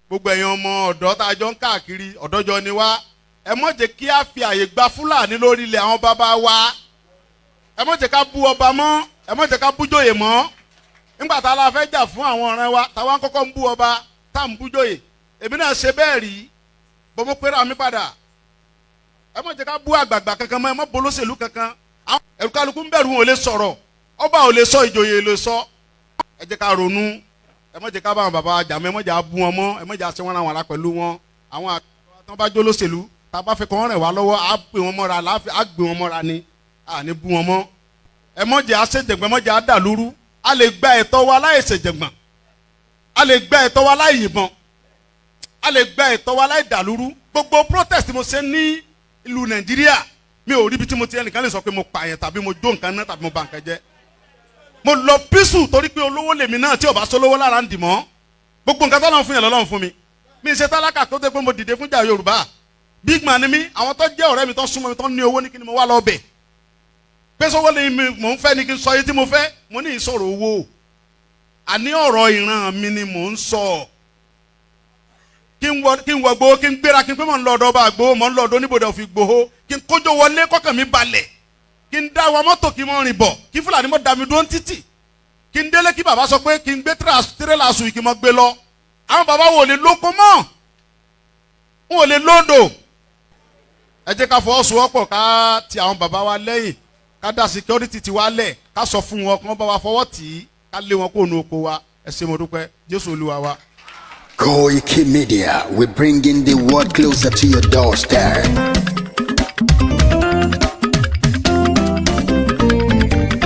gbogbo ẹ̀yin ọmọ ọ̀dọ́ tá a jọ ń káàkiri ọ̀dọ́jọ́ ni wá ẹ má jẹ́ kí a fi àyè gba Fúlàní lórí ilẹ̀ àwọn bàbá wa ẹ má jẹ́ ká bú ọba mọ́ ẹ má jẹ́ ká bú jòyè mọ́ nígbà tá a la fẹ́ jà fún àwọn ọ̀rẹ́ wa táwa ń kọ́kọ́ ń bú ọba tá à ń bú jòyè èmi náà ṣe bẹ́ẹ̀ rí bọ́ mo pera mi padà ẹ má jẹ́ ká bú àgbààgbà kankan mọ́ ẹ má bolóṣèlú kankan ẹ̀rù kálukú ń bẹ̀rù wọn ò lè sọ̀rọ̀ ọba ò lè sọ ìjòyè lè sọ ẹ jẹ́ ká ronú ẹ má jẹ́ ká bá àwọn bàbá jà mọ́ ẹ má jẹ́ bú wọn mọ́ ẹ má jẹ́ àṣẹ wọn àwọn ará pẹ̀lú wọn àwọn àtọ́ bá jó lóṣèlú tá a bá fẹ́ kọ́ wọn rẹ̀ wá lọ́wọ́ á gbé wọn mọ́ra á gbé wọn mọ́ra ni à ní bú wọn mọ́ ẹ má jẹ́ àṣejẹ̀gbọ́n ẹ má jẹ́ àdàlúrú a lè gba ẹ̀tọ́ wa láì ṣèjẹ̀gbọ́n a lè gba ẹ̀tọ́ wa láì yìnbọn a lè gba ẹ̀tọ́ wa láì dàlúrú gbogbo protest mo ṣe ní ìlú Nàìjíríà mi ò rí bí tí mo ti ẹnìkan lè sọ pé mo pààyàn tàbí mo jó nǹkan náà tàbí mo bà nǹkan jẹ́ mo lọ písù torí pé olówó lèmi náà tí ò bá sólówó lára ń dì mọ́ gbogbo nǹkan tọ́lọ́run fún yẹn lọ́lọ́run fún mi mi ṣe tálákà tó dé pé mo dìde fún jà Yorùbá big man ni mí àwọn tó jẹ́ ọ̀rẹ́ mi tó súnmọ́ mi tó ní owó ní kí ni mo wá lọ bẹ̀ pé sọ́wọ́ lè mi mò ń fẹ́ ni kí n sọ yìí tí mo fẹ́ mo ní ìsọ̀rọ̀ owó àní ọ̀rọ̀ ìran mi ni mò ń sọ kí n wọ gbowó kí n gbéra kí n pé mò ń lọ ọ̀dọ̀ ọba àgbowó mò ń lọ ọ̀dọ̀ oníbodè òfin gbowó kí n kójó wọlé kọ́kàn mi balẹ̀ kí n dá wa mọ́tò kí n mọ́ rìn bọ̀ kí Fúlàní mọ́ da mi dúró ń títì kí n délé kí bàbá sọ pé kí n gbé tírélà sùn kí n mọ́ gbé lọ àwọn bàbá wo lè lóko mọ́ wọn ò lè lódò ẹ jẹ́ ká fọwọ́sowọ́pọ̀ ká ti àwọn bàbá wa lẹ́yìn ká dá security ti wá lẹ̀ ká sọ fún wọn kí wọ́n bá wa fọwọ́ tì í ká lé wọn kó nu oko wa ẹ ṣé mo dúpẹ́ Jésù Olúwa wa. KOIKIMEDIA, we're bringing the world closer to your doorstep.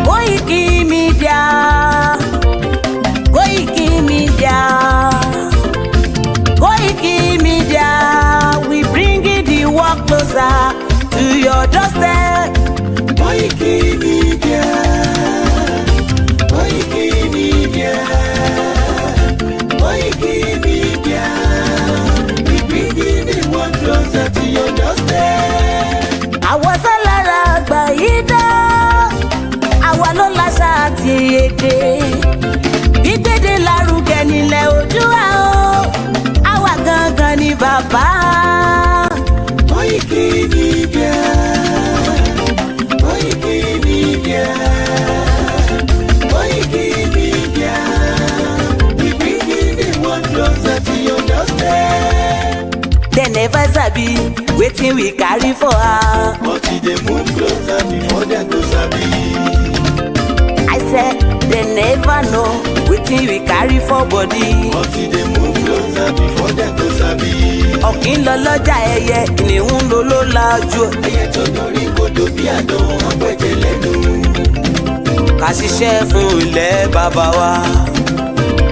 KOIKIMEDIA, KOIKIMEDIA, KOIKIMEDIA, we bringing the world closer to your doorstep. KOIKIMEDIA, KOIKIMEDIA, KOIKIMEDIA, we bringing the world closer to your doorstep. Àwa sálára àgbà yìí dá, àwa ló láṣà àti èdè. Gbígbédè lárugẹ nílẹ̀ Oòduà o, àwa gangan ni bàbá. KOIKIMEDIA, KOIKIMEDIA, KOIKIMEDIA, we bringing the world closer to your doorstep. They never sabi wetin we carry for her. But they move closer before they go sabi. I said they never know wetin we carry for body. But they move closer before they go sabi. Ọ̀kín lọ lọ́jà ẹyẹ, ìníhùn ló ló lajú. Ẹyẹ tó dorí kodò bí àdán, ọgbẹ́jẹ lẹ́nu. Ká ṣiṣẹ́ fún ilẹ̀ bàbá wa,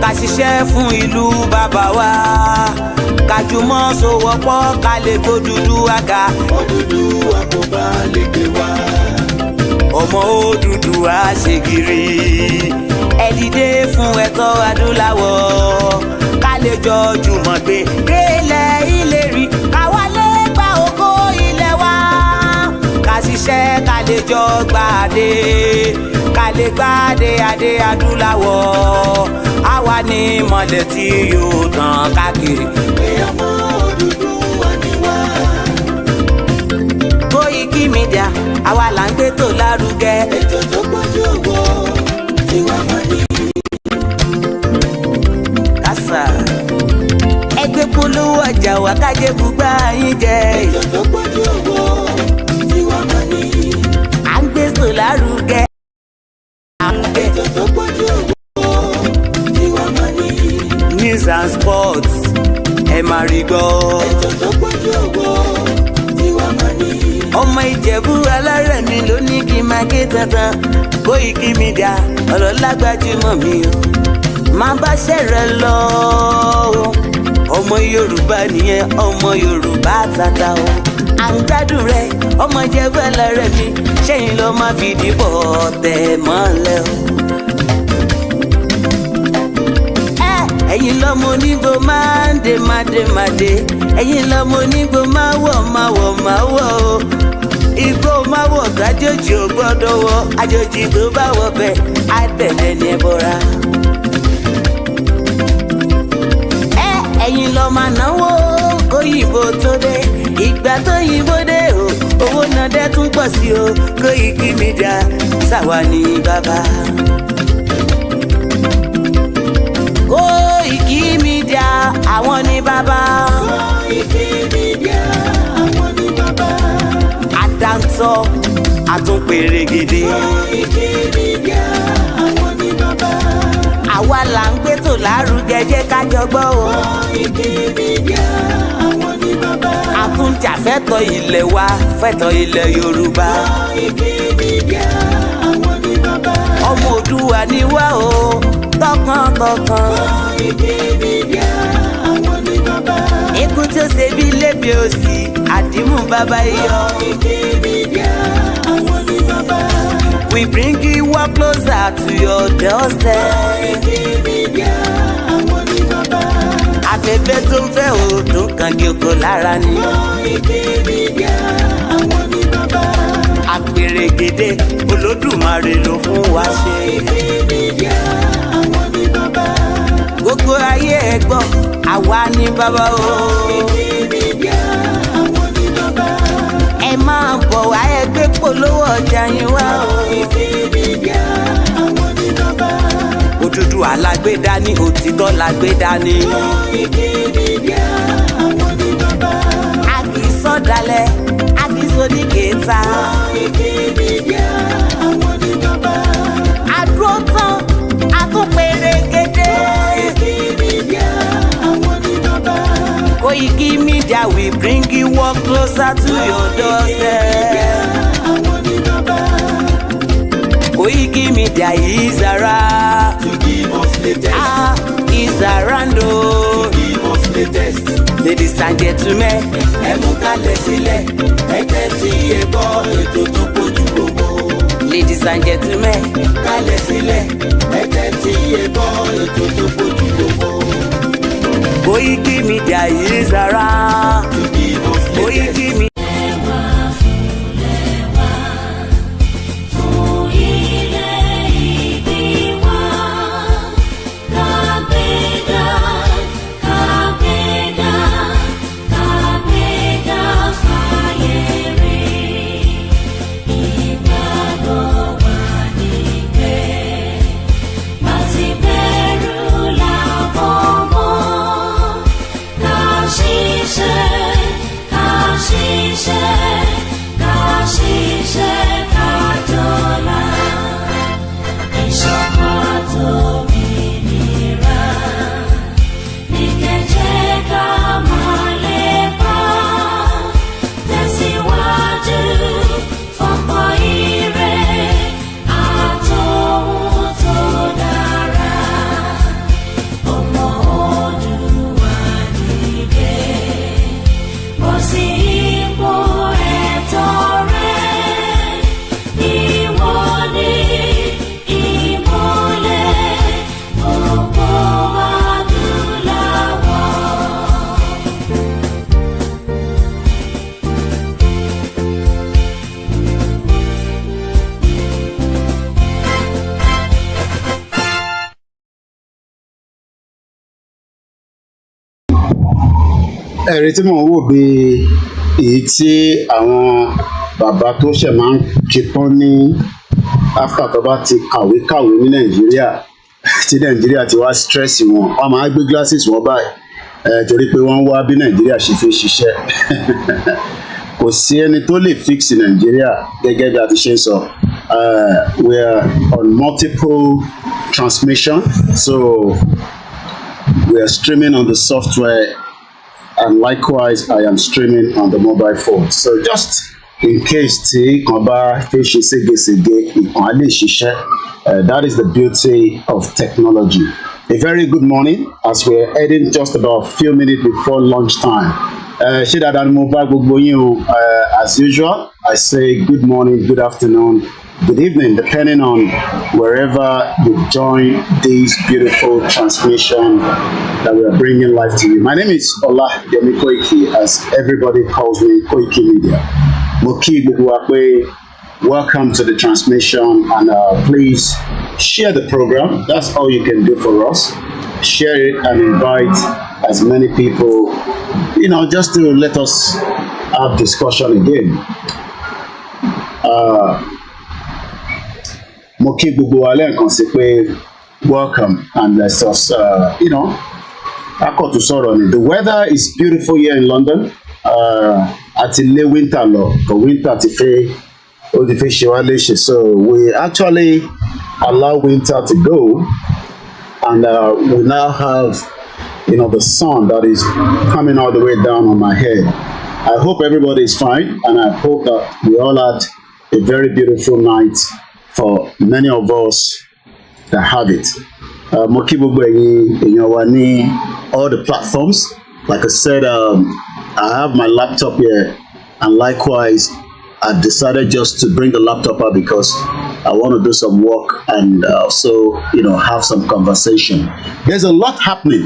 ká ṣiṣẹ́ fún ìlú bàbá wa, ká jùmọ̀ sowọ́pọ̀ ká lè gbó Odùduwà. Odùduwà kò bá lè gbé wa. Ọmọ Odùduwà ṣe gírí, ẹ dìde fún ẹ̀tọ́ adúláwọ̀, ká lè jọ jùmọ̀ gbé délẹ̀ ìlérí, ká wálé gba ògo ilẹ̀ wa, ká ṣiṣẹ́ ká lè jọ gbàdé, ká lè gbàdé adé adúláwọ̀, àwa ni mọ̀lẹ̀ tí yóò tàn káàkiri. Pé ọmọ Odùduwà ni wá. KOIKIMEDIA, àwa là ń gbé tó lárugẹ. Ètò tó pọ̀jù owó tí wàá mọ̀ ní. Kásá ẹgbẹ́ polówó ọjà wà kájé bùgbà yín jẹ. Ètò tó pọ̀jù owó tí wàá mọ̀ ní. À ń gbé tó lárugẹ. Ètò tó pọ̀jù owó tí wàá mọ̀ ní. News and sports ẹ máa rí gbọ́. Ètò tó pọ̀jù owó tí wàá mọ̀ ní. Ọmọ Ìjẹ̀bú alárẹ̀ mi ló ní kí n máa ké tantan. KOIKIMEDIA ọ̀rọ̀ lágbájúmọ̀ mi o, máa bá ṣẹ̀rẹ̀ lọ o. Ọmọ Yorùbá nìyẹn, ọmọ Yorùbá tata o. À ń gbádùn rẹ ọmọ Ìjẹ̀bú alárẹ̀ mi, ṣẹ́yìn ló máa fi dìbò tẹ̀ mọ́lẹ̀ o. Ẹ̀yin lọ́mọ onígbò máa ń dé mádémádé, ẹ̀yin lọ́mọ onígbò máa wọ̀ o. Igbó máa wọ̀ gájòjì ò gbọ́dọ̀ wọ, àjòjì tó bá wọ̀ bẹ́ẹ̀ á tẹ̀lé ní ẹbọra. Ẹ̀yin lọ máa náwó kóyìnbó tó dé ìgbà tó yìnbó dé o owó náà dẹ́ tún pọ̀ sí o Koiki Media ṣàwa ní bàbá. Koiki Media àwọn ní bàbá. Koiki Media àwọn ní bàbá. Àdáńtọ́ àtúnpèrègèdè. Koiki Media àwọn ní bàbá. Àwa là ń gbé tò lárugẹ jẹ́ ká jọ gbọ́ o. Koiki Media àwọn ní bàbá. Àtúnjà fẹ́tọ̀ ilẹ̀ wa fẹ́tọ̀ ilẹ̀ Yorùbá. Koiki Media àwọn ní bàbá. Ọmọ Òdùwà ni wá o tọkàntọkàn. Koiki Media àwọn ní bàbá. Ikú tó ṣe bí lébi òsì àdìmú bàbá iyọ̀. Koiki Media àwọn ní bàbá. We bring you work closer to your doorstep. Koiki Media àwọn ní bàbá. Afẹ́fẹ́ tó ń fẹ́ o tó kàn kí oko lára ni. Koiki Media àwọn ní bàbá. Àpèrègèdè Olódùmarè ló fún wa ṣe. Koiki Media àwọn ní bàbá. Gbogbo ayé ẹ gbọ́ àwa ní bàbá o. Koiki Media àwọn ní bàbá. Ẹ máa bọ̀ wá ẹgbẹ́ polówó ọjà yín wá o. Koiki Media àwọn ní bàbá. Odùduwà lágbèdá ní òtítọ́ lágbèdá ní. Koiki Media àwọn ní bàbá. A kì í sọ̀dálẹ̀, a kì í sódì kẹta. Koiki Media àwọn ní bàbá. Àdúró tán, a tún pèrègèdè. Koiki Media àwọn ní bàbá. Koiki Media we bring you work closer to your doorstep. Àwọn ní bàbá. Koiki Media is around. To give us latest. Is around o. Give us latest. Ladies and gentlemen, Ẹ mú kalẹ̀ sílẹ̀, ẹ tẹ́tí ẹ gbọ́ ètò tó pójú gbogbo. ladies and gentlemen, Kalẹ̀ sílẹ̀, ẹ tẹ́tí ẹ gbọ́ ètò tó pójú gbogbo. Koiki Media is around. To give us latest. Koiki Media. ẹ̀rí tí mò ń wò bí èyí tí àwọn bàbá tó ṣẹ̀ máa ń ṣetán ní after tó bá ti kàwé ní nàìjíríà tí nàìjíríà ti wá stress wọn wọn máa gbé glasses wọn báyìí torí pé wọ́n ń wá bí nàìjíríà ṣe fi ṣiṣẹ́ kò sí ẹni tó lè fix nàìjíríà gẹ́gẹ́ bí a ti ṣe ń sọ we are on multiple transmission so we are streaming on the software. And likewise, I am streaming on the mobile phone. So just in case tí kan bá fẹ́ ṣe ségesège ìkan á lè ṣiṣẹ́, that is the beauty of technology. A very good morning as we are heading just about a few minutes before lunchtime. Ṣé dáadáa ni mo bá gbogbo yín o? As usual, I say good morning, good afternoon, good evening, depending on wherever you join this beautiful transmission that we are bringing live to you. My name is Oluwole Koiki, as everybody calls me, Koiki Media. Mo kí gbogbo wa pé welcome to the transmission, and please share the program. That's all you can do for us. Share it and invite as many people, just to let us have discussion again. Mo kí gbogbo wa lẹ́ẹ̀kan sí pé welcome, and let's just, akọ̀tún sọ̀rọ̀ ni. The weather is beautiful here in London. Àti lé winter lọ, but winter ti fẹ́ ṣe wá léṣe, so we actually allow winter to go, and we now have the sun that is coming all the way down on my head. I hope everybody is fine, and I hope that we all had a very beautiful night for many of us that have it. Mo kí gbogbo ẹ̀yin èèyàn wa ní all the platforms. Like I said, I have my laptop here, and likewise I decided just to bring the laptop out because I want to do some work and also, have some conversation. There's a lot happening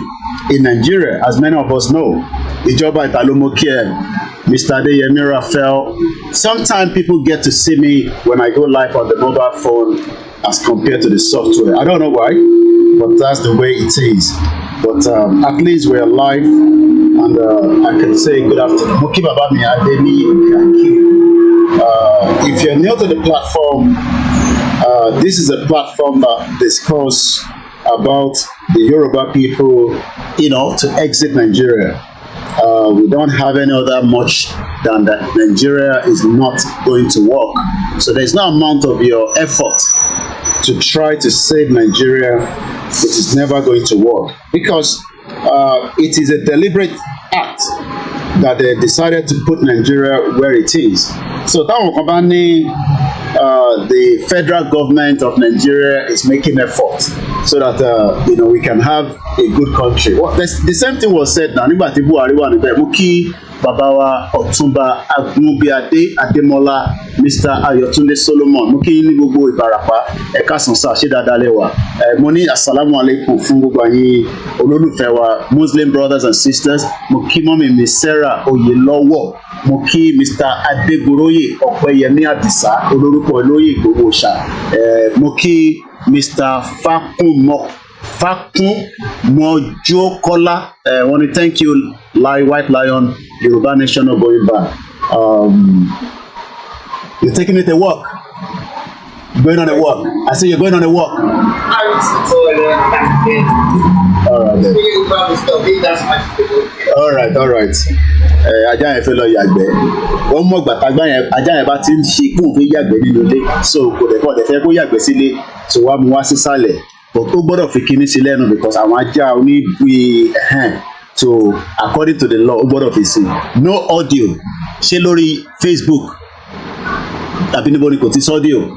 in Nigeria, as many of us know. Ìjọba Ìtàlómọ́kẹ́, Mr. Adeyemi Raphael. Sometimes people get to see me when I go live on the mobile phone as compared to the software. I don't know why, but that's the way it is. But at least we're live, and I can say good afternoon. Moki Babami Adeni. If you're new to the platform, this is a platform that discusses about the Yoruba people, to exit Nigeria. We don't have any other much than that Nigeria is not going to work. So there's no amount of your effort to try to save Nigeria, which is never going to work, because it is a deliberate act that they decided to put Nigeria where it is. So táwọn kan bá ní the federal government of Nigeria is making effort so that we can have a good country. Well, the same thing was said now. Nígbà tí Buhari wà níbẹ̀, mo kí bàbá wa Ọ̀túnba Agunbíadé Adémọ́lá, Mr. Ayọ̀túndé Solomon, mo kí ní gbogbo Ìbàràpá, ẹ káàsán sá, ṣé dáadáa lẹ́wà. Mo ní assalamu alaikum fún gbogbo yín olólùfẹ́ wa, Muslim brothers and sisters. Mo kí mọ́mì mi Sarah Oyèlọ́wọ̀, mo kí Mr. Adégoróyè Ọ̀pẹ́yẹmí Àdìsá, olórúkọ olóyè Ìgbòho Òòṣà. Mo kí Mr. Fakunmojokola. Want to thank you, White Lion, Yoruba Nation of going back. You're taking me to work. Going on a walk. I say you're going on a walk. All right. Ajá yẹn fẹ́ lọ yàgbẹ́. Wọ́n mọ̀ gbàtàgbà yẹn, ajá yẹn bá ti ń ṣe kóun fẹ́ yàgbẹ́ nínú ilé. So kò dẹ̀ fẹ́ kó yàgbẹ́ sílé. So wá mu wá sísàlẹ̀. But ó gbọ́dọ̀ fi kíní sí lẹ́nu because àwọn ajá oníbùi so according to the law ó gbọ́dọ̀ fi sí. No audio. Ṣé lórí Facebook tàbí níbo ni kò ti sọ́díò?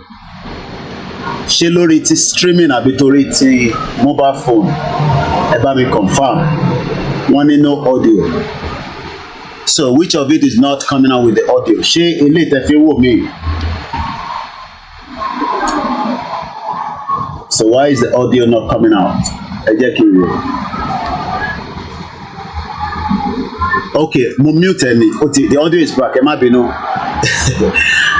Ṣé lórí ti streaming àbí torí ti mobile phone? Ẹ bá mi confirm. Wọ́n ní no audio. So which of it is not coming out with the audio? Ṣé ilé ìtẹ̀fẹ́ wò mí? So why is the audio not coming out? Ẹ jẹ́ kí n rò. Okay, mo mute ẹni. The audio is back. Ẹ má bínú.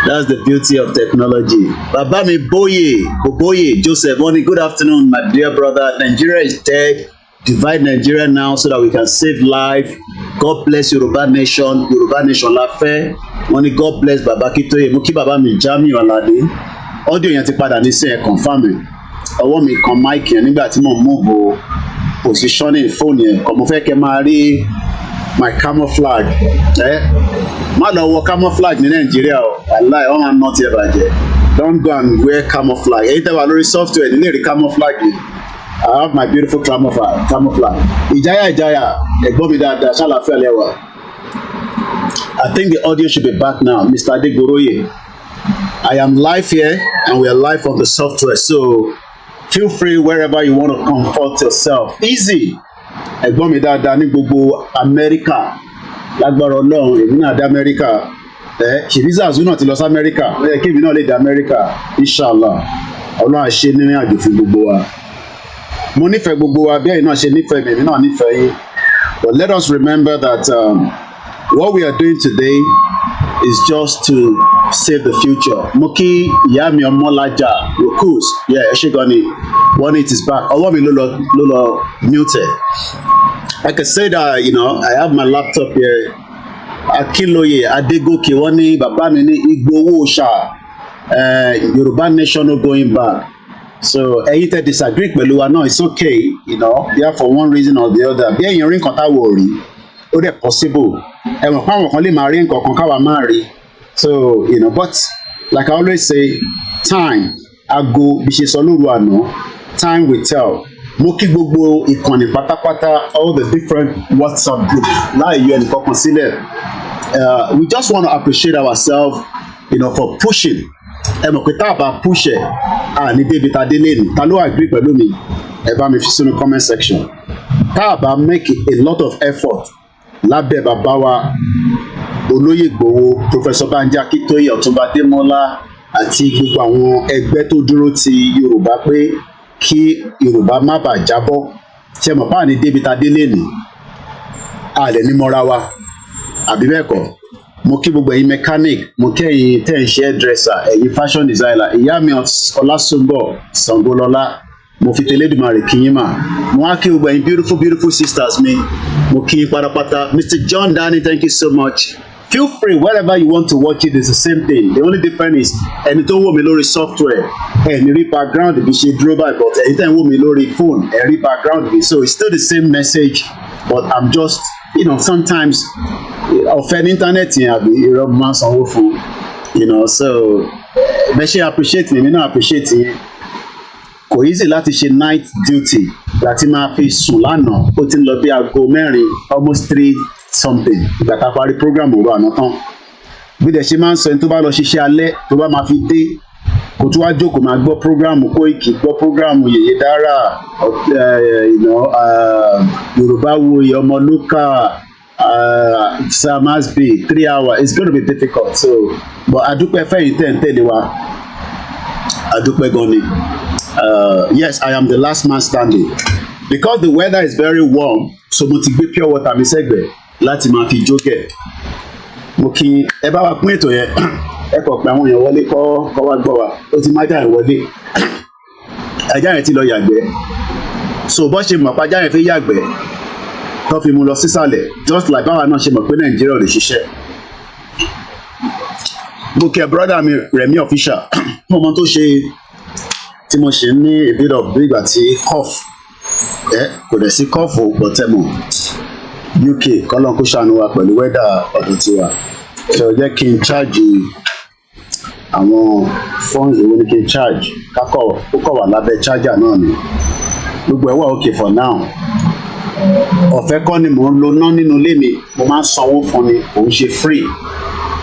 That's the beauty of technology. Bàbá mi Boye Joseph, morning, good afternoon, my dear brother. Nigeria is dead. Divide Nigeria now so that we can save life. God bless Yoruba Nation. Yoruba Nation la fẹ́. Wọ́n ní God bless Baba Akintoye. Mo kí bàbá mi Jamiu Alade. Audio yẹn ti padà ní sẹ́yìn confirm mi. Ọwọ́ mi kan mic yẹn nígbà tí mo move positioning phone yẹn. Kò mo fẹ́ kẹ́ máa rí my camouflage. Má lọ wọ camouflage ní Nàìjíríà o. Wàláì wọ́n máa ń nọ́ọ̀tì ẹ̀ bàjẹ́. Don't go and wear camouflage. Èyí tẹ́ wà lórí software nílé rí camouflage yìí. I have my beautiful camouflage. Ìjáyà ẹ̀gbọ́n mi dáadáa ṣàlàfẹ́ lẹ́wà. I think the audio should be back now, Mr. Adegoroye. I am live here and we are live on the software, so feel free wherever you want to comfort yourself. Easy. Ẹ̀gbọ́n mi dáadáa ní gbogbo Amẹ́ríkà. Lágbára Ọlọ́run, èmi náà dé Amẹ́ríkà. Ṣèbíṣà Zuna ti lọ sí Amẹ́ríkà. Ó yẹ kí èmi náà lè dé Amẹ́ríkà. Inshallah. Ọlọ́run á ṣe nínú àjò fún gbogbo wa. Mo nífẹ̀ẹ́ gbogbo wa bí ẹ̀yin náà ṣe nífẹ̀ẹ́ mi, èmi náà nífẹ̀ẹ́ yín. But let us remember that what we are doing today is just to save the future. Mo kí ìyá mi Ọmọlájà Rokus, ẹ ṣé gan ni, one it is back. Ọwọ́ mi ló lọ muted. I can say that, you know, I have my laptop here. Akintoye, Adegoke, wọ́n ní bàbá mi ní Igboho ṣá, Yoruba nation no going back. So ẹ̀yin tẹ́ disagree pẹ̀lú wa náà, it's okay, you know, yeah, for one reason or the other. Bí ẹ̀yin rí nǹkan táwọn ò rí, ó dẹ̀ possible. Ẹ̀wọ̀n fáwọn kan lè máa rí nǹkan kan káwa máa rí. So, you know, but like I always say, time, ago, bí ṣe sọ lóru àná, time will tell. Mo kí gbogbo ìkànnì pátápátá, all the different WhatsApp groups, láì yọ ẹnì kankan sílẹ̀. We just want to appreciate ourselves, you know, for pushing. Ẹ mọ̀ pé tá a bá push ẹ̀, ní débi tá a dé lẹ́nu, ta ló agree pẹ̀lú mi? Ẹ bá mi fi sínú comment section. Tá a bá make a lot of effort lábẹ́ bàbá wa Olóyè Ìgbòho, Professor Banji Akintoye, Ọ̀túnba Adémọ́lá àti gbogbo àwọn ẹgbẹ́ tó dúró ti Yorùbá pé kí Yorùbá má bàa jábọ́. Ṣé mọ̀ páà ní débi tá a dé lẹ́nu? A lè ní mọ́ra wa, àbí bẹ́ẹ̀ kọ́? Mo kí gbogbo ẹ̀yin mechanic, mo kí ẹ̀yin tẹ́ ń ṣe hairdresser, ẹ̀yin fashion designer, ìyá mi Ọlásùnbọ̀ Ṣàngólọ́lá, mo fi tẹlẹ́dùmarè kí yín mà. Mo wá kí gbogbo ẹ̀yin beautiful sisters mi, mo kí yín pátápátá. Mr. John Danny, thank you so much. Feel free, wherever you want to watch it, it's the same thing. The only difference is ẹni tó wò mí lórí software, ẹni rí background bí ṣe dúró báyìí, but ẹni tẹ́ ń wò mí lórí phone, ẹ rí background bí. So it's still the same message, but I'm just, you know, sometimes ọ̀fẹ́ ní íńtánẹ́ẹ̀tì yẹn àbí irọ́ máa ń sanwó fún, you know, so bẹ́ẹ̀ ṣe appreciate mi náà appreciate yín. Kò easy láti ṣe night duty láti máa fi sùn lánàá, ó ti ń lọ bí aago 4, almost 3 something ìgbà tá a parí program òru àná tán. Bí dẹ̀ ṣe máa ń sọ ẹni tó bá lọ ṣiṣẹ́ alẹ́ tó bá máa fi dé, kò tún wá jókòó máa gbọ́ program Koiki, gbọ́ program Yèyé Dára, Yorùbáwòye, Ọmọlúkà, Sam Asby, 3 hours, it's going to be difficult. So, but adúpẹ́ fẹ́yìn tẹ́ ń tẹ̀lé wa, adúpẹ́ gan ni. Yes, I am the last man standing because the weather is very warm, so mo ti gbé pure water mi sẹ́gbẹ̀ẹ́ láti máa fi jókè. Mo kí ẹ bá wa pín ètò yẹn, ẹ kọ̀ pé àwọn èèyàn wọlé kọ́ wá gbọ́ wa, ó ti máa jáde wọlé, ajá yẹn ti lọ yàgbẹ́, so bọ́ ṣe mọ̀ pé ajá yẹn fi yàgbẹ́ tó fi mú lọ sísàlẹ̀, just like báwa náà ṣe mọ̀ pé Nàìjíríà ò lè ṣiṣẹ́. Mo kí ẹ brother mi Rẹ̀mí official, mo mọ tó ṣe tí mo ṣe ní a bit of big àti cough, kò dẹ̀ sí cough o, pọ̀tẹ́mọ̀ UK kọ́lọ́n kó ṣàánú wa pẹ̀lú wẹ́dà ọ̀dọ̀ tiwa. So jẹ́ kí n charge àwọn phones ìwé ní kí n charge, kákọ̀ ó kọ̀ wà lábẹ́ charger náà ni. Gbogbo ẹ̀ wà okay for now. Ọ̀fẹ́ kọ́ ni mò ń lo ná nínú ilé mi, mo máa ń sanwó fún ni, kò ń ṣe free.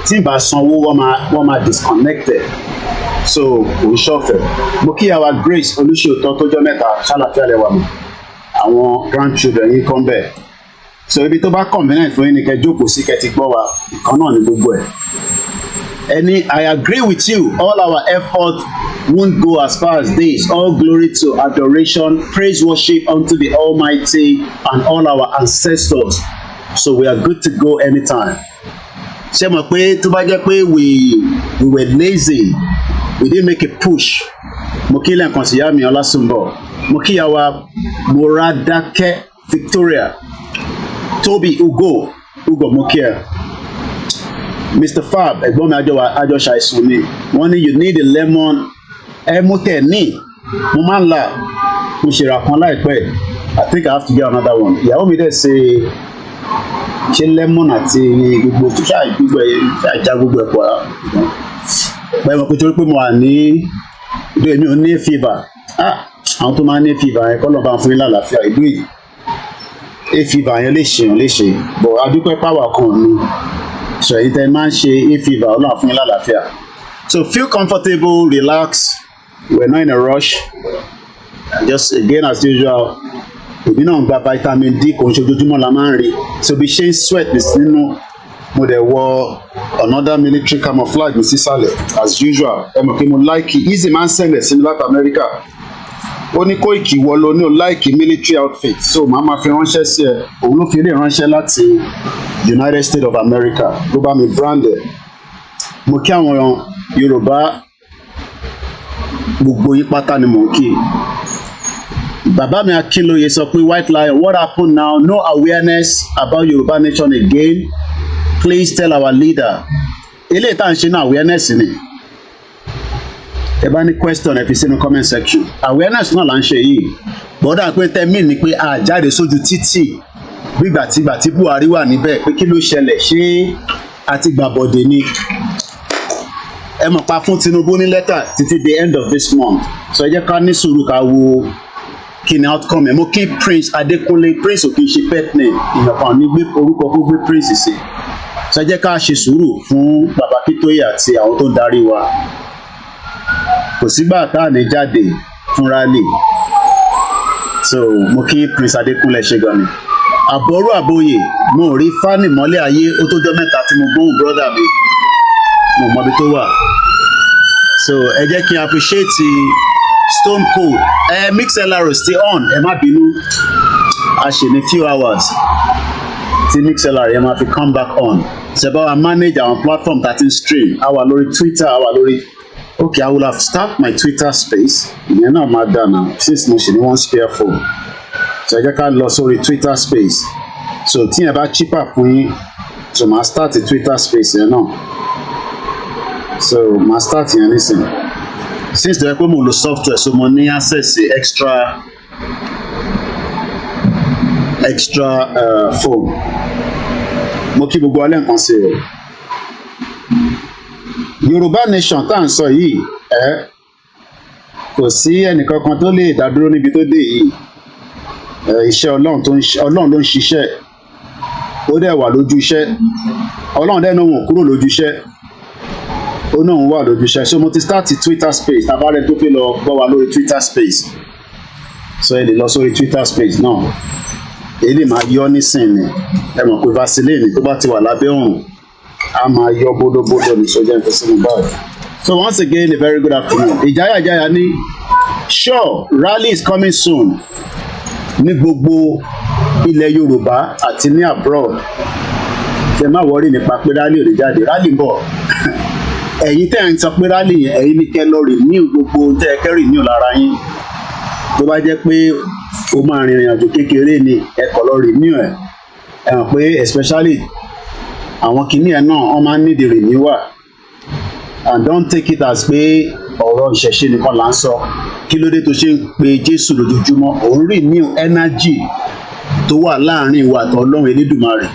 Tí ì bá sanwó wọ́n máa disconnected, so kò ń ṣọ̀fẹ́. Mo kí àwa Grace Olúṣòótọ́ tó jọ́ mẹ́ta ṣàlàfíà lẹ́wà mi, àwọn grandchildren yín kan bẹ́ẹ̀. So ibi tó bá convenient fún yín ni kẹ́ jókòó sí kẹ́ ti gbọ́ wa, ìkan náà ni gbogbo ẹ̀. I agree with you, all our effort won't go as far as this. All glory to adoration, praise, worship unto the Almighty and all our ancestors. So we are good to go anytime. Ṣé mọ̀ pé tó bá jẹ́ pé we were lazy, we didn't make a push. Mo kí lẹ́ǹkan sí ìyá mi Ọlásùnbọ̀, mo kí ìyàwó Moradake Victoria, Toby Ugo mo kí ẹ. Mr. Fab, ẹ̀gbọ́n mi àjọ ṣàìsùn ni, wọ́n ní you need a lemon. Mo tẹ̀ ní, mo máa ń là, mo ṣèrà kan láìpẹ́, I think I have to get another one. Ìyàwó mi dẹ̀ ṣe lemon àti gbogbo gbogbo ẹja gbogbo ẹ̀ pọ̀ báyìí mo kò torí pé mo wà ní ìlú èmi ò ní fever. Àwọn tó máa ń ní fever yẹn kọ́ lọ́ọ́ bá ń fún yín lálàáfíà ìlú yìí. Fever yẹn léṣe but adúpẹ́ pàwọ̀ kan ni, so èyí tẹ́ máa ń ṣe fever ọlọ́run fún yín lálàáfíà. So feel comfortable, relax, we're not in a rush, just again as usual. Èmi náà ń gba vitamin D, kò ń ṣe ojoojúmọ́ la máa ń rí, so bí ṣe ń sweat nínú, mo dẹ̀ wọ another military camouflage ní sísàlẹ̀ as usual. Ẹ mọ̀ pé mo like easy man send ẹ̀ sí mi láti America, ó ní Koiki wọ lọ ní o like military outfit, so màá máa fi ránṣẹ́ sí ẹ, òun ló fi lè ránṣẹ́ láti United States of America, ló bá mi brand ẹ̀. Mo kí àwọn Yorùbá gbogbo yín pátá ni mò ń kí, Bàbá mi Akintoye sọ pé White Lion, what happened now? No awareness about Yoruba nation again. Please tell our leader. Eléyìí tá à ń ṣe náà awareness ni. Ẹ bá ní question ẹ fi sínú comment section. Awareness náà là ń ṣe yìí. Bọ́dà pé tẹ́mí ni pé a jáde sójú títì gbígbà tí Buhari wà níbẹ̀ pé kí ló ṣẹlẹ̀ ṣé àti gbàbọ̀dé ni. Ẹ mọ̀ pa fún Tinubu ní lẹ́tà títí the end of this month. So ẹ jẹ́ ká ní sùúrù ká wo kí ni outcome ẹ̀. Mo kí Prince Adékúnlé, Prince ò kì í ṣe pet name, ìyàn kan ní gbé orúkọ kó gbé Prince sí. So ẹ jẹ́ ká ṣe sùúrù fún bàbá Akintoye àti àwọn tó ń darí wa. Kò sígbà tá à ní jáde fún rally. So mo kí Prince Adékúnlé ṣe gan ni. Àbọ̀rú àbòyè mo rí fani mọ́lẹ̀ ayé ó tó jọ́ mẹ́ta tí mo gbóhùn brother mi. Mo mọ ibi tó wà. So ẹ jẹ́ kí n appreciate Stone Cold. Mixlr stay on, ẹ má bínú. A ṣe ní few hours tí Mixlr yẹn máa fi come back on. Ṣé bá wa manage àwọn platform that is stream? A wà lórí Twitter, a wà lórí. Okay, I will have start my Twitter space. Ìyẹn náà máa dà náà since mo ṣe ní one spare phone. So ẹ jẹ́ ká lọ sórí Twitter space. So tí yẹn bá cheaper fún yín, so máa start the Twitter space yẹn náà. So máa start yẹn nísìnyí. Since the pé mo lo software, so mo ní access sí extra phone. Mo kí gbogbo alẹ́ nǹkan sí o. Yorùbá nation tá à ń sọ yìí, kò sí ẹnìkankan tó lè dádúró níbi tó dé yìí. Iṣẹ́ Ọlọ́run ló ń ṣiṣẹ́. Ó dẹ̀ wà lójú iṣẹ́. Ọlọ́run dẹ̀ náà wọ́n kúrò lójú iṣẹ́. Ó náà ń wà lójú iṣẹ́. So mo ti start Twitter space. Tabarẹ tó fi lọ gbọ́ wa lórí Twitter space. So ẹ lè lọ sórí Twitter space náà. Èyí máa yọ nísìnyí. Ẹ mọ̀ pé Vaseline tó bá ti wà lábẹ́ òrùn, a máa yọ bódóbódó ní sójà ń fẹsẹ̀ mú báyìí. So once again, a very good afternoon. Ìjáyà ní sure rally is coming soon ní gbogbo ilẹ̀ Yorùbá àti ní abroad. Ṣé má wọrí nípa pé rally ò lè jáde, rally ń bọ̀. Ẹ̀yin tẹ́ ń sọ pé rally yẹn, ẹ̀yin ní kẹ́ lọ renew gbogbo tẹ́ ẹ kẹ́ renew lára yín. Tó bá jẹ́ pé ó máa rìnrìn àjò kékeré ni ẹ kọ̀ lọ renew ẹ̀. Ẹ mọ̀ pé especially àwọn kìíní ẹ̀ náà wọ́n máa ń need renewal. And don't take it as pé ọ̀rọ̀ ìṣẹ̀ṣe nìkan là ń sọ. Kí ló dé tó ṣe ń pe Jésù lójoojúmọ́? Òun renew energy tó wà láàrin ìwà àti Ọlọ́run Elédùmarè.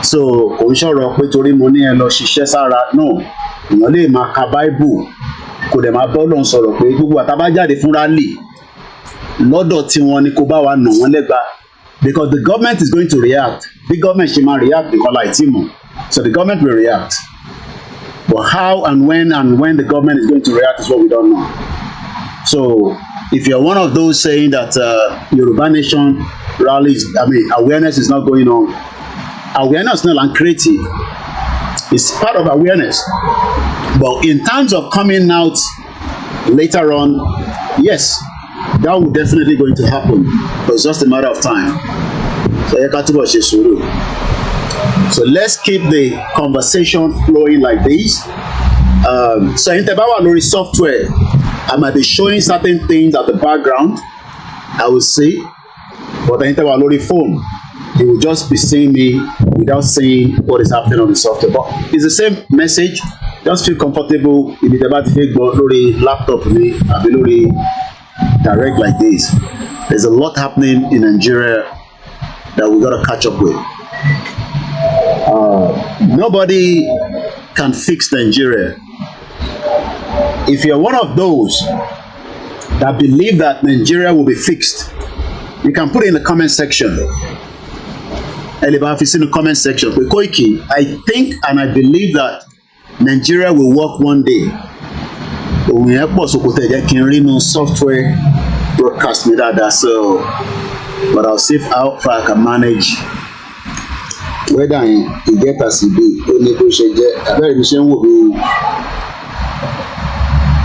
So kò ń ṣọ̀rọ̀ pé torí mo ní ẹ lọ ṣiṣẹ́ sára náà. Èèyàn lè máa ka Bible kò dẹ̀ máa bọ́ Ọlọ́run sọ̀rọ̀ pé gbogbo àtàbá jáde fún rally lọ́dọ̀ tí wọ́n ní kó bá wa nà wọ́n lẹ́gba. Because the government is going to react. The government ṣe máa react nìkan láì tí mọ̀. So the government will react. But how and when the government is going to react is what we don't know. So if you're one of those saying that Yoruba nation rallies, awareness is not going on, awareness is not uncreative. It's part of awareness. But in terms of coming out later on, yes, that will definitely going to happen. But it's just a matter of time. So let's keep the conversation flowing like this. So in the Lori software, I might be showing certain things at the background. I will see, but in the Lori phone, you will just be seeing me without seeing what is happening on the software. But it's the same message. Just feel comfortable. If it's about to take Lori laptop, Lori direct like this. There's a lot happening in Nigeria that we gotta catch up with. Nobody can fix Nigeria. If you're one of those that believe that Nigeria will be fixed, you can put it in the comment section. If it's in the comment section, with Koiki, I think and I believe that Nigeria will work one day. We have software broadcast me that, so but I'll see how far I can manage. Whether you get as you do, only pushing a very mission will be.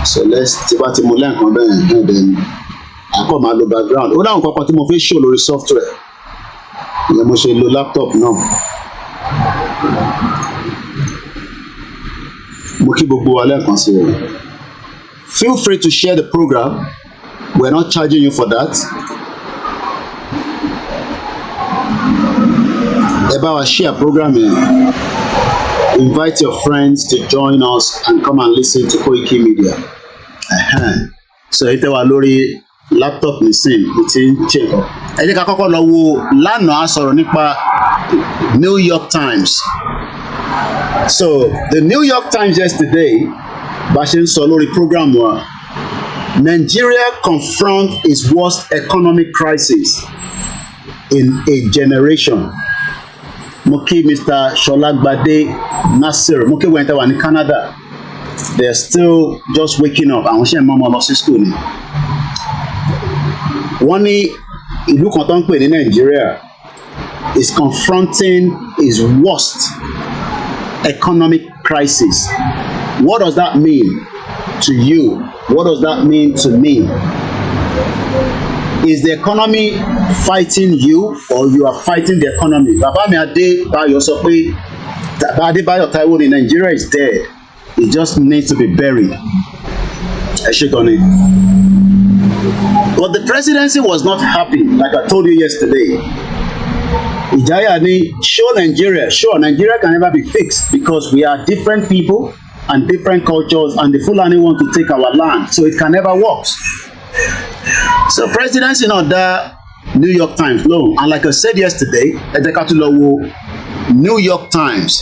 So let's take out the molan and then I come out the background. What I'm going to show you the software. You must show the laptop now. Feel free to share the program. We're not charging you for that. ẹ bá wa share program yẹn. Invite your friends to join us and come and listen to Koiki Media. So ẹ tẹ́ wa lórí laptop nísìn ti ń check up. Ẹ jẹ́ ká kọ́kọ́ lọ wo lánàá sọ̀rọ̀ nípa New York Times. So the New York Times yesterday, bá ṣe ń sọ lórí program wa, Nigeria confront its worst economic crisis in a generation. Mo kí Mr. Sholagbade Nasir, mo kí wọ́n tẹ́ wà ní Canada. They are still just waking up. Àwọn ṣe ń mọ́mọ́ lọ sí school ni. Wọ́n ní ìlú kan tó ń pè ní Nigeria is confronting its worst economic crisis. What does that mean to you? What does that mean to me? Is the economy fighting you or you are fighting the economy? Bàbá mi Adébáyọ̀ sọ pé Adébáyọ̀ Táíwò ní Nigeria is dead. It just needs to be buried. Ẹ ṣé gan ni. But the presidency was not happy, like I told you yesterday. Ijaya ni sure Nigeria can never be fixed because we are different people and different cultures and the Fulani want to take our land, so it can never work. So presidency náà dá New York Times lóhùn, and like I said yesterday, ẹ jẹ́ ká tún lọ wo New York Times.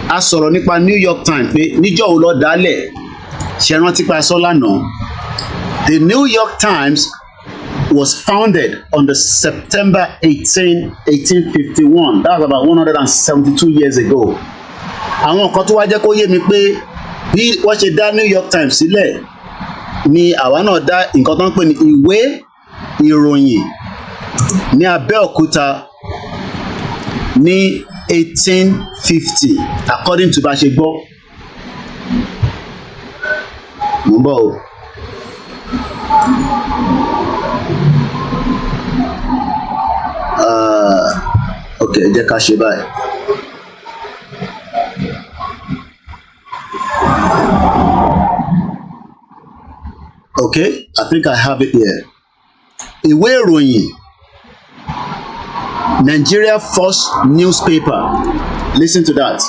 A sọ̀rọ̀ nípa New York Times pé níjọ́ wo ló dálẹ̀, ṣe rántí pa sọ lánàá. The New York Times was founded on the September 18, 1851. That was about 172 years ago. Àwọn kan tó wá jẹ́ kó yé mi pé bí wọ́n ṣe dá New York Times sílẹ̀ ni àwa náà dá nǹkan tó ń pè ní ìwé ìròyìn ní Abẹ́òkúta ní 1850 according to bá ṣe gbọ́. Mo ń bọ̀ o. Okay, jẹ́ ká ṣe báyìí. Okay, I think I have it here. Ìwé ìròyìn, Nigeria First Newspaper. Listen to that.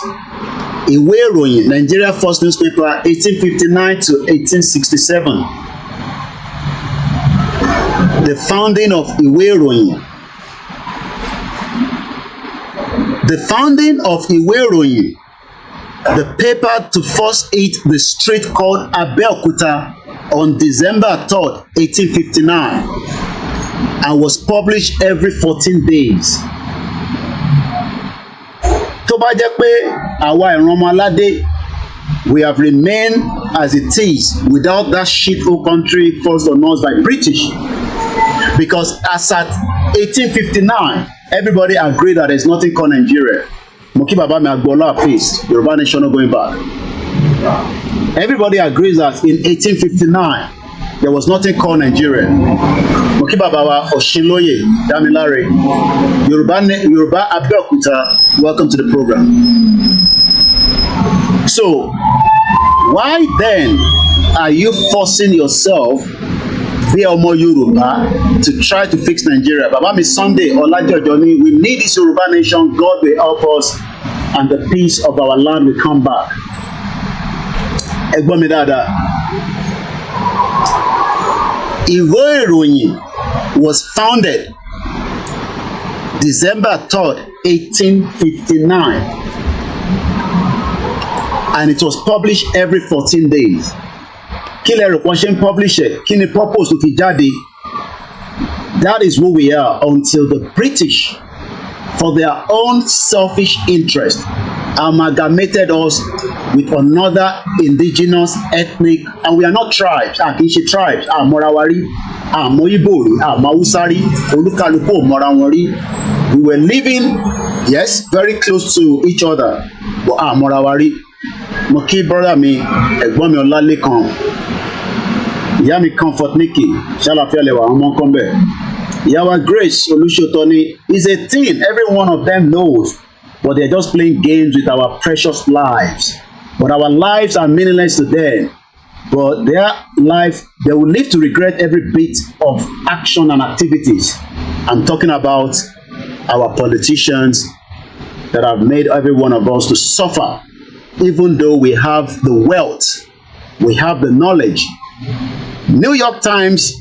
Ìwé ìròyìn, Nigeria First Newspaper, 1859 to 1867. The founding of ìwé ìròyìn. The founding of ìwé ìròyìn, the paper to first hit the street called Abeokuta on December 3rd, 1859, and was published every 14 days. Tó bá jẹ́ pé àwa ìran ọmọ aládé, we have remained as it is without that shithole country forced on us by British, because as at 1859, everybody agreed that there's nothing called Nigeria. Mo kí bàbá mi Agboola peace, Yoruba nation not going back. Everybody agrees that in 1859 there was nothing called Nigeria. Mo kí bàbá wa Oshinloye Damilare, Yoruba Abeokuta, welcome to the program. So why then are you forcing yourself, bí ọmọ Yorùbá, to try to fix Nigeria? Bàbá mi Sunday Ọlájọjọ ni we need this Yoruba nation, God will help us and the peace of our land will come back. Ẹgbọ́n mi dáadáa. Ìwé ìròyìn was founded December 3rd, 1859, and it was published every 14 days. Kí lẹ rò pọ́n ṣe ń publish ẹ̀? Kí ni purpose tó fi jáde? That is who we are until the British, for their own selfish interest, amalgamated us with another indigenous ethnic, and we are not tribes. Kì í ṣe tribes. Mọ́ra wa rí, àmọ́ Ìgbò rí, àmọ́ Haúsá rí, olúkálùkù ò mọ́ra wọn rí. We were living, yes, very close to each other, but mọ́ra wa rí. Mo kí brother mi, ẹ̀gbọ́n mi Ọlálékan, ìyá mi Comfort Nikki, ṣàlàfíà lẹwà àwọn ọmọ kan bẹ́ẹ̀. Ìyá wa Grace Olúṣọ̀tọ́ni is a thing every one of them knows, but they're just playing games with our precious lives. But our lives are meaningless to them. But their life, they will live to regret every bit of action and activities. I'm talking about our politicians that have made every one of us to suffer, even though we have the wealth, we have the knowledge. New York Times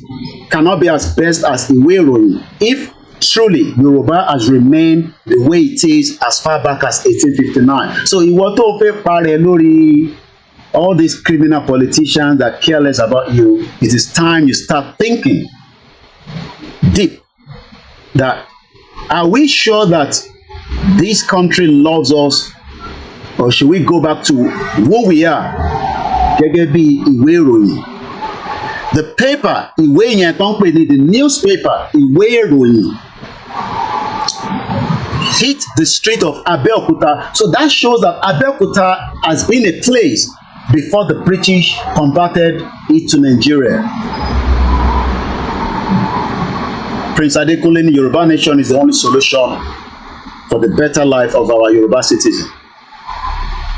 cannot be as best as Ìwé Ìròyìn if truly Yoruba has remained the way it is as far back as 1859. So ìwọ tó fẹ́ parẹ́ lórí all these criminal politicians that care less about you, it is time you start thinking deep that are we sure that this country loves us, or should we go back to who we are? Gẹ́gẹ́ bí Ìwé Ìròyìn, the paper ìwé yẹn tó ń pè ní the newspaper Ìwé Ìròyìn hit the street of Abeokuta, so that shows that Abeokuta has been a place before the British converted it to Nigeria. Prince Adekunle, Yoruba nation is the only solution for the better life of our Yoruba citizens.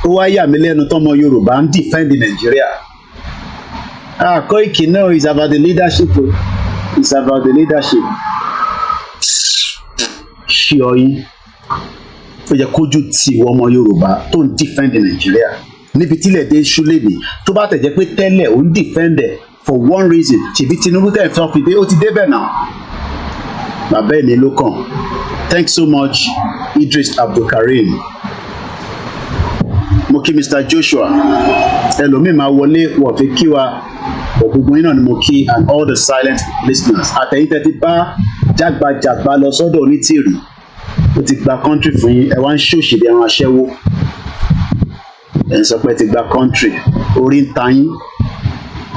Ó wá yà mí lẹ́nu tọ́mọ Yorùbá ń defend Nigeria. Koiki, no, it's about the leadership. It's about the leadership. Ṣíọyín ó yẹ kójú tí ìwọ ọmọ Yorùbá tó ń defend Nigeria. Níbi tílẹ̀ dé ṣúlẹ̀dẹ̀ tó bá tẹ̀jẹ́ pé tẹ́lẹ̀ ó ń defend ẹ̀ for one reason. Ṣèbí Tinubu tẹ̀ fẹ́ fi dé ó ti débẹ̀ náà. Bàbá ẹ̀ ní ló kàn. Thanks so much, Idris Abdulkareem. Mo kí Mr. Joshua. Ẹlòmíì máa wọlé wọ̀ fi kí wa. Gbogbo yín náà ni mo kí and all the silent listeners. Àtẹ̀yìntẹ̀ ti bá jágbajàgba lọ sọ́dọ̀ onítìrì. Ó ti gba country fún yín. Ẹ wá ń ṣòṣì bí ẹran aṣẹ́wó. Ẹ ń sọ pé ti gba country. Orí ń ta yín.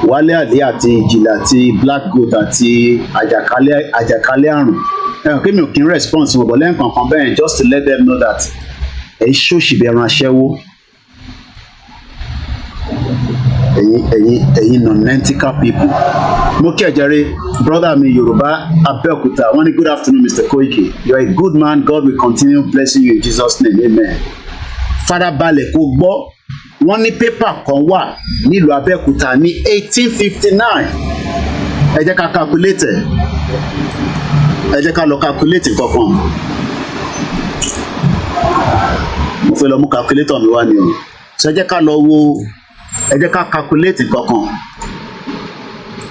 Wálé Àdé àti Ìjìlá àti Black Goat àti àjàkálẹ̀ àrùn. Ẹ̀rọ kí mi ò kí ń response wọn bọ̀ lẹ́ǹkan kan bẹ́ẹ̀ just to let them know that ẹ ṣòṣì bí ẹran aṣẹ́wó. ẹ̀yin non-nentical people. Mo kí ẹ̀jẹ̀rẹ̀ brother mi Yorùbá Abẹ́òkúta wọ́n ní good afternoon Mr. Koiki, you are a good man, God will continue blessing you in Jesus name, amen. Farabalẹ̀ kó gbọ́ wọ́n ní pépà kan wà nílùú Abẹ́òkúta ní 1859. Ẹ jẹ́ ká calculate ẹ jẹ́ ká lọ calculate kankan. Mo fẹ́ lọ mú calculator mi wá ni o. So ẹ jẹ́ ká lọ wo ẹ jẹ́ ká calculate kankan.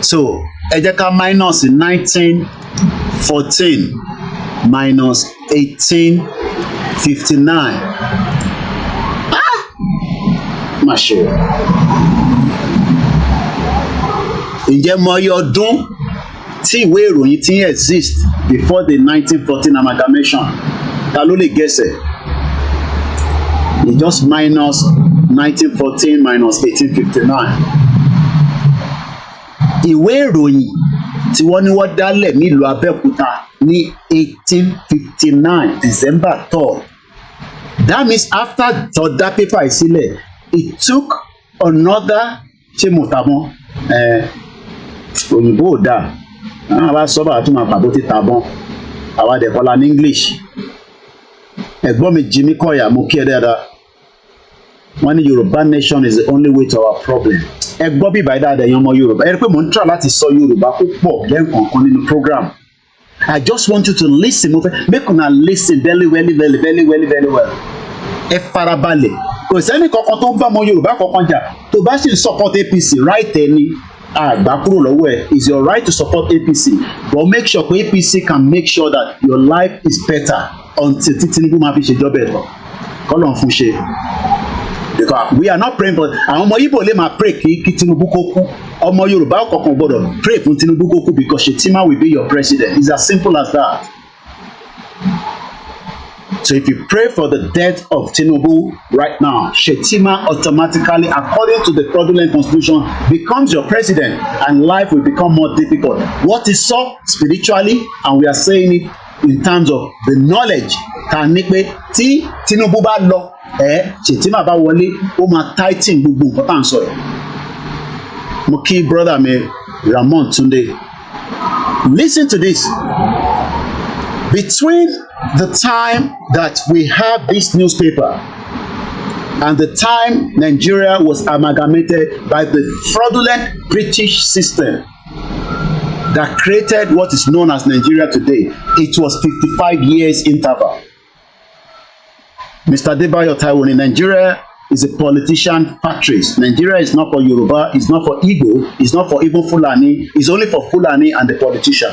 So ẹ jẹ́ ká minus 1914 minus 1859. Má ṣe o. Ǹjẹ́ mo yọ ọdún tí ìwé ìròyìn ti exist before the 1914 amalgamation? Ta ló lè gẹ̀ẹ́sẹ̀? You just minus 1914 minus 1859. Ìwé ìròyìn tí wọ́n ní wọ́n dálẹ̀ nílùú Abẹ́òkúta ní 1859 December 3rd. That means after tọ́dá pépà ìsílẹ̀, it took another ṣé mo tàbọn òyìnbó ò dáa àwọn àbá sọ́bà àtúmọ̀ àpàbó ti tàbọn àwa dẹ̀kọ́lá ní English. Ẹ̀gbọ́n mi Jimmy Koya mo kí ẹ dáadáa. Wọ́n ní Yorùbá nation is the only way to our problem. Ẹ gbọ́ bí ìbáyìí dáadáa ẹ̀yin ọmọ Yorùbá. Ẹ rí pé mò ń try láti sọ Yorùbá púpọ̀ lẹ́ẹ̀kọ̀ọ̀kan nínú program. I just want you to listen. Mo fẹ́ make una listen very well. Ẹ farabalẹ̀. Kò sẹ́ni kankan tó ń bá ọmọ Yorùbá kankan jà. Tó bá sì ń support APC right ẹni àgbà kúrò lọ́wọ́ ẹ̀. It's your right to support APC, but make sure pé APC can make sure that your life is better until tí Tinubu máa fi ṣèjọba ẹ̀ lọ. Kọ́lọ̀ fún ṣe. Because we are not praying for àwọn ọmọ Igbo lè máa pray kí Tinubu kó kú. Ọmọ Yorùbá kọ̀ọ̀kan gbọ́dọ̀ pray fún Tinubu kó kú because Shetima will be your president. It's as simple as that. So if you pray for the death of Tinubu right now, Shetima automatically, according to the fraudulent constitution, becomes your president and life will become more difficult. What is so spiritually, and we are saying it in terms of the knowledge, ta ní pé tí Tinubu bá lọ, Shetima bá wọlé, ó máa tighten gbogbo nǹkan tá à ń sọ yìí. Mo kí brother mi Ramon Tunde. Listen to this. Between the time that we have this newspaper and the time Nigeria was amalgamated by the fraudulent British system that created what is known as Nigeria today, it was 55 years interval. Mr. Debayo Taiwo, Nigeria is a politician patrice. Nigeria is not for Yoruba, it's not for Igbo, it's not for even Fulani, it's only for Fulani and the politician.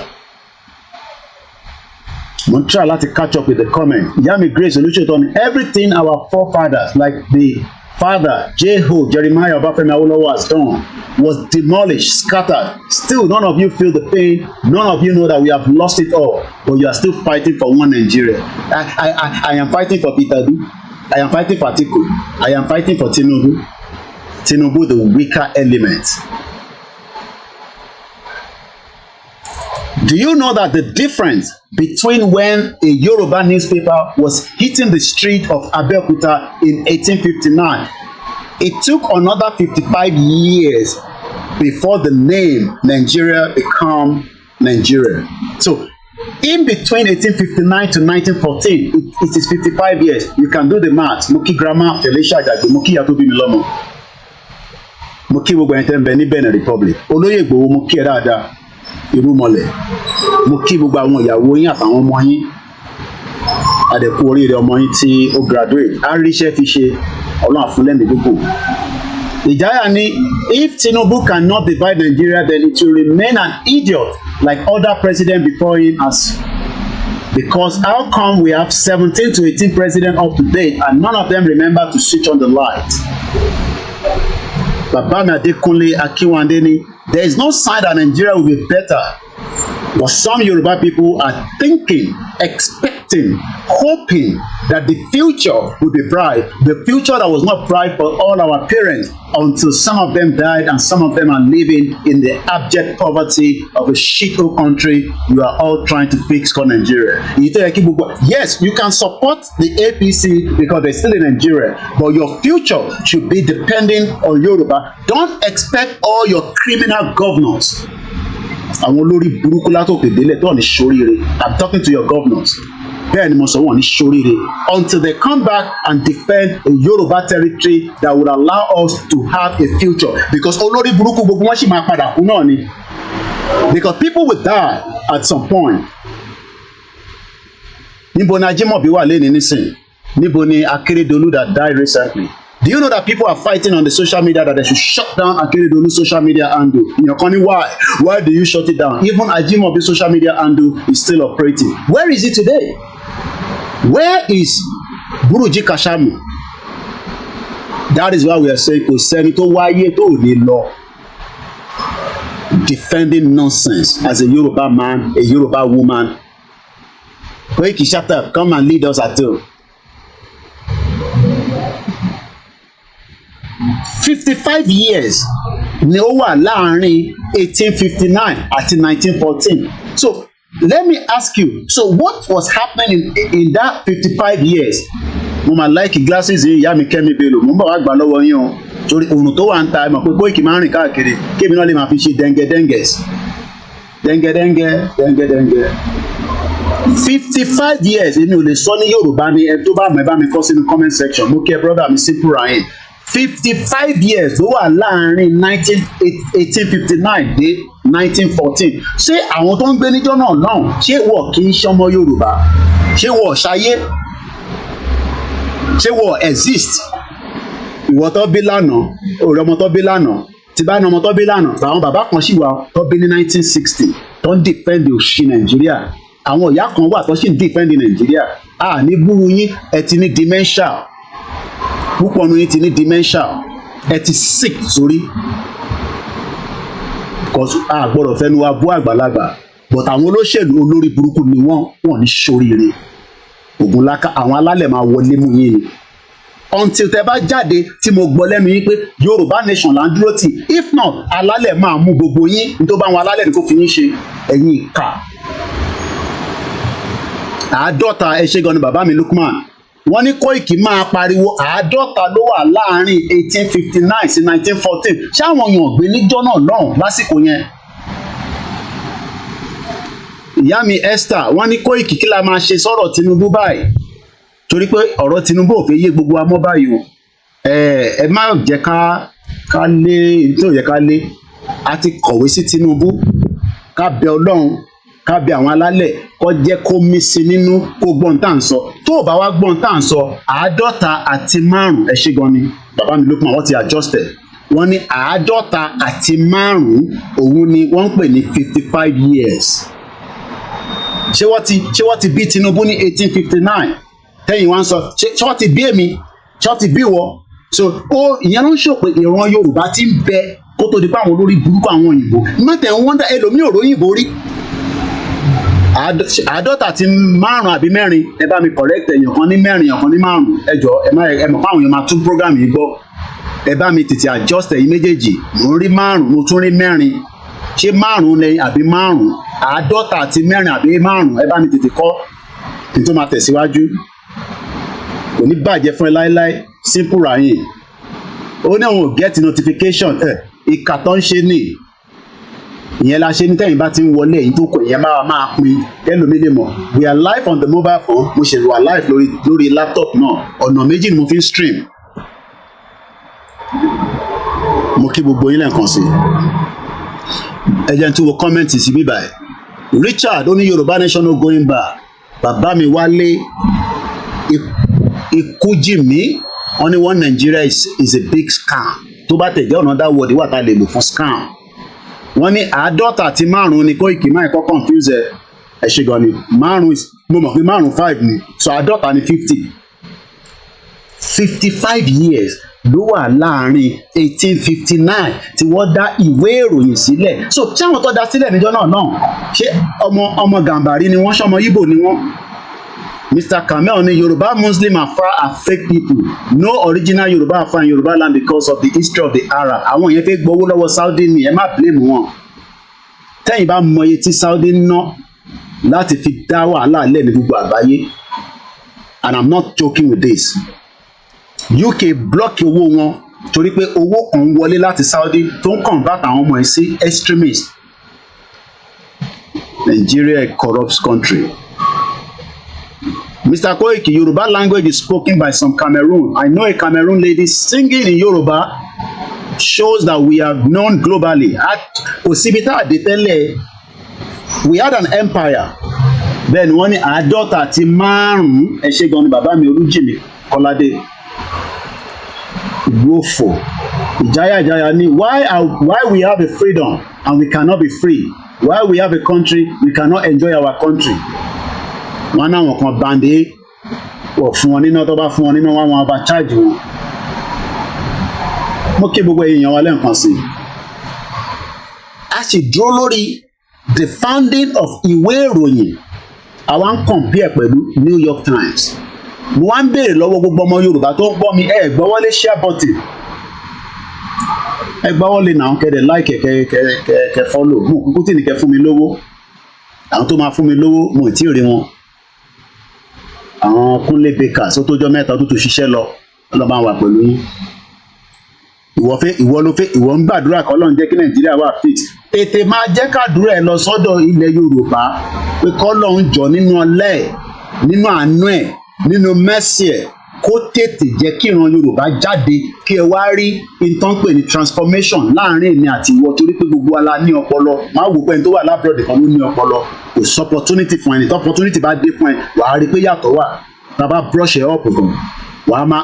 I'm try to catch up with the comment. Yami Grace Oluwole, everything our forefathers, like the father Jeremiah Obafemi Awolowo has done, was demolished, scattered. Still, none of you feel the pain. None of you know that we have lost it all, but you are still fighting for one Nigeria. I am fighting for Peter Obi. I am fighting for Atiku. I am fighting for Tinubu. Tinubu, the weaker element. Do you know that the difference between when a Yoruba newspaper was hitting the street of Abeokuta in 1859, it took another 55 years before the name Nigeria became Nigeria. So, in between 1859 to 1914, it is 55 years. You can do the math. Moki Grandma Felicia Ajagbe, Moki Yatobi Milomo, Moki gbogbo ẹni tẹ́ ń bẹ ní Benin Republic. Olóyè Ìgbòho Moki ẹ dáadáa. Irúmọlẹ̀. Moki gbogbo àwọn ìyàwó yín àtàwọn ọmọ yín. Adẹ̀kú oríire ọmọ yín tí ó graduate. A ríṣẹ́ fi ṣe Ọlọ́run àfúnlẹ́mì gbogbo. Ìjáyà ni, if Tinubu cannot divide Nigeria, then it will remain an idiot like other presidents before him, as because how come we have 17 to 18 presidents up to date and none of them remember to switch on the light? Babana Adekunle Akinwande ni, there is no sign that Nigeria will be better, but some Yoruba people are thinking, expecting, hoping that the future will be bright. The future that was not bright for all our parents until some of them died and some of them are living in the abject poverty of a shithole country you are all trying to fix called Nigeria. Yes, you can support the APC because they're still in Nigeria, but your future should be depending on Yoruba. Don't expect all your criminal governors. Àwọn olórí burúkú látòkè délẹ̀ tó ní ṣoríire. I'm talking to your governors. Bẹ́ẹ̀ ni mo sọ wọ́n ní ṣoríire until they come back and defend a Yoruba territory that would allow us to have a future, because olórí burúkú gbogbo wọn sì máa padà kú náà ni, because people will die at some point. Níbo ni Ajimobi wà lẹ́ni nísìn? Níbo ni Akeredolu that died recently? Do you know that people are fighting on the social media that they should shut down Akeredolu's social media handle? In your country, why? Why do you shut it down? Even Ajimobi's social media handle is still operating. Where is it today? Where is Buruji Kashamu? That is why we are saying, kò sẹ́ni tó wáyé tó ní lọ. Defending nonsense as a Yoruba man, a Yoruba woman. Koiki, shut up. Come and lead us at all. 55 years ni ó wà láàrin 1859 àti 1914. So let me ask you, so what was happening in that 55 years? Mo máa like glasses yìí, ìyá mi Kẹ́mi Bello, mo ń bọ̀ wá gbà lọ́wọ́ yín o, torí òrùn tó wà ń ta ẹ̀ mọ̀ pé Koiki máa ń rìn káàkiri, kébì náà lè máa fi ṣe dẹ́ngẹ́dẹ́ngẹ́s. Dẹ́ngẹ́dẹ́ngẹ́. 55 years èmi ò lè sọ ní Yorùbá ni ẹ tó bá mọ̀ ẹ bá mi kọ sínú comment section. Mo kí ẹ brother mi Simple Rahim. 55 years ló wà láàrin 1859 dé 1914. Ṣé àwọn tó ń gbé níjọ́ náà lọ́hùn, ṣé wọ́n kì í ṣọmọ Yorùbá? Ṣé wọ́n ṣayé? Ṣé wọ́n exist? Ìwọ tó bí lánàá, òòrè ọmọ tó bí lánàá, tí bá ní ọmọ tó bí lánàá, àwọn bàbá kan ṣì wà tó bí ní 1960 tó ń defend òṣì Nàìjíríà. Àwọn ìyá kan wà tó ṣì ń defend Nàìjíríà. Ní búrú yín, ẹ ti ní dementia. Púpọ̀ nínú yín ti ní dementia, ẹ ti sick sórí, because a gbọ́dọ̀ fẹ́nu wa bú àgbàlagbà, but àwọn olóṣèlú olórí burúkú ni wọ́n ní ṣoríire. Ògúnláká àwọn alálẹ̀ máa wọlé mú yín ni until tẹ bá jáde tí mo gbọ́ lẹ́nu yín pé Yorùbá nation là ń dúró tì, if not alálẹ̀ máa mú gbogbo yín ní tó bá wọn alálẹ̀ ní kó fi yín ṣe ẹ̀yin ìkà. 50 ẹ ṣé gan ni bàbá mi Lukman. Wọ́n ní Koiki máa pariwo 50 ló wà láàrin 1859 sí 1914. Ṣáwọn èèyàn gbé níjọ́ náà lọ́hùn lásìkò yẹn? Ìyá mi Esther, wọ́n ní Koiki kí la máa ṣe sọ̀rọ̀ Tinubu báyìí? Torí pé ọ̀rọ̀ Tinubu ò fẹ́ yé gbogbo wa mọ́ báyìí o. Ẹ má jẹ́ ká lé tí ò yẹ ká lé. A ti kọ̀wé sí Tinubu ká bẹ Ọlọ́run ká bi àwọn alálẹ̀ kó jẹ́ kó mí sí nínú kó gbọ́n tá à ń sọ tó o bá wá gbọ́n tá à ń sọ 55 ẹ ṣé gan ni bàbá mi Lukman wọ́n ti adjusted wọ́n ní 55 òun ni wọ́n ń pè ní 55 years ṣé wọ́n ti bí Tinubu ní 1859 tẹ́yìn wá ń sọ ṣé wọ́n ti bí èmi ṣé wọ́n ti bí wọ so ìyẹn ló ń ṣòpè ìran Yorùbá ti ń bẹ kó tó di pé àwọn olórí burúkú àwọn òyìnbó mọ́tẹ̀ ń wọ́ndà ẹlòmíì ò róyìnbó rí 55 àbí 4 ẹ bá mi correct èèyàn kan ní 4 èèyàn kan ní 5 ẹ jọ ẹ mọ̀ pé àwọn èèyàn máa tún program yìí gbọ́ ẹ bá mi tètè adjust ẹ̀yin méjèèjì mo ń rí 5 mo tún rí 4 ṣé 5 ni àbí 5 54 àbí 5 ẹ bá mi tètè kọ́ kí n tó máa tẹ̀síwájú kò ní bàjẹ́ fún ẹ láéláé simple rayin ó ní àwọn ò get notification ìkà tó ń ṣe ní ìyẹn la ṣe ní tẹ́yìn bá ti ń wọlé èyí tó kọ ìyẹn máa pin kẹ́lòmí lè mọ̀ we are live on the mobile phone mo ṣe wà live lórí laptop náà ọ̀nà méjì ni mo fi ń stream mo kí gbogbo yín lẹ́ẹ̀kan sí ẹ jẹ́ n tún wo kọ́mẹ́ǹtì sí bíbá ẹ̀ Richard ó ní Yorùbá nation no going back bàbá mi Wálé Ikújìmí wọ́n ní one Nigeria is a big scam tó bá tẹ̀ jẹ́ ọ̀nà dá wọ́ọ̀dì wà tá a lè lò fún scam wọ́n ní 55 ni Koiki máa kọ́ confuse ẹ̀ ṣe gan ni 5 mo mọ̀ pé 5 ni so 50 ni 55 years ló wà láàrin 1859 tí wọ́n dá ìwé ìròyìn sílẹ̀ so tí àwọn tó dá sílẹ̀ níjọ́ náà ṣé ọmọ Gàmbàrí ni wọ́n ṣọmọ Ìgbò ni wọ́n Mr. Kamel ní Yoruba Muslim Afa are fake people no original Yoruba Afa in Yoruba land because of the history of the Arab àwọn yẹn fẹ́ gbowó lọ́wọ́ Saudi ni ẹ má blame wọn tẹ́yìn bá mọye tí Saudi ná láti fi dá wàhálà lẹ̀ ní gbogbo àgbáyé and I'm not joking with this UK block owó wọn torí pé owó kan wọlé láti Saudi tó ń convert àwọn ọmọ ẹ̀ sí extremist Nigeria a corrupt country. Mr. Koiki, Yoruba language is spoken by some Cameroon. I know a Cameroon lady singing in Yoruba shows that we are known globally. At Osibita Adetele, we had an empire. Then wọ́n ní 55 ẹ ṣé gan ni bàbá mi Olújìmí Kọ́ládé. Wofo. Ìjáyà ni why we have a freedom and we cannot be free? Why we have a country we cannot enjoy our country? Wọ́n náà wọn kan bande wọ̀ fún wọn níná tó bá fún wọn níná wọn bá charge wọn. Mo kí gbogbo èèyàn wa lẹ́ẹ̀kan sí. A sì dúró lórí the founding of ìwé ìròyìn. Àwa ń compare pẹ̀lú New York Times. Mo wá ń béèrè lọ́wọ́ gbogbo ọmọ Yorùbá tó ń gbọ́ mi gbọ́wọ́lé share button. Gbọ́wọ́lé náà kẹ́dẹ̀ like kẹ́ follow. Mo kúkú tí ní kẹ́ fún mi lówó. Àwọn tó máa fún mi lówó mo ì tí ì rí wọn. Àwọn Kúnlé Bakers ó tójọ́ mẹ́ta tó ṣiṣẹ́ lọ ọlọ́ba wà pẹ̀lú yín ìwọ ń gbàdúrà kọ́ Ọlọ́run jẹ́ kí Nàìjíríà wà fix tètè máa jẹ́ kàdúrà ẹ̀ lọ sọ́dọ̀ ilẹ̀ Yorùbá pé k'Ọlọ́run jọ nínú ọlá ẹ̀ nínú àánú ẹ̀ nínú mẹ́sì ẹ̀ kó tètè jẹ́ kí ìran Yorùbá jáde kí ẹ wá rí nǹkan pè ní transformation láàrin èmi àti ìwọ torí pé gbogbo wa la ní ọpọlọ máa wò pé ẹni tó wà lábúrọ̀dì kan ló ní ọpọlọ kò sí opportunity fún ẹni tó opportunity bá dé fún ẹ wàá rí pé yàtọ̀ wà tá a bá brush ẹ up gan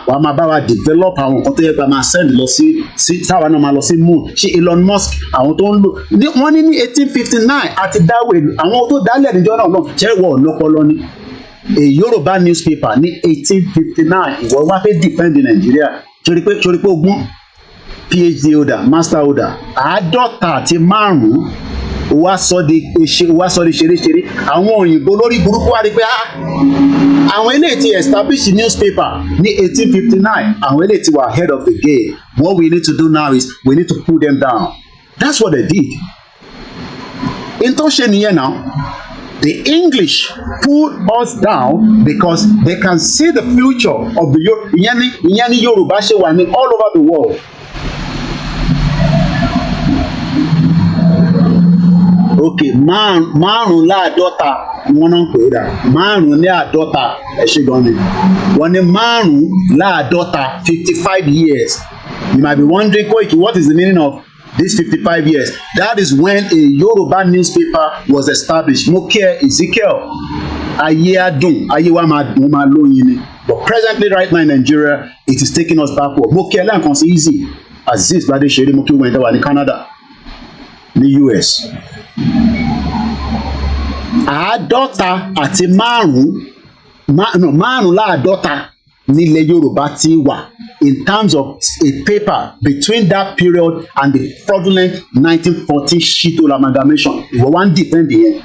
wàá máa bá wa develop àwọn nǹkan tó yẹ pé a máa send lọ sí táwa náà máa lọ sí moon ṣé Elon Musk àwọn tó ń lò wọ́n ní 1859 àti dáwọ̀ èlò àwọn tó dálẹ̀ níjọ́ náà ṣẹ́ wọ̀ ọ̀lọ́pọlọ ni a Yoruba newspaper ní 1859 ìwọ wá fẹ́ defend Nàìjíríà torí pé ogún PhD holder master holder 55 wá sọ di ṣeréṣeré àwọn òyìnbó lórí burúkú wá rí pé àwọn eléyìí ti establish newspaper ní 1859 àwọn eléyìí ti were ahead of the game what we need to do now is we need to pull them down that's what they did in tó ṣe nìyẹn náà. The English put us down because they can see the future of the ìyẹn ní Yorùbá ṣe wà ní all over the world. Okay, márùnléláàádọ́ta ni wọ́n náà ń pè é dà márùnléláàádọ́ta ẹ ṣe gan ni wọ́n ní márùnléláàádọ́ta 55 years. You might be wondering, Koiki, what is the meaning of this 55 years. That is when a Yoruba newspaper was established. Mo kí ẹ Ezekiel, ayé adùn, ayé wa máa lóyin ni. But presently right now in Nigeria, it is taking us backward. Mo kí ẹ lẹ́ẹ̀kan sí easy. Aziz Ladesere, mo kí wọ́n ẹ̀dá wà ní Canada, ní US. Àádọ́ta àti márùn-ún láàdọ́ta nílẹ̀ Yorùbá ti wà in terms of a paper between that period and the fraudulent 1914 shithole amalgamation. Ìwọ wá ń defend yẹn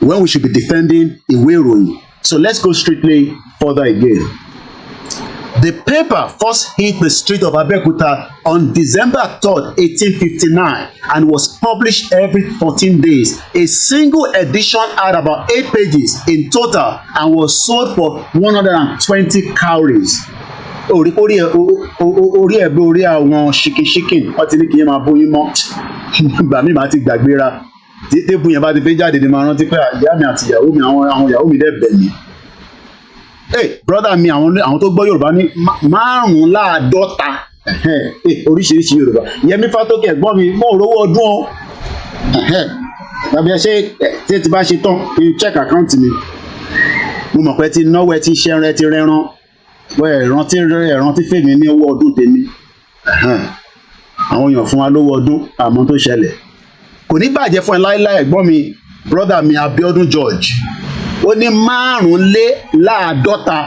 when we should be defending ìwé ìròyìn. So let's go strictly further again. The paper first hit the street of Abeokuta on December 3rd, 1859 and was published every 14 days. A single edition had about 8 pages in total and was sold for 120 cowries. Orí ẹ̀gbẹ́ orí àwọn ṣìkìṣìkìn wọ́n ti ní kí yẹn máa bóyún mọ́. Ìgbà mi máa ti gbàgbéra. Tébù yẹn bá ti fẹ́ jáde ni máa rántí pé ìyá mi àti ìyàwó mi àwọn ìyàwó mi dẹ̀ bẹ̀ mí. Hey brother mi àwọn tó gbọ́ Yorùbá ní márùn-ún láàdọ́ta oríṣiríṣi Yorùbá. Yẹmí Fátókè ẹ̀gbọ́n mi mọ́ òrówó ọdún o. Tàbí ẹ ṣe tí ti bá ṣe tán check account mi. Mo mọ̀ pé ti náwó ẹ ti ṣẹ́ran ẹ ti rẹ́ran. Ẹ̀rántí fèmí ní owó ọdún tèmi. Àwọn èèyàn fún wa lówó ọdún àmọ́ tó ṣẹlẹ̀. Kò ní bàjẹ́ fún ẹ láéláé ẹ̀gbọ́n mi brother mi Abiodun George. Ó ní márùnléláàádọ́ta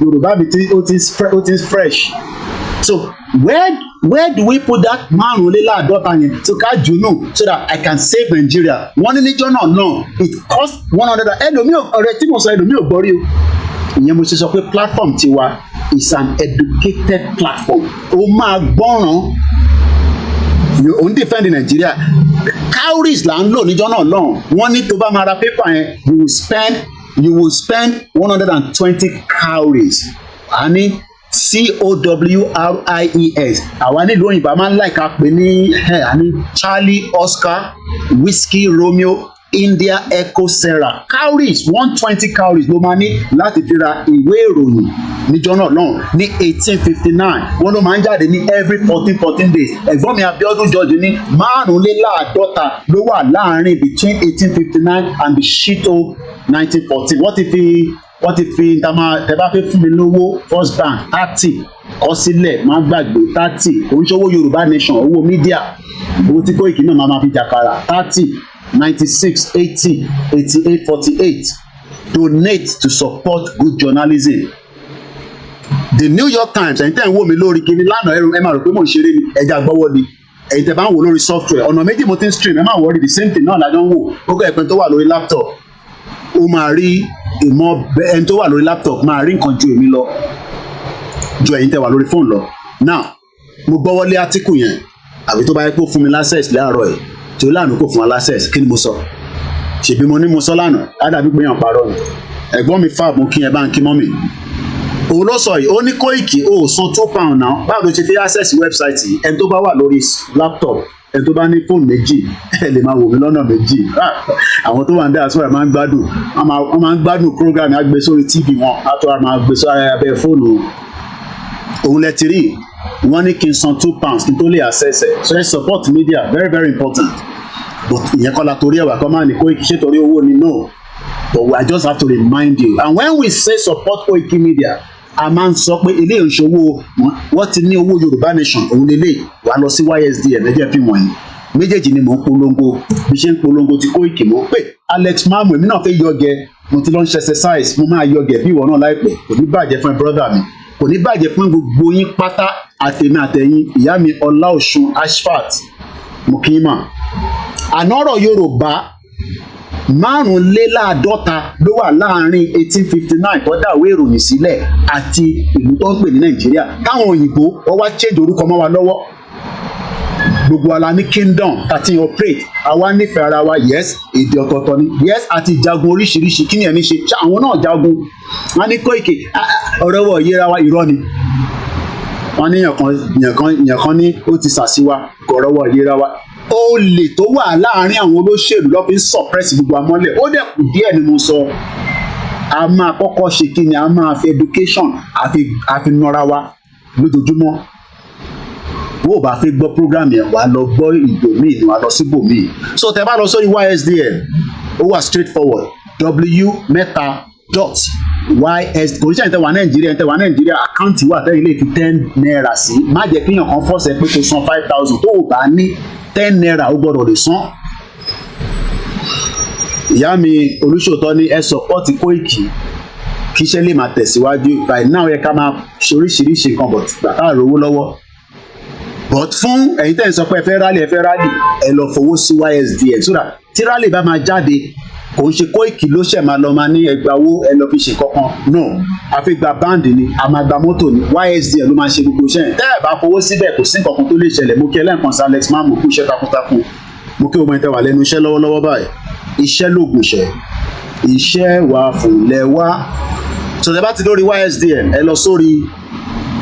Yorùbá mi tí ó ti fresh. So where do we put that márùnléláàádọ́ta yẹn so ká jùnú so that I can save Nigeria? Wọ́n ní níjọ́ náà it cost 100. Ẹlòmíì ọ̀rẹ́ tí mo sọ ẹlòmíì ò gbọ́ rí o. Ìyẹn mo ṣe sọ pé platform tiwa is an educated platform. Ó máa gbọ́ràn. Ó ń defend Nigeria. Cowries là ń lò níjọ́ náà lọ́hùn. Wọ́n ní tó bá máa ra paper yẹn you will spend 120 cowries. A ní COWRIES. Àwa nílùú òyìnbó máa ń láìka pé ní Charlie Oscar Whiskey Romeo India Echo Sarah. Cowries 120 cowries ló máa ní láti fi ra ìwé ìròyìn níjọ́ náà lọ́hùn ní 1859. Wọ́n ló máa ń jáde ní every 14 days. Ẹ̀gbọ́n mi Abiodun George ní márùnléláàádọ́ta ló wà láàrin between 1859 and the shithole 1914. Wọ́n ti fi tẹ bá fẹ́ fún mi lówó First Bank 30 kọ sílẹ̀ má gbàgbé 30 kò ń ṣòwò Yorùbá Nation owó mídíà owó tí Koiki náà máa fi jàkàrà 30 96 80 88 48. Donate to support good journalism. The New York Times ẹ̀yin tẹ́ ń wò mí lórí kíní lánàá ẹ máa rò pé mò ń ṣeré ni ẹja gbọ́wọ́ ni ẹ̀yin tẹ́ bá ń wò lórí software ọ̀nà méjì mo ti ń stream ẹ máa wọrí the same thing náà lájọ́ ń wò ó kọ́ ẹ̀pẹ́ tó wà lórí laptop ó máa rí ìmọ̀ ẹni tó wà lórí laptop máa rí nǹkan ju èmi lọ ju ẹ̀yin tẹ́ wà lórí fóònù lọ. Now mo gbọ́wọ́lé átíkù yẹn àbí tó bá yẹ kó fún mi l'access láàárọ̀ ẹ̀ tí ó lánàá kò fún wa l'access kí ni mo sọ ṣèbí mo ní mo sọ lánàá á dàbí pé yàn parọ́ ni ẹ̀gbọ́n mi fáàbù kí ẹ bá ń kí mọ́ mi. Òun ló sọ yìí ó ní Koiki ó san £2 náà báwo ló ṣe fi access website yìí ẹni tó bá wà lórí laptop ẹni tó bá ní fóònù méjì ẹ lè máa wò mí lọ́nà méjì. Àwọn tó wà ní diaspora máa ń gbádùn wọ́n máa ń gbádùn program á gbé sórí TV wọn á tó máa gbé sórí abẹ́ fóònù. Òun lẹ ti rí wọ́n ní kí n san £2 kí n tó lè access ẹ̀ so ẹ support media very very important but ìyẹn kọ́ la torí ẹ̀wà kọ́ máa ní Koiki ṣé torí owó ni no but I just have to remind you and when we say support KOIKIMEDIA a máa ń sọ pé ilé ìṣòwò wọ́n ti ní owó Yorùbá Nation òun lélẹ̀ wà lọ sí YSDM ẹ̀jẹ̀ fi wọ̀nyí méjèèjì ni mò ń polongo bí ṣe ń polongo ti Koiki mò ń pè Alex Mamu èmi náà fẹ́ yọgẹ mo ti lọ ń ṣe exercise mo máa yọgẹ bí ìwọ náà láìpẹ́ kò ní bàjẹ́ fún brother mi kò ní bàjẹ́ fún gbogbo yín pátá àtẹ̀mí àtẹ̀yìn ìyá mi Ọláòṣun Ashfat mo kì í mà ànọ́rọ̀ Yorùbá márùnléláàádọ́ta ló wà láàrin 1859 tó dá ìwé ìròyìn sílẹ̀ àti ìlú tó ń pè ní Nàìjíríà táwọn òyìnbó wọ́n wá change orúkọ mọ́ wa lọ́wọ́ gbogbo ala ní kingdom àti operate àwa nífẹ̀ẹ́ ara wa yes èdè ọ̀tọ̀ọ̀tọ̀ ni yes àti jagun oríṣiríṣi kí ni ẹni ṣe àwọn náà jagun wọn ní Koiki ọ̀rọ̀ wọ̀ yẹra wa irọ́ ni wọn ní yẹn kan ní ó ti sàṣìwà ọ̀rọ̀ wọ̀ yẹra wa olè tó wà láàrin àwọn olóṣèlú ló fi ń suppress gbogbo amọ́lẹ̀ ó dẹ̀ kù díẹ̀ ni mo sọ a máa kọ́kọ́ ṣe kí ni a máa fi education àfi nọra wa lójoojúmọ́ bó o bá fẹ́ gbọ́ program yẹn wàá lọ gbọ́ ìdòmíì wàá lọ síbòmíì so tẹ bá lọ sórí YSDM ó wà straightforward w mẹ́ta dot ys kò ní sẹ́yìn tẹ wà nàìjíríà àkáǹtì wà tẹ́yìn lè fi 10 naira sí má jẹ́ kíyàn kan fọ́ọ̀sẹ̀ pé kò san 5,000 tó o bá ní 10 naira ó gbọ́dọ̀ lè san. ìyá mi olùṣòótọ́ ní ẹ sọpọ́ọ̀tì Koiki kí iṣẹ́ lè máa tẹ̀síwájú by now yẹ ká máa ṣoríṣiríṣi nǹkan but bàtà rówó lọ́wọ́ but fún ẹ̀yin tẹ́ ń sọ pé ẹ fẹ́ rálì ẹ lọ fowó sí YSDM so that tí rálì bá máa jáde kò ń ṣe Koiki ló ṣẹ̀ máa lọ máa ní ẹgbàwó ẹ lọ fi ṣe kankan no àfi gba báǹdì ni a máa gba mọ́tò ni YSDM ló máa ṣe gbogbo iṣẹ́ yẹn tẹ́ ẹ bá fowó síbẹ̀ kò sí nǹkan tó lè ṣẹlẹ̀ mo kí ẹ lẹ́ǹkan sí Alex mamu kú iṣẹ́ takuntakun mo kí ọmọ ìtẹ́wà lẹ́nu iṣẹ́ lọ́wọ́lọ́wọ́ báyìí iṣẹ́ lóògùn iṣẹ́ wà fúnlẹ̀ wá so tẹ́ bá ti lórí YSDM ẹ lọ sórí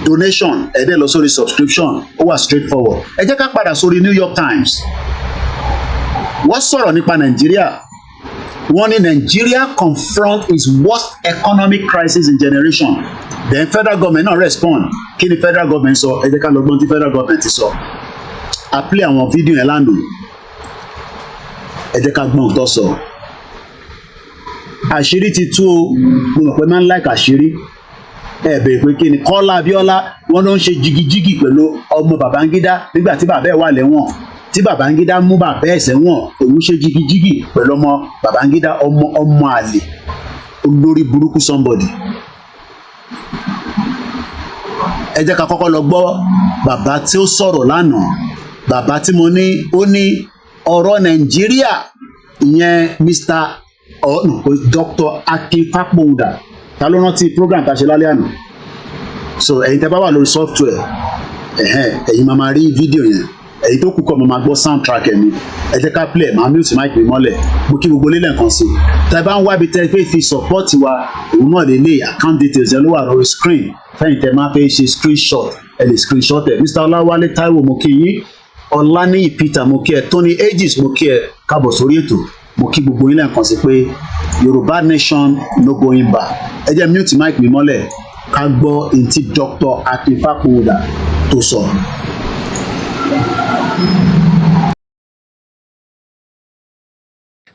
donation ẹ dẹ̀ lọ sórí subscription ó wà straightforward ẹ jẹ́ ká padà sórí New York Times wọ́n sọ̀rọ̀ nípa Nàìjíríà wọ́n ní Nigeria confront its worst economic crisis in generation then federal government náà respond kí ni federal government sọ ẹ jẹ́ ká lọ gbọ́n tí federal government sọ a play àwọn fídíò yẹn lánàá ẹ jẹ́ ká gbọ́n tó sọ àṣírí ti tú o mo mọ̀ pé máa ń like àṣírí ẹ bèrè pé kí ni Kọ́lá Abíọ́lá wọ́n ló ń ṣe jigijigi pẹ̀lú ọmọ Babangida nígbà tí bàbá ẹ̀ wà lẹ́wọ̀n tí Babangida mú bàbá ẹ̀ sẹ́wọ̀n òun ṣe jigijigi pẹ̀lú ọmọ Babangida ọmọ àlè olórí burúkú somebody. ẹ jẹ́ ká kọ́kọ́ lọ gbọ́ bàbá tí ó sọ̀rọ̀ lánàá bàbá tí mo ní ó ní ọ̀rọ̀ Nàìjíríà ìyẹn Mr. Dr. Akintoye ta ló rántí program tá a ṣe lálẹ́ àná so ẹ̀yin tẹ́ bá wà lórí software ẹ̀yin máa rí fídíò yẹn èyí tó kù kọ́ mo máa gbọ́ soundtrack ẹ̀mí ẹ jẹ́ ká play máa mute mic mi mọ́lẹ̀ mo kí gbogbo lélẹ̀ kan sí tẹ́ bá ń wá ibi tẹ́ fẹ́ fi support wa òun náà lè lè account details ẹ ló wà lórí screen fẹ́yìn tẹ́ máa fẹ́ ṣe screenshot ẹ lè screenshot ẹ Mr. Ọláwálé Táíwò mo kí yín Ọláníyì Peter mo kí ẹ Tony Aegis mo kí ẹ káàbọ̀ sórí ètò mo kí gbogbo yín lẹ́ẹ̀kan sí pé Yorùbá nation no going back ẹ jẹ́ mute mic mi mọ́lẹ̀ ká gbọ́ ntí Dr. Akintoye tó sọ.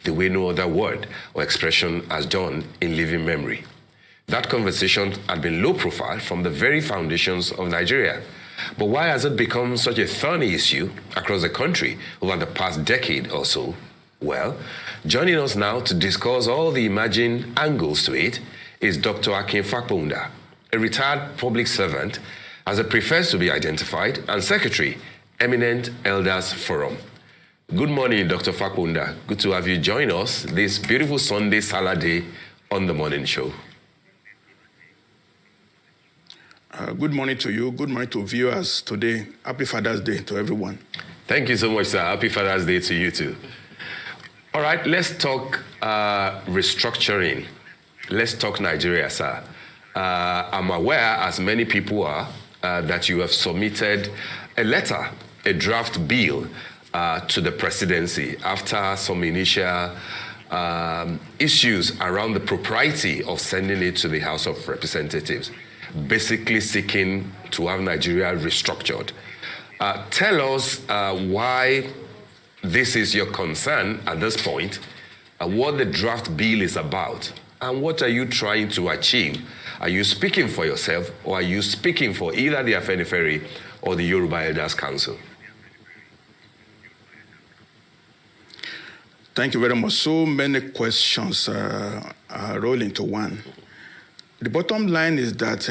The way no other word or expression has done in living memory. That conversation had been low profile from the very foundations of Nigeria. But why has it become such a thorny issue across the country over the past decade or so? Well, joining us now to discuss all the emerging angles to it is Dr. Akintoye, a retired public servant, as it prefers to be identified, and Secretary, Eminent Elders Forum. Good morning, Dr. Fakunda. Good to have you join us this beautiful Sunday Saturday on the morning show. Good morning to you. Good morning to viewers today. Happy Father's Day to everyone. Thank you so much, sir. Happy Father's Day to you too. All right, let's talk restructuring. Let's talk Nigeria, sir. I'm aware, as many people are, that you have submitted a letter, a draft bill to the presidency after some initial issues around the propriety of sending it to the House of Representatives, basically seeking to have Nigeria restructured. Tell us why this is your concern at this point, what the draft bill is about, and what are you trying to achieve? Are you speaking for yourself, or are you speaking for either the Afenifere or the Yoruba Elders Council? Thank you very much. So many questions roll into one. The bottom line is that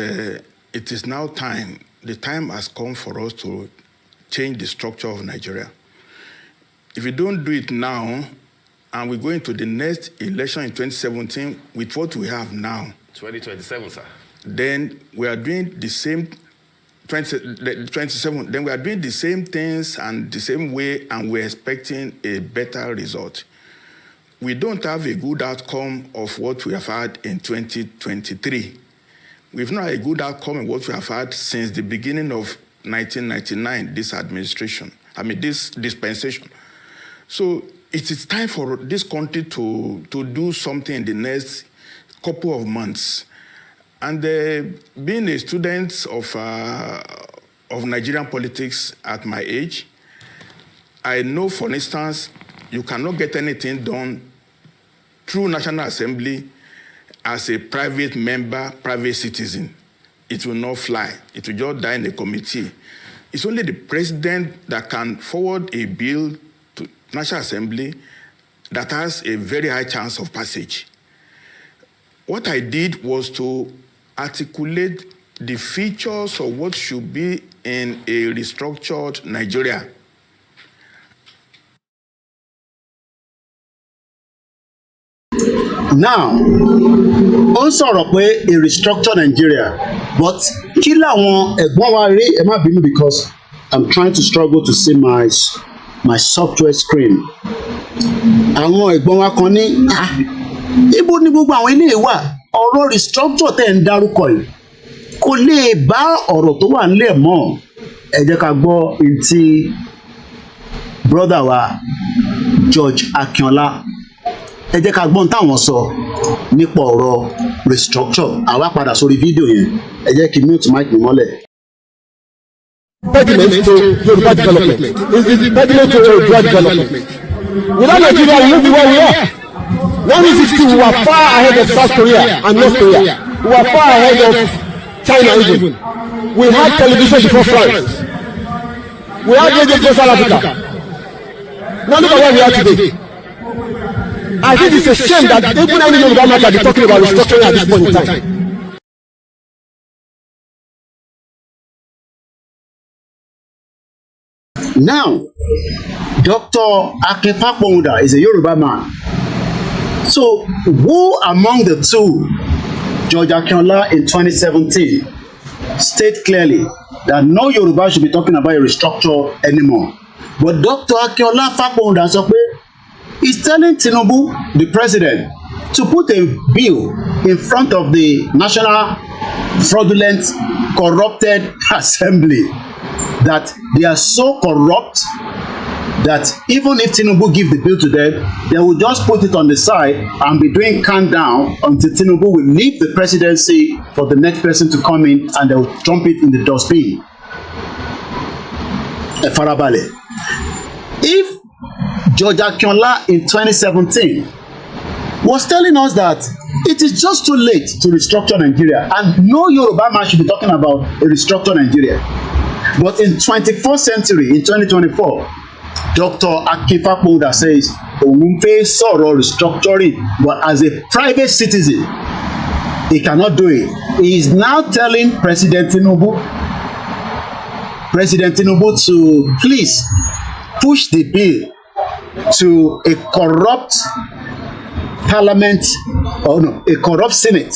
it is now time. The time has come for us to change the structure of Nigeria. If we don't do it now, and we go into the next election in 2017 with what we have now. 2027, sir. Then we are doing the same 27. Then we are doing the same things and the same way, and we're expecting a better result. We don't have a good outcome of what we have had in 2023. We've not had a good outcome of what we have had since the beginning of 1999, this administration, this dispensation. So it is time for this country to do something in the next couple of months. And being a student of of Nigerian politics at my age. I know, for instance, you cannot get anything done through National Assembly as a private member, private citizen. It will not fly. It will just die in a committee. It's only the president that can forward a bill to National Assembly that has a very high chance of passage. What I did was to articulate the features of what should be in a restructured Nigeria. Now, ó sọ̀rọ̀ pé a restructured Nigeria, but kí làwọn ẹ̀gbọ́n wa rí, ẹ má bínú because I'm trying to struggle to see my software screen. Àwọn ẹ̀gbọ́n wa kan ní ibo ni gbogbo àwọn ilé wà, ọ̀rọ̀ restructure tẹ̀ ń dárúkọ yìí kò lè bá ọ̀rọ̀ tó wà nílẹ̀ mọ́. Ẹ jẹ́ ká gbọ́ ntí brother wa George Akinola, ẹ jẹ́ ká gbọ́n táwọn sọ nípa ọ̀rọ̀ restructure. Àwa padà sórí fídíò yẹn, ẹ jẹ́ kí mute mic mi mọ́lẹ̀. Impediment to Yoruba development is the impediment to Yoruba development. Without Nigeria, we won't be where we are. One is true, we are far ahead of South Korea and North Korea. We are far ahead of China even. We had television before France. We had radio before South Africa. Now look at where we are today. I think it's a shame that even any Yoruba man can be talking about restructuring at this point in time. Now, Dr. Akintoye is a Yoruba man. So, who among the two, George Akinola in 2017, state clearly that no Yoruba should be talking about a restructure anymore? But Dr. Akinola sọ pé he's telling Tinubu, the president, to put a bill in front of the National Fraudulent Corrupted Assembly that they are so corrupt that even if Tinubu give the bill to them, they will just put it on the side and be doing countdown until Tinubu will leave the presidency for the next person to come in, and they will dump it in the dustbin. Farabale. If George Akinola in 2017 was telling us that it is just too late to restructure Nigeria and no Yoruba man should be talking about a restructured Nigeria, but in 21st century, in 2024, Dr. Akintoye says òun fẹ́ sọ̀rọ̀ restructuring, but as a private citizen he cannot do it. He is now telling President Tinubu to please push the bill to a corrupt parliament, a corrupt Senate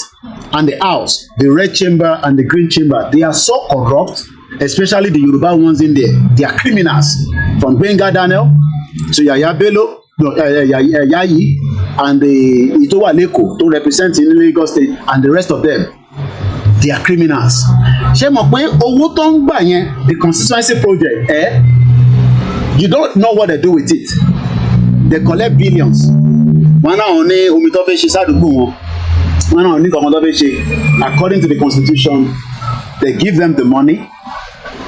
and the House, the red chamber and the green chamber. They are so corrupt, especially the Yoruba ones in there. They are criminals, from Benga Daniel to Yaya Bello, Yayi, and the Itowa Leko to represent in Lagos State, and the rest of them. They are criminals. Ṣé mọ̀ pé owó tó ń gbà yẹn, the constituency project, you don't know what they do with it. They collect billions. Wọ́n náà ní omi tó fẹ́ ṣe sádùúgbò wọn. Wọ́n náà ní kankan tó fẹ́ ṣe. According to the constitution, they give them the money.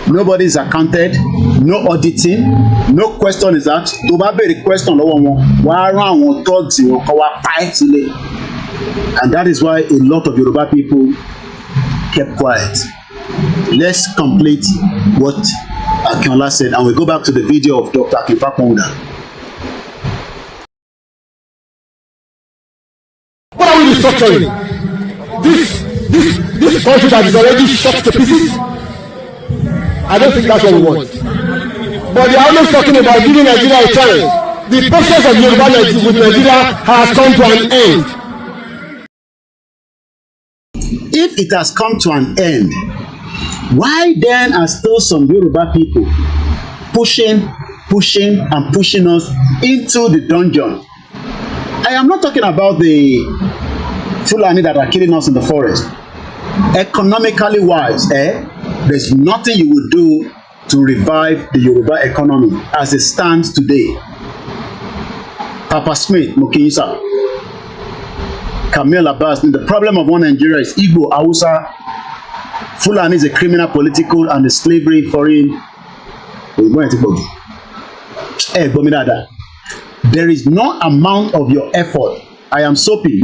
Nobody is accounted, no auditing, no question is asked. Tó bá béèrè question lọ́wọ́ wọn, wọ́n á rán àwọn thugs wọn kọ́ wá pa ẹ́ sílẹ̀. And that is why a lot of Yoruba people kept quiet. Let's complete what Akinola said, and we go back to the video of Dr. Akintoye. What are we restructuring? This country that is already shot to pieces? I don't think that's what we want. But they are always talking about giving Nigeria a chance. The process of Yoruba with Nigeria has come to an end. If it has come to an end, why then are still some Yoruba people pushing us into the dungeon? I am not talking about the Fulani that are killing us in the forest. Economically wise, there's nothing you would do to revive the Yoruba economy as it stands today. Papa Smith, Mokiyisa, Camille Abbas, the problem of one Nigeria is Igbo, Hausa, Fulani is a criminal, political, and a slavery foreign. There is no amount of your effort. I am Sophie,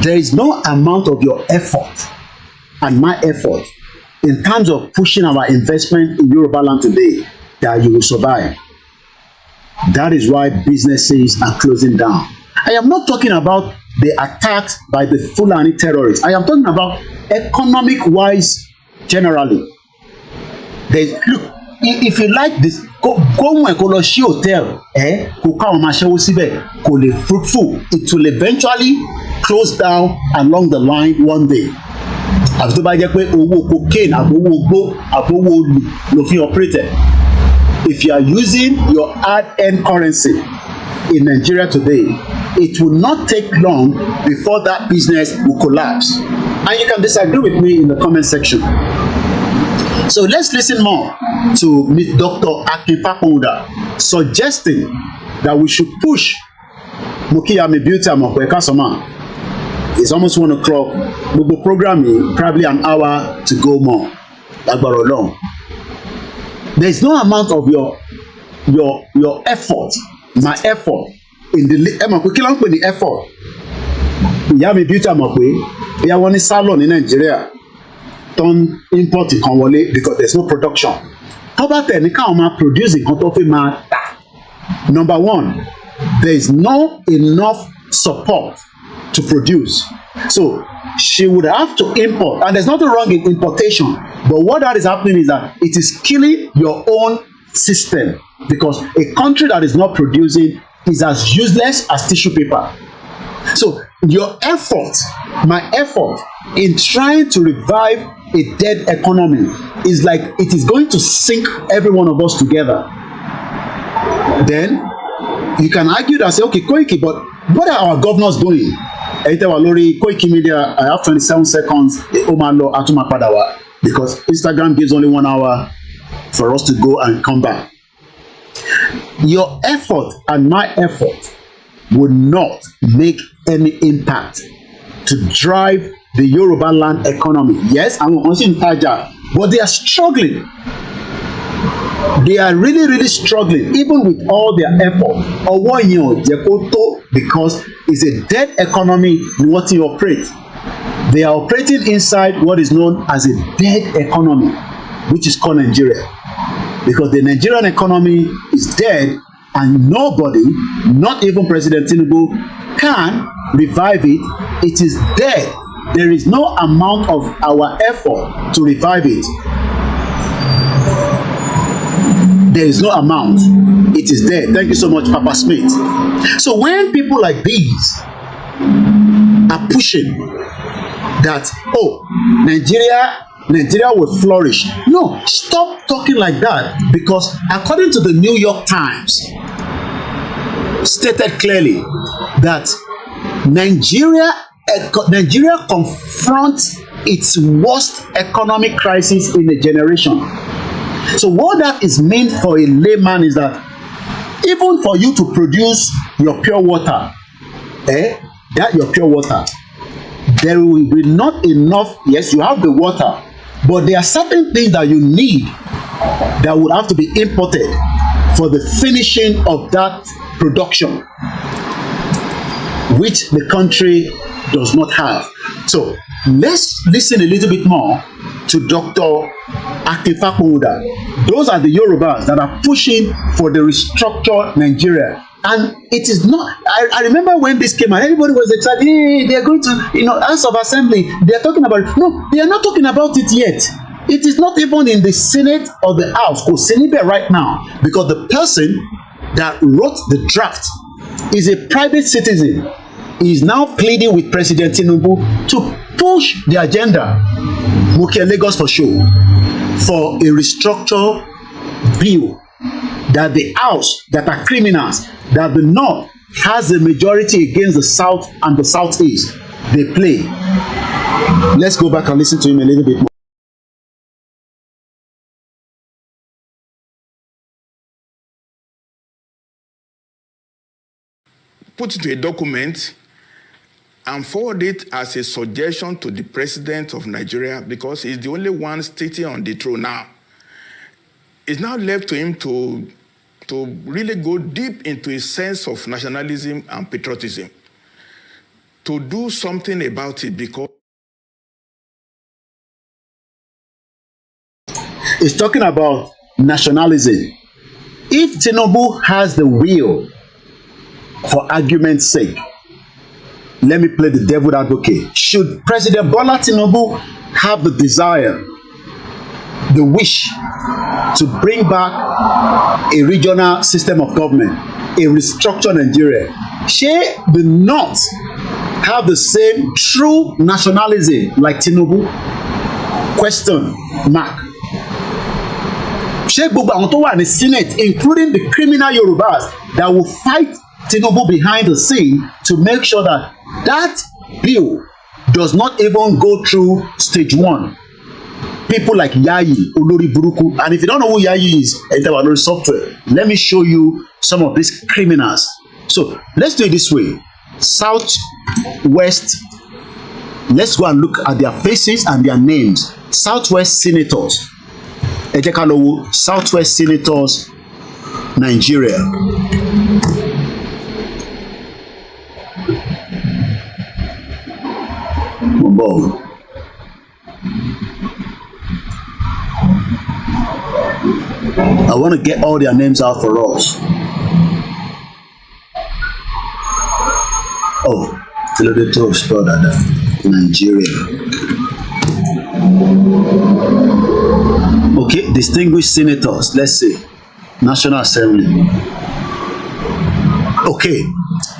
there is no amount of your effort and my effort in terms of pushing our investment in Yoruba land today that you will survive. That is why businesses are closing down. I am not talking about the attacks by the Fulani terrorists. I am talking about economic-wise generally. Look, if you like this, go and go to hotel, fruitful. It will eventually close down along the line one day. Àfi tó bá jẹ́ pé owó cocaine àbówó ogbó àbówó olè ló fi operate. If you are using your hard-earned currency in Nigeria today, it will not take long before that business will collapse. And you can disagree with me in the comment section. So let's listen more to Dr. Akintoye suggesting that we should push Mukiyami Beauty Amokwe Kasoma. It's almost 1 o'clock. Gbogbo programming probably an hour to go more. Lagbaro long. There is no amount of your effort, my effort in the effort. Mukiyami Beauty Amokwe, ìyá wọn ní salon in Nigeria. Turn import kan wọlé because there's no production. Tó bá tẹ̀ ní káwọn máa produce nǹkan tó fi máa tà. Number one, there is no enough support to produce. So she would have to import, and there's nothing wrong in importation. But what that is happening is that it is killing your own system, because a country that is not producing is as useless as tissue paper. So your effort, my effort in trying to revive a dead economy is like it is going to sink every one of us together. Then you can argue that, say, okay, Koiki, but what are our governors doing? KOIKIMEDIA, I have 27 seconds. Because Instagram gives only 1 hour for us to go and come back. Your effort and my effort would not make any impact to drive the Yoruba land economy. Yes, I'm also in Taja, but they are struggling. They are really, really struggling, even with all their effort. Because it's a dead economy in what you operate. They are operating inside what is known as a dead economy, which is called Nigeria. Because the Nigerian economy is dead, and nobody, not even President Tinubu, can revive it. It is dead. There is no amount of our effort to revive it. There is no amount. It is dead. Thank you so much, Papa Smith. So when people like these are pushing that, oh, Nigeria will flourish. No, stop talking like that, because according to the New York Times, stated clearly that Nigeria confronts its worst economic crisis in a generation. So what that is meant for a layman is that even for you to produce your pure water, your pure water, there will be not enough. Yes, you have the water, but there are certain things that you need that would have to be imported for the finishing of that production, which the country does not have. So let's listen a little bit more to Dr. Akintoye. Those are the Yorubas that are pushing for the restructure Nigeria. And it is not, I remember when this came out, everybody was excited, hey, they are going to, House of Assembly, they are talking about it. No, they are not talking about it yet. It is not even in the Senate or the House, right now, because the person that wrote the draft is a private citizen. He is now pleading with President Tinubu to push the agenda, Lagos for show, for a restructure bill that the House, that are criminals, that the North has a majority against the South and the Southeast, they play. Let's go back and listen to him a little bit more. Put into a document and forward it as a suggestion to the president of Nigeria, because he's the only one sitting on the throne now. It's now left to him to really go deep into a sense of nationalism and patriotism, to do something about it, because it's talking about nationalism. If Tinubu has the will, for argument's sake, let me play the devil advocate. Should President Bola Tinubu have the desire, the wish to bring back a regional system of government, a restructured Nigeria, shey the North have the same true nationalism like Tinubu? Question mark. Ṣé gbogbo àwọn tó wà ní Senate, including the criminal Yorubas that will fight Tinubu behind the scene to make sure that that bill does not even go through stage 1? People like Yayi, Olori Buruku, and if you don't know who Yayi is, Olori software, let me show you some of these criminals. So let's do it this way. Southwest, let's go and look at their faces and their names. Southwest senators. Ẹ jẹ́ ká lọ wo Southwest senators, Nigeria. I want to get all their names out for us. Oh, Philadelphia spelled that Nigeria. Okay, distinguished senators. Let's see, National Assembly. Okay,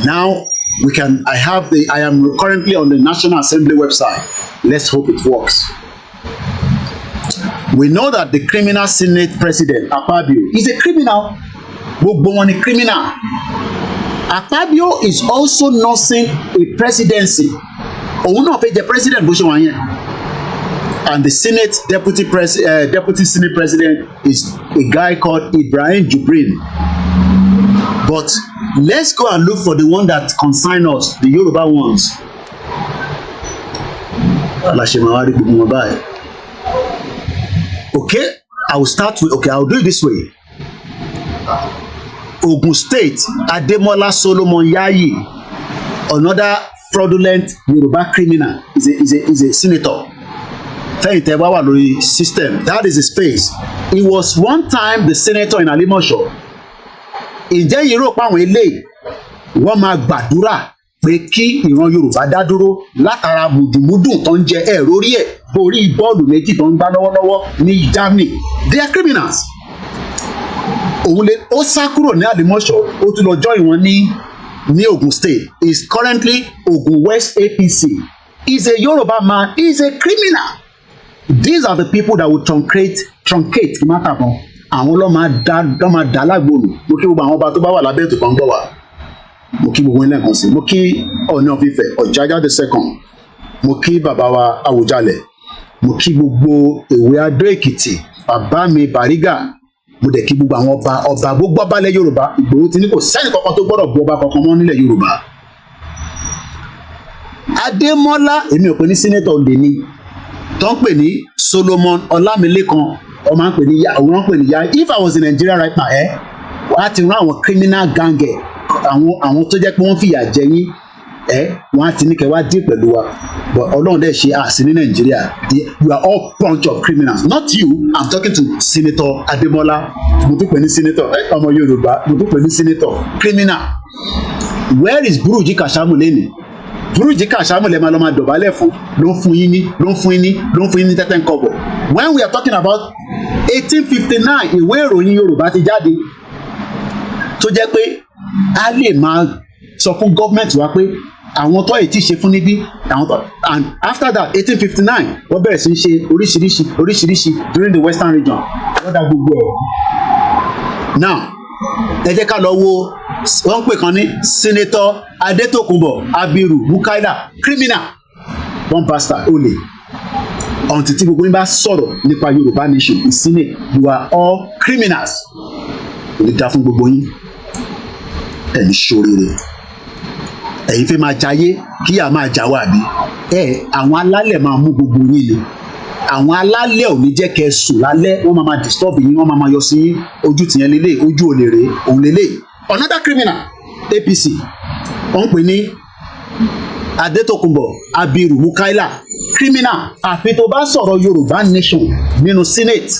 now we can. I am currently on the National Assembly website. Let's hope it works. We know that the criminal Senate President Akpabio is a criminal. Gbogbo wọn ni criminal. Akpabio is also nursing a presidency. Òun náà fẹ́ jẹ president bó ṣe wà yẹn. And the Senate Deputy Senate President is a guy called Ibrahim Jibrin. But let's go and look for the one that concern us, the Yoruba ones. Okay, I will start with, okay, I'll do it this way. Ogun State, Ademola Solomon Yayi, another fraudulent Yoruba criminal, is a senator. System, that is his face. He was one time the senator in Alimosho. Ǹjẹ́ yìí rò pé àwọn eléyìí wọ́n máa gbàdúrà pé kí ìran Yorùbá dá dúró látara mùdùmúdùn tó ń jẹ ẹ̀rọ orí ẹ̀ borí bọ́ọ̀lù méjì tó ń gbá lọ́wọ́lọ́wọ́ ní Germany? They are criminals. Òun lè ó sá kúrò ní Alimosho, ó tún lọ join wọn ní Ogun State. He is currently Ogun West APC. He is a Yoruba man. He is a criminal. These are the people that will truncate matter kan. Àwọn ló máa dá lágbóòlù. Mo kí gbogbo àwọn ọba tó bá wà lábẹ́ ètò kan gbọ́ wa. Mo kí gbogbo ilé ẹ̀kan sí. Mo kí Ọọ̀ni of Ifẹ̀, Ọ̀jájá the second. Mo kí bàbá wa Àwùjalẹ̀. Mo kí gbogbo Èwe Adó Èkìtì, bàbá mi Bàrígà. Mo dẹ̀ kí gbogbo àwọn ọba gbogbo ọbalẹ̀ Yorùbá. Ìgbòho ti ní kò sẹ́ni kankan tó gbọ́dọ̀ bu ọba kankan mọ́ nílẹ̀ Yorùbá. Adémọ́lá, èmi ò pè ní senator lè ní. Tó ń pè ní Solomon Ọlámilékan, ọmọ ń pè ní ya. If I was in Nigeria right now, wọ́n á ti rán àwọn criminal gang àwọn tó jẹ́ pé wọ́n fìyà jẹ yín, wọ́n á ti ní kẹ́ wá dé pẹ̀lú wa. But Ọlọ́run dẹ̀ ṣe àṣì ní Nigeria. You are all bunch of criminals. Not you. I'm talking to Senator Adémọ́lá. Mo tún pè ní senator ọmọ Yorùbá. Mo tún pè ní senator criminal. Where is Buruji Kashamu lẹ́nu? Buruji Kashamu lè máa lọ máa dọ̀bálẹ̀ fún ló ń fún yín ní tẹ́tẹ́ ń kọ́bọ̀. When we are talking about 1859, ìwé ìròyìn Yorùbá ti jáde tó jẹ́ pé a lè máa sọ fún gọ́ọ̀mẹ̀ntì wa pé àwọn tó èyí ti ṣe fún níbí àwọn tó, and after that 1859 wọ́n bẹ̀rẹ̀ sí í ṣe oríṣiríṣi during the Western region. Wọ́n dá gbogbo ẹ̀. Now ẹ jẹ́ ká lọ wo wọ́n pè kan ní Senator Adetokunbo Abiru Mukaila, criminal, one bastard olè. Until tí gbogbo yín bá sọ̀rọ̀ nípa Yorùbá nation ìsínè, you are all criminals. Kò lè dá fún gbogbo yín. Ẹni ṣoríire. Ẹ̀yin fẹ́ máa jayé kí a máa jà wá bí àwọn alálẹ̀ máa mú gbogbo yín ni àwọn alálẹ̀ ò ní jẹ́ kẹ́ sùn lálẹ́ wọ́n máa disturb yín wọ́n máa yọ sí ojú tìyẹn lélẹ̀ ojú olè rèé òun lélẹ̀ another criminal APC wọ́n pè ní Adetokunbo Abiru Mukaila criminal àfi tó bá sọ̀rọ̀ Yorùbá nation nínú Senate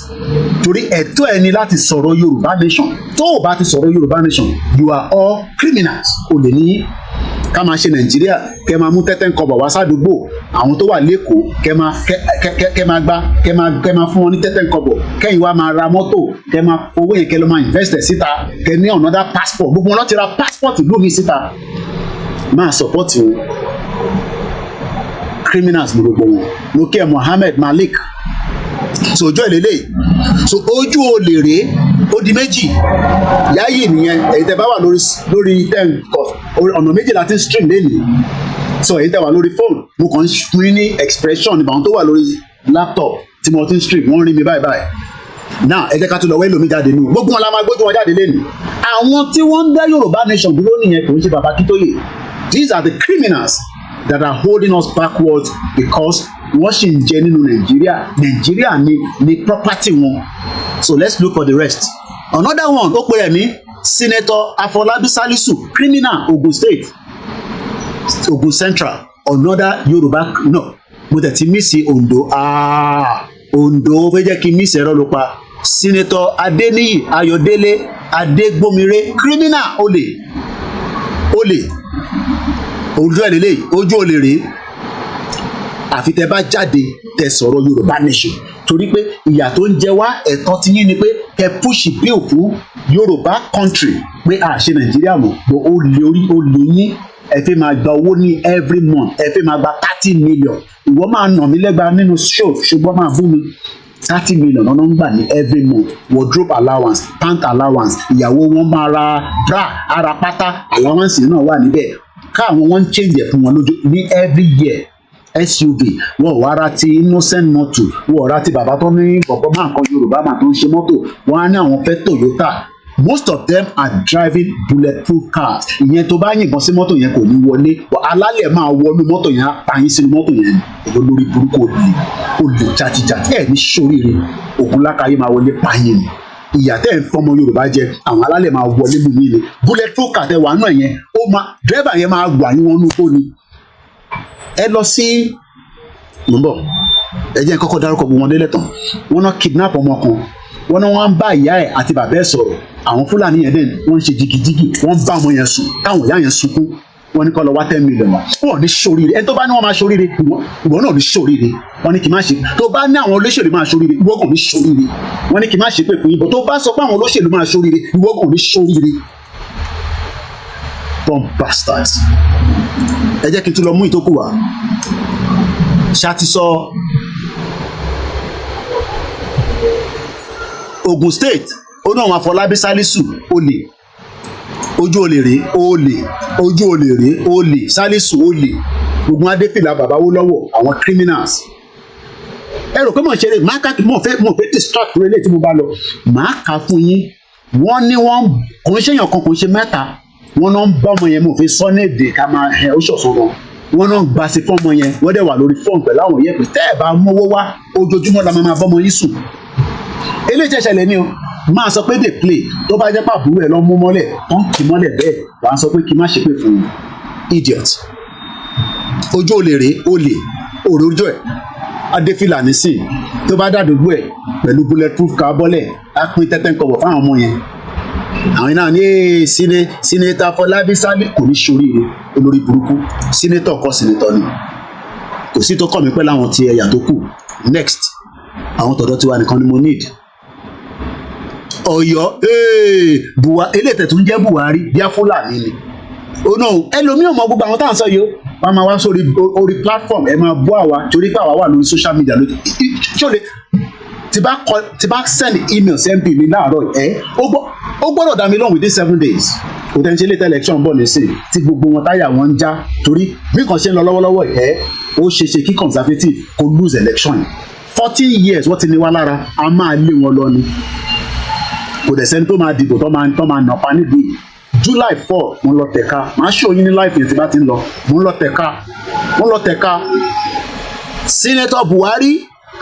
torí ẹ̀tọ́ ẹni láti sọ̀rọ̀ Yorùbá nation tó o bá ti sọ̀rọ̀ Yorùbá nation you are all criminals o lè ní ká máa ṣe Nàìjíríà kẹ́ máa mú tẹ́tẹ́ ń kọbọ̀ wá sádùúgbò àwọn tó wà lẹ́kọ̀ọ́ kẹ́ máa fún wọn ní tẹ́tẹ́ ń kọbọ̀ kẹ́yìn wá máa ra mọ́tò kẹ́ máa owó yẹn kẹ́ ló máa invest síta kẹ́ ní another passport gbogbo wọn lọ́ ti ra passport ìlú mi síta máa support wọn criminals ní gbogbo wọn lókè Mohammed Malik so ojú ìlélẹ̀ so ojú olè rèé ó di méjì yáyì nìyẹn èyí tẹ́ bá wà lórí ten ọ̀nà méjì láti stream lẹ́nìí so èyí tẹ́ wà lórí phone mo kàn ń fún ní expression nípa àwọn tó wà lórí laptop tí mo ti ń stream wọ́n rí mi báyìí báyìí now ẹ jẹ́ ká tún lọ wẹ́ lómi jáde nù gbogbo wọn la máa gbójú wọn jáde lẹ́nìí àwọn tí wọ́n ń dá Yorùbá nation dúró nìyẹn kò ń ṣe bàbá Akintoye these are the criminals that are holding us backwards because wọ́n sì ń jẹ nínú Nàìjíríà ní property wọn so let's look for the rest another one ó pè é ní Senator Afolabi Salisu criminal Ogun State Ogun Central another Yoruba no mo tẹ̀ ti mísì Ondo Ondo fẹ́ jẹ́ kí n mísì ẹ̀rọ ló pa Senator Adeniyi Ayọ̀délé Adégbòmire criminal olè ojú ẹ̀ lélẹ̀ ojú olè rèé àfi tẹ́ bá jáde tẹ́ sọ̀rọ̀ Yorùbá nation torí pé ìyà tó ń jẹ wá ẹ̀tọ́ ti yín ni pé kẹ́ push bill fún Yorùbá country pé a ṣe Nàìjíríà mọ́ bó ó lé yín ẹ fẹ́ máa gba owó ní every month ẹ fẹ́ máa gba 30 million ìwọ máa nà mí lẹ́gba nínú show ṣùgbọ́n máa bú mi 30 million ọ̀nà ń gbà ní every month wardrobe allowance pant allowance ìyàwó wọn máa ra bra ara pátá allowance náà wà níbẹ̀ káwọn wọn ń change ẹ̀ fún wọn lójú ní every year SUV wọn wá ra ti innocent motor wọn ra ti bàbá tó ní bọ̀bọ̀ máa kan Yorùbá máa tó ń ṣe mọ́tò wọn á ní àwọn fẹ́ Toyota most of them are driving bulletproof cars ìyẹn tó bá yìnbọn sí mọ́tò yẹn kò ní wọlé alálẹ̀ máa wọnú mọ́tò yẹn á pa yín sínú mọ́tò yẹn èdè lórí burúkú olè jàtijàti ẹ̀ ní sóríire ògùn lákàyè máa wọlé pa yín ni ìyà tẹ́ ẹ̀ ń fọmọ Yorùbá jẹ àwọn alálẹ̀ máa wọlé lù mí ni bulletproof car tẹ wà náà yẹn ó máa dírẹ́bà yẹn máa gbà yín wọnú tó ni ẹ lọ sí mò ń bọ̀ ẹ jẹ́ kọ́kọ́ dárúkọ gbogbo wọn délẹ̀ tán wọ́n náà kidnap ọmọ kan wọ́n náà wọ́n ń bá ìyá ẹ̀ àti bàbá ẹ̀ sọ̀rọ̀ àwọn Fúlàní yẹn dẹ̀ wọ́n ń ṣe jigijigi wọ́n bá ọmọ yẹn sùn táwọn ìyá yẹn sunkún wọ́n ní kó lọ wá 10 million wá wọ́n ní ṣoríire ẹni tó bá ní wọ́n máa ṣoríire ìwọ náà ní ṣoríire wọ́n ní kí n má ṣe tó bá ní àwọn olóṣèlú máa ṣoríire ìwọ kò ní ṣoríire wọ́n ní kí n má ṣe pé fún yín bọ̀ tó bá sọ pé àwọn olóṣèlú máa ṣoríire ìwọ kò ní ṣoríire bomb bastards ẹ jẹ́ kí n tún lọ mú ìtókù wá ṣáàtì sọ Ogun State ó náà wọn Afọlábí Sálísù olè ojú olè rèé olè ojú olè rèé olè Sálísù olè gbogbo adéfìlà babawo lọ́wọ́ àwọn criminals ẹ rò pé mò ń ṣeré máa kà mò ń fẹ́ distract rẹ létí mo bá lọ máa kà fún yín wọ́n ní wọ́n kò ń ṣèyàn kan kò ń ṣe mẹ́ta wọ́n náà ń bá ọmọ yẹn mo fi sọ ní èdè ká máa ẹ ó ṣọ̀ṣọ́ wọn wọ́n náà ń gba sí fọ́ọ̀mù yẹn wọ́n dẹ̀ wà lórí fọ́ọ̀mù pẹ̀lú àwọn yẹn pé tẹ́ ẹ̀ bá mówó wá ojoojúmọ́ la máa bọ́mọ yín sùn eléyìí ṣẹ̀ṣẹ̀lẹ̀ ni o máa sọ pé dey play tó bá jẹ́ pàbúrò ẹ̀ lọ́ mú mọ́lẹ̀ tó ń kì mọ́lẹ̀ bẹ́ẹ̀ wàá sọ pé kí n má ṣe pé fún un idiot ojú olè rèé olè òròjọ́ ẹ̀ adéfìlà nísìn tó bá dàdúgbò ẹ̀ pẹ̀lú bulletproof car bọ́lẹ̀ á pín tẹ́tẹ́ ń kọ̀wọ̀ fáwọn ọmọ yẹn àwọn náà ní Senator Afọlábí Sálísù kò ní ṣoríire olórí burúkú Senator kọ́ Senator ni kò sí tó kọ́ mi pẹ́ láwọn ti ẹ̀yà tó kù next àwọn tọ̀dọ̀ tiwa nìkan ni mo need Ọ̀yọ́ eléyìí tó ń jẹ́ Buhari bíá Fúlàní ni oh no ẹlòmíràn mọ gbogbo àwọn tá à ń sọ yìí ó wọ́n máa wá sórí orí platform ẹ máa bọ́ àwa torí pé àwa wà lórí social media lójú ṣọlẹ tí bá send email sí MP mi láàárọ̀ ó gbọ́dọ̀ dá mi lóhùn within 7 days potentially election bọ̀ lẹ́sìn tí gbogbo wọn táyà wọn ń já torí bí nǹkan ṣe ń lọ lọ́wọ́lọ́wọ́ ó ṣeéṣe kí conservative kó lose election 14 years wọ́n ti ní wá lára a máa lé wọn lọ ni kò dẹ̀ sẹ́ni tó máa dìbò tó máa nà pa nídìí July 4 mo lọ tẹ̀ka màá ṣe òyìn ní life yẹn tí bá ti ń lọ mo lọ tẹ̀ka Senator Buhari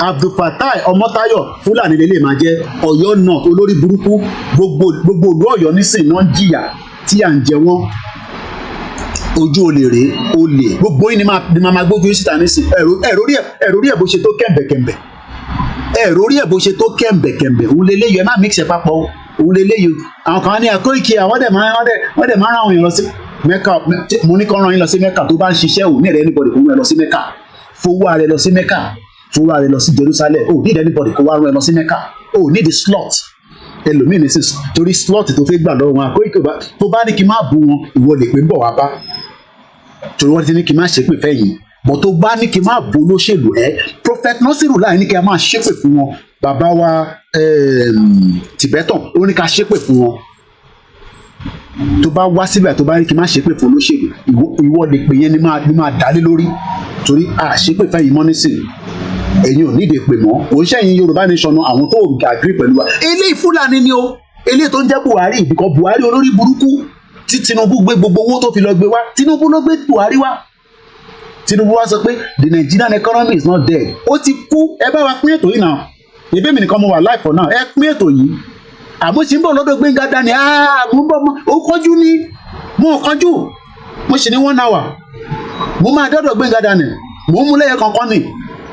Abdulfatai Ọmọ́táyọ̀ Fúlàní lélẹ̀ máa jẹ́ Ọ̀yọ́ North olórí burúkú gbogbo ìlú Ọ̀yọ́ nísìnyí náà ń jìyà tí à ń jẹ wọ́n ojú olè rèé olè gbogbo yín ni máa gbójú yín síta nísìnyí ẹ̀rọ rí ẹ̀ bó ṣe tó kẹ̀m̀bẹ̀kẹ̀m̀bẹ̀ ẹ̀rọ rí ẹ̀ bó ṣe tó kẹ̀m̀bẹ̀kẹ̀m̀bẹ̀ òun lè léyìí ẹ má mix ẹ̀ papọ̀ òun lè léyìí àwọn kan ní Koiki àwọn dẹ̀ máa rán àwọn èèyàn lọ sí Mẹ́kà mo ní kọ́ rán yín lọ sí Mẹ́kà tó bá ń ṣiṣẹ́ òun ní ẹ̀rẹ́ anybody kò rán ẹ lọ sí Mẹ́kà fowó ara ẹ lọ sí Mẹ́kà fowó ara ẹ lọ sí Jerusalem ò need anybody kó wá rán ẹ lọ sí Mẹ́kà ò need the slot ẹlòmíì ní sísè torí slot tó fẹ́ gbà lọ́wọ́ wọn Koiki tó bá ní kí n má bu wọn ìwọ lè pé ń bọ̀ wá bá torí wọ́n ti ní kí n má ṣépè fẹ́yìn bọ̀ tó bá ní kí n má bu olóṣèlú Prophet Nasiru láì ní kí a máa ṣépè fún wọn bàbá wa Tibetan ó ní ká ṣépè fún wọn tó bá wá síbẹ̀ tó bá ní kí n má ṣépè fún olóṣèlú ìwọ lè pè yẹn ni máa dálé lórí torí àṣépè fẹ́yìn mọ́ nísìnyí ẹ̀yin ò nídìí pè mọ́ òun ṣẹ́yìn Yorùbá nation àwọn tó agree pẹ̀lú wa eléyìí Fúlàní ni o eléyìí tó ń jẹ́ Buhari ìbíkọ́ Buhari olórí burúkú tí Tinubu gbé gbogbo owó tó fi lọ gbé wá Tinubu ló gbé Buhari wá Tinubu wá sọ pé the Nigerian economy is not dead ó ti kú ẹ bá wa pín ètò yìí náà ìbí mi nìkan mo wà live for now ẹ pín ètò yìí àmọ́ tí ń bọ̀ lọ́dọ̀ Gbénga Dání mo ń bọ̀ ó kánjú ní mo kánjú mo sì ní 1 hour mo máa dọ́dọ̀ Gbénga Dání mo ń mú lẹ́yẹ kankan ni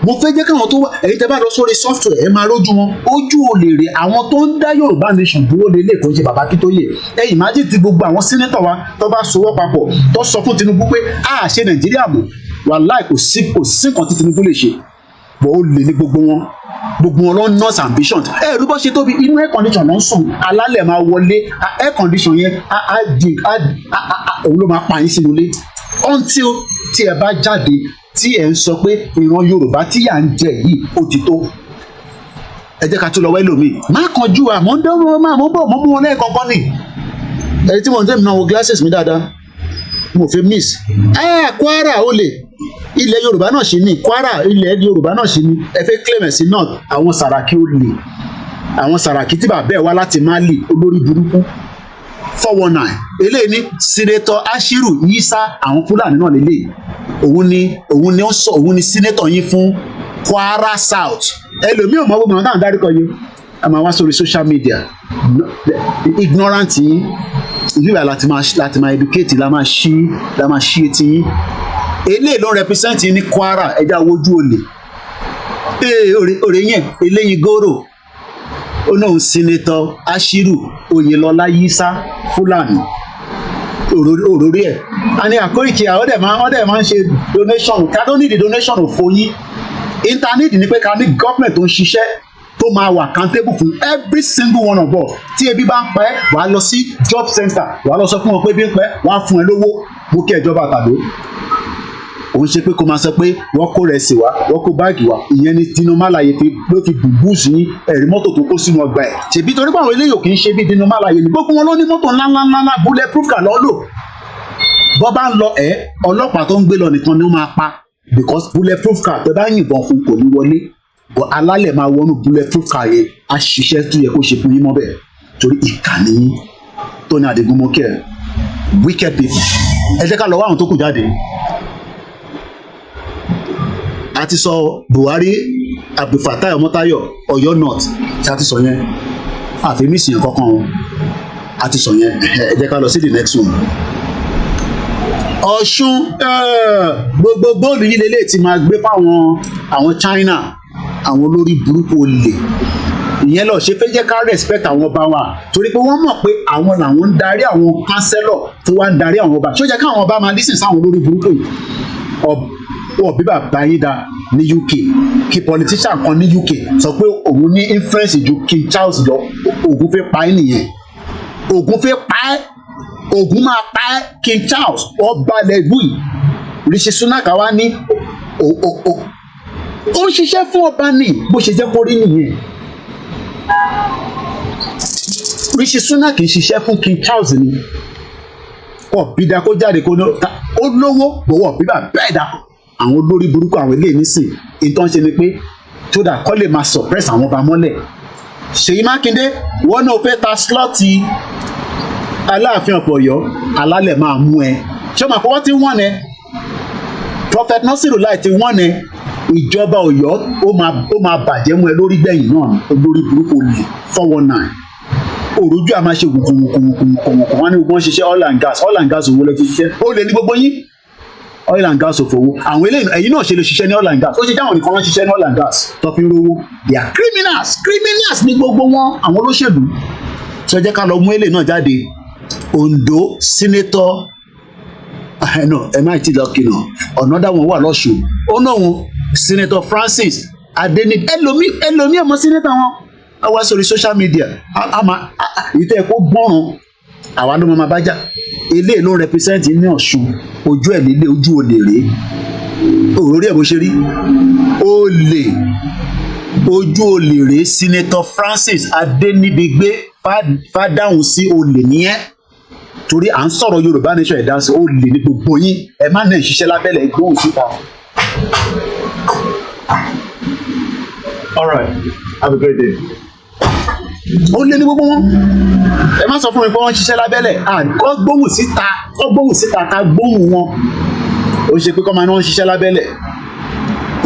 mo fẹ́ jẹ́ káwọn tó wá èyí tẹ́ bá lọ sórí software ẹ máa rójú wọn ojú olè rè àwọn tó ń dá Yorùbá nation dúró lélẹ̀ kò ń ṣe bàbá Akíntóyè ẹ imagine ti gbogbo àwọn senator wa tó bá sowọ́ papọ̀ tó sọ fún Tinubu pé a ṣe Nàìjíríà bò wàláì kò sí nǹkan tí Tinubu lè ṣe bọ́ ó lè ní gbogbo wọn ló ń nurse ambition ẹ̀rú bọ́ ṣe tóbi inú air condition ló ń sùn alálẹ̀ máa wọlé air condition yẹn òun ló máa pa yín sínú ilé until tí ẹ bá jáde tí ẹ ń sọ pé ìran Yorùbá tí yà ń jẹ yìí ó ti tó ẹ jẹ́ ká tún lọ wá ẹlòmíì má kánjú àmọ́ ń dánwó máa mọ́ bọ̀ mọ́ mú wọn lẹ́ẹ̀kọ̀ọ̀kan ni ẹni tí mo ń tẹ́ mi náà wo glasses mi dáadáa mo fẹ́ miss Kwara ó lè ilẹ̀ Yorùbá náà ṣe ní Kwara ilẹ̀ Yorùbá náà ṣe ní ẹ fẹ́ claim sí náà àwọn Sàràkí ó lè àwọn Sàràkí tí bàbá ẹ̀ wá láti Mali olórí burúkú 419 eléyìí ní Senator Ashiru Yisa àwọn Fúlàní náà lélẹ̀ òun ni senator yín fún Kwara South ẹlòmíì ò mọ gbogbo àwọn táwọn dárúkọ yìí a máa wá sórí social media ignorant yín ìlúwà láti máa educate la máa ṣí etí yín eléyìí ló represent yín ní Kwara ẹja wojú olè òrè yẹn eléyìí gòrò ó náà Senator Ashiru Oyèlọlá Yisa Fúlàní òròrí ẹ̀ a ní Koiki àwọn ọ̀dẹ̀ máa ń ṣe donation ká tó nídìí donation òfò yín internet ní pé ká ní government tó ń ṣiṣẹ́ tó máa wà accountable fún every single one of us tí ebi bá ń pẹ́ wàá lọ sí job center wàá lọ sọ fún wọn pé ebi ń pẹ́ wàá fún ẹ lówó mú kí ìjọba tàbí òun ṣe pé kó máa sọ pé wọ́n kó rẹsì wá wọ́n kó báàgì wá ìyẹn ni Tinúmálàyé ló fi bùbú sí ẹ̀rí mọ́tò tó kó sínú ọgbà ẹ̀ ṣèbí torí pé àwọn eléyìí ò kì í ṣe bí Tinúmálàyé ní gbogbo wọn ló ní mọ́tò ńláńláńlá bulletproof car lọ́ lò bọ́ bá ń lọ ọlọ́pàá tó ń gbé lọ nìkan ni ó máa pa because bulletproof car tẹ bá yìnbọn fún kò ní wọlé bọ́ alálẹ̀ máa wọnú bulletproof car yẹn á ṣiṣẹ́ tó yẹ kó ṣe fún yín mọ́ bẹ́ẹ̀ torí ìkànnì yín Tóní Adégúnmọ́kẹ́ wicked people ẹ jẹ́ ká lọ wá àwọn tó kù jáde a ti sọ Buhari Abdulfatai Ọmọ́táyọ̀ Ọ̀yọ́ North tí a ti sọ yẹn àfẹ́mísì yẹn kankan wọn a ti sọ yẹn ẹ jẹ́ ká lọ sí the next one. Ọ̀ṣun gbogbo góòlù yìí lélẹ̀ tí máa gbé fáwọn àwọn China àwọn olórí burúkú olè ìyẹn lọ ṣe fẹ́ jẹ́ ká respect àwọn ọba wa torí pé wọ́n mọ̀ pé àwọn làwọn ń darí àwọn kánsẹ́lọ̀ tó wá ń darí àwọn ọba ṣó jẹ́ káwọn ọba máa lísìn sáwọn olórí burúkú yìí wọ́n bí bàbá yín dá ní UK kí politician kan ní UK sọ pé òun ní influence ju King Charles lọ ògùn fẹ́ pa ẹ́ nìyẹn ògùn fẹ́ pa ẹ́ ògùn máa pa ẹ́ King Charles ọba lẹ́gbù yìí Rishi Sunak wá ní ó ń ṣiṣẹ́ fún ọba ní bó ṣe jẹ́ kó rí nìyẹn Rishi Sunak kì í ṣiṣẹ́ fún King Charles ni ọ̀bídà kó jáde kó ó lówó gbowó ọ̀bídà bẹ́ẹ̀ dà àwọn olórí burúkú àwọn ilé nísìn ìtàn ṣe ni pé tó dà kọ́ lè máa suppress àwọn ọba mọ́lẹ̀ Ṣèyí Mákindé wọ́n náà fẹ́ ta slọ́ọ̀tì Aláàfin ọ̀pọ̀ Ọ̀yọ́ alálẹ̀ máa mú ẹ ṣé o máa fọwọ́ tí wọ́n ẹ Prophet Nasiru láì ti wọ́n ẹ ìjọba Ọ̀yọ́ ó máa bàjẹ́ mú ẹ lórí gbẹ̀yìn náà olórí burúkú lè 419 òròjú àmà ṣe kùnkùnkùnkùnkùnkùn wọn ní gbogbo wọn ṣiṣẹ́ oil and gas owó lẹ ti ṣiṣẹ́ ó lè ní gbogbo yín oil and gas òfowó àwọn eléyìí ẹ̀yin náà ṣe lè ṣiṣẹ́ ní oil and gas ó ṣe jáwọn nìkan wọn ṣiṣẹ́ ní oil and gas tó fi ń rówó they are criminals ní gbogbo wọn àwọn olóṣèlú tí ó jẹ́ ká lọ mú eléyìí náà jáde Ondo senator ẹ má ti lọ kìnnà another one wà lọ́sùn ó náà wọn senator Francis Adeni ẹlòmíì ọmọ senator wọn àwa sórí social media ìtẹ́ ẹ̀kọ́ gbọ́ràn àwa ló máa bá jà eléyìí ló represent ní Ọ̀ṣun ojú ẹ̀ nílé ojú olè rèé òrórí ẹ̀ bó ṣe rí olè ojú olè rèé senator Francis Adéníbigbé fàdáhùn sí olè nìyẹn torí à ń sọ̀rọ̀ Yorùbá nation ẹ̀dá sí olè ní gbogbo yín ẹ má náà ṣiṣẹ́ lábẹ́lẹ̀ ìgbóhùn síta. All right, have a great day. Ó lé ní gbogbo wọn ẹ má sọ fún mi pé wọ́n ń ṣiṣẹ́ lábẹ́lẹ̀ kọ́ gbóhùn síta ká gbóhùn wọn ó ṣe pé kọ́ máa ní wọ́n ń ṣiṣẹ́ lábẹ́lẹ̀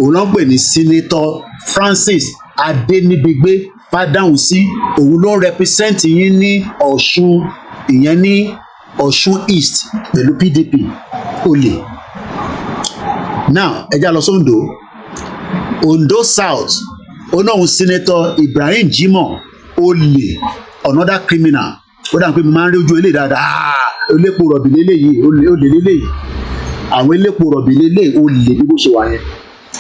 òun ló ń pè ní senator Francis Adéníbigbé fàdáhùn sí òun ló ń represent yín ní Ọ̀ṣun ìyẹn ní Ọ̀ṣun East pẹ̀lú PDP olè now ẹ já lọ sóńdó Ondo South onáhùn senator Ibrahim Jimoh olè another criminal ó dà pé mo máa ń rí ojú eléyìí dáadáa elépo rọ̀bì lélẹ́yìí olè lélẹ́yìí àwọn elépo rọ̀bì lélẹ́yìí olè bí bó ṣe wà yẹn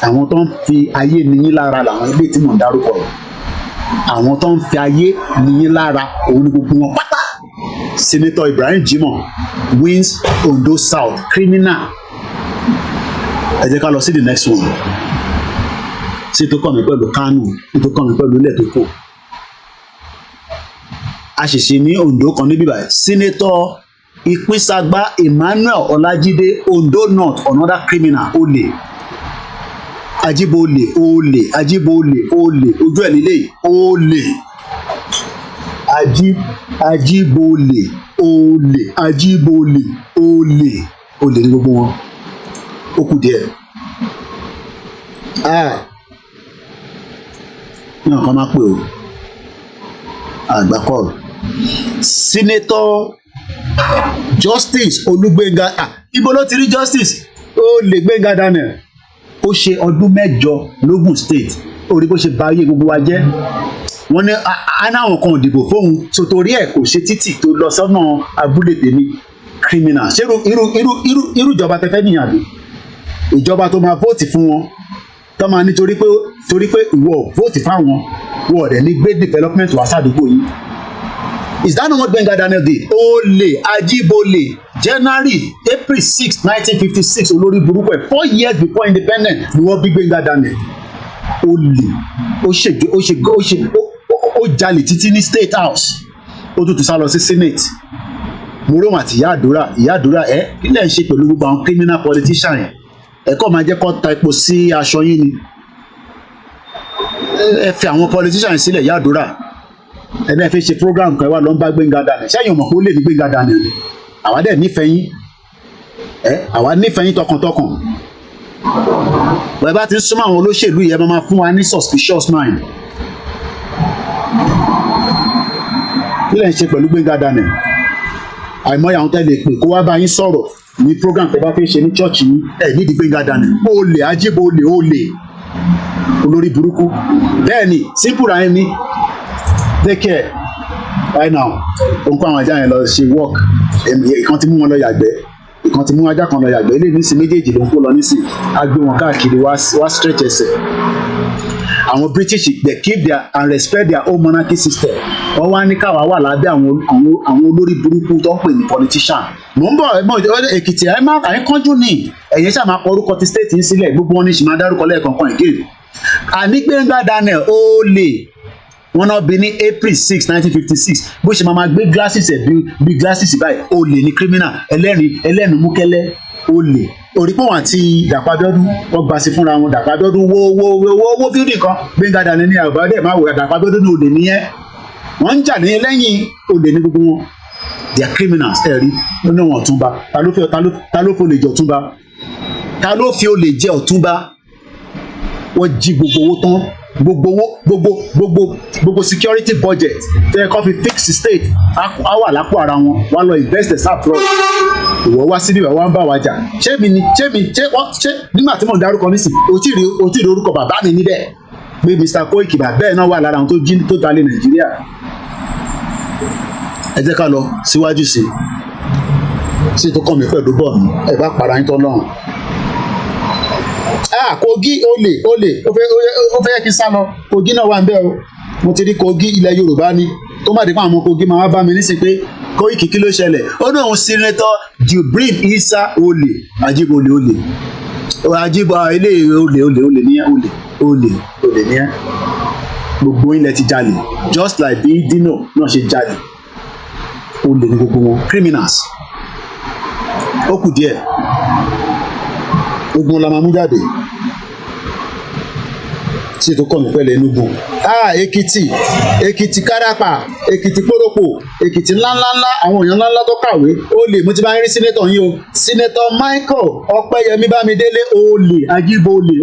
àwọn tó ń fi ayé níyín lára làwọn ilé tí mò ń dárúkọ rẹ̀ àwọn tó ń fi ayé níyín lára òun ni gbogbo wọn pátá senator Ibrahim Jimoh wins Ondo South criminal ẹ jẹ́ ká lọ sí the next one sí tó kàn mí pẹ̀lú Kánò tó kàn mí pẹ̀lú ilẹ̀ tó kù àṣìṣe ní Ondo kan níbí báyìí senator Ìpínsàgbà Emmanuel Ọlájídé Ondo North another criminal olè Ajíbólè olè Ajíbólè olè ojú ẹ̀ lílé olè Ajíbólè olè Ajíbólè olè ní gbogbo wọn ó kù díẹ̀ ní ọ̀kan máa pè ó àgbàkọ́ senator Justice Olúgbénga ibo ló ti rí Justice ó lè Gbénga Daniel ó ṣe ọdún 8 lógùn state orí bó ṣe bà ayé gbogbo wa jẹ́ wọ́n ní anáwọn kan òdìbò fóun so torí ẹ̀ kò ṣe títì tó lọ sọ́nà abúlé tèmi criminal ṣé irú ìjọba tẹfẹ́ nìyàn bí ìjọba tó máa vóòtì fún wọn tó máa ní torí pé ìwọ vóòtì fáwọn wọ́n ọ̀dẹ̀ ní gbé development wá sádùúgbò yìí. Is that not what Gbénga Daniel did? Olè Ajíbólè January April 6 1956 olórí burúkú ẹ̀ 4 years before independence ni wọ́n bí Gbénga Daniel. Olè ó jalè títí ní State House ó tún sá lọ sí Senate. Morohun àti ìyá àdúrà kí lẹ̀ ń ṣe pẹ̀lú gbogbo àwọn criminal politician yẹn ẹ̀kọ́ máa jẹ́ kó ta epo sí aṣọ yín ni ẹ fi àwọn politician sílẹ̀ ìyá àdúrà ẹ̀dá fi ṣe program kan wà ló ń bá Gbénga Daniel ṣẹ́yìn ọmọ kó lè ní Gbénga Daniel ni àwa dẹ̀ nífẹ̀ẹ́ yín àwa nífẹ̀ẹ́ yín tọkàntọkàn wẹ́ẹ́ bá ti ń súnmọ́ àwọn olóṣèlú yẹn máa fún wa ní suspicious mind kí lẹ̀ ń ṣe pẹ̀lú Gbénga Daniel àìmọye àwọn tẹ́lẹ̀ pé kó wá bá yín sọ̀rọ̀ ní program tẹ́ bá fẹ́ ṣe ní chọ́ọ̀chì yín nídìí Gbénga Daniel olè Ajíbólè olè olórí burúkú bẹ́ẹ̀ ni simple ra ẹni take care right now ó ń kó àwọn ajá yẹn lọ ṣe work ìkan ti mú wọn lọ yàgbẹ́ ìkan ti mú ajá kan lọ yàgbẹ́ ilé nísìn méjèèjì ló ń kó lọ nísìn á gbé wọn káàkiri wá stretch ẹsẹ̀ àwọn British they keep their and respect their own monarchy system wọ́n wá ní káwa wà lábẹ́ àwọn olórí burúkú tó ń pè ní politician mò ń bọ̀ Èkìtì àìkánjú ní ẹ̀yẹ́ ṣáà máa kọ orúkọ ti state yìí sílẹ̀ gbogbo wọn ní ṣì máa dárúkọ lẹ́ẹ̀kọ̀ọ̀kan again àní Gbénga Daniel olè wọ́n náà bí ní April 6 1956 bó ṣe máa gbé glasses ẹ̀ bí glasses báyìí olè ní criminal ẹlẹ́nu múkẹ́lẹ́ olè òrìpọ̀ àti Dàpọ̀ Abíọ́dún wọ́n gbà sí fúnra wọn Dàpọ̀ Abíọ́dún wó bíúdì kan Gbénga Daniel ní àbúrò dẹ̀ máa wò Dàpọ̀ Abíọ́dún ní olè nìyẹn wọ́n ń jà ní lẹ́yìn olè ní gbogbo wọn they are criminals ẹ̀rí ó ní wọn Ọ̀túnba ta ló fi olè jẹ Ọ̀túnba ta ló fi olè jẹ Ọ̀túnba wọ́n jí gbogbo owó tán gbogbo security budget tẹ́ ẹ kọ́ fi fix state á wà lápò ara wọn wọ́n lọ invest sáfrọ ìwọ wá síbí wàá ń bá wa jà ṣé nígbà tí mò ń dárúkọ nísìn o tí ì rí orúkọ bàbá mi níbẹ̀ pé Mr. Koiki bẹ́ẹ̀ náà wà lára àwọn tó dalẹ̀ Nàìjíríà. Ẹ jẹ́ ká lọ síwájú sí tó kàn mí pẹ̀lú bọ̀ mi ẹ bá para yín tán lọ́rùn. Kogi olè ó fẹ́ kí n sá lọ Kogi náà wà ń bẹ̀ o mo ti rí Kogi ilẹ̀ Yorùbá ni tó má dé fún àwọn Kogi máa wá bá mi nísìn pé Koiki kí ló ṣẹlẹ̀ ó ní òun Senator Jubril Isa olè Ajíbólé olè Ajíbọ̀ ilé olè nìyẹn gbogbo ilẹ̀ ti jalè just like bí Dino náà ṣe jalè olè ní gbogbo wọn criminals ó kù díẹ̀ ogun la máa mú jáde tí ètò kọ́ mi pẹ̀lú Enugu Èkìtì Káràpà Èkìtì Pòròpò Èkìtì ńláńláńlá àwọn èèyàn ńláńlá tó kàwé olè mo ti bá ń rí sínétọ̀ yín o sínétọ̀ Michael Ọpẹ́yẹmí Bámidélé olè Ajíbólé